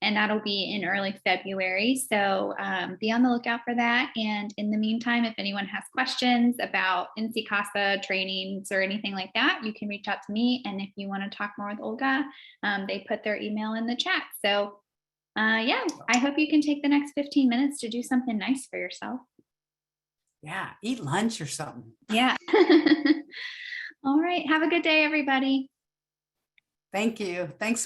and that'll be in early February. So be on the lookout for that. And in the meantime, if anyone has questions about NC CASA trainings or anything like that, you can reach out to me. And if you want to talk more with Olga, they put their email in the chat. So yeah, I hope you can take the next 15 minutes to do something nice for yourself. Yeah, eat lunch or something. Yeah. All right. Have a good day, everybody. Thank you. Thanks.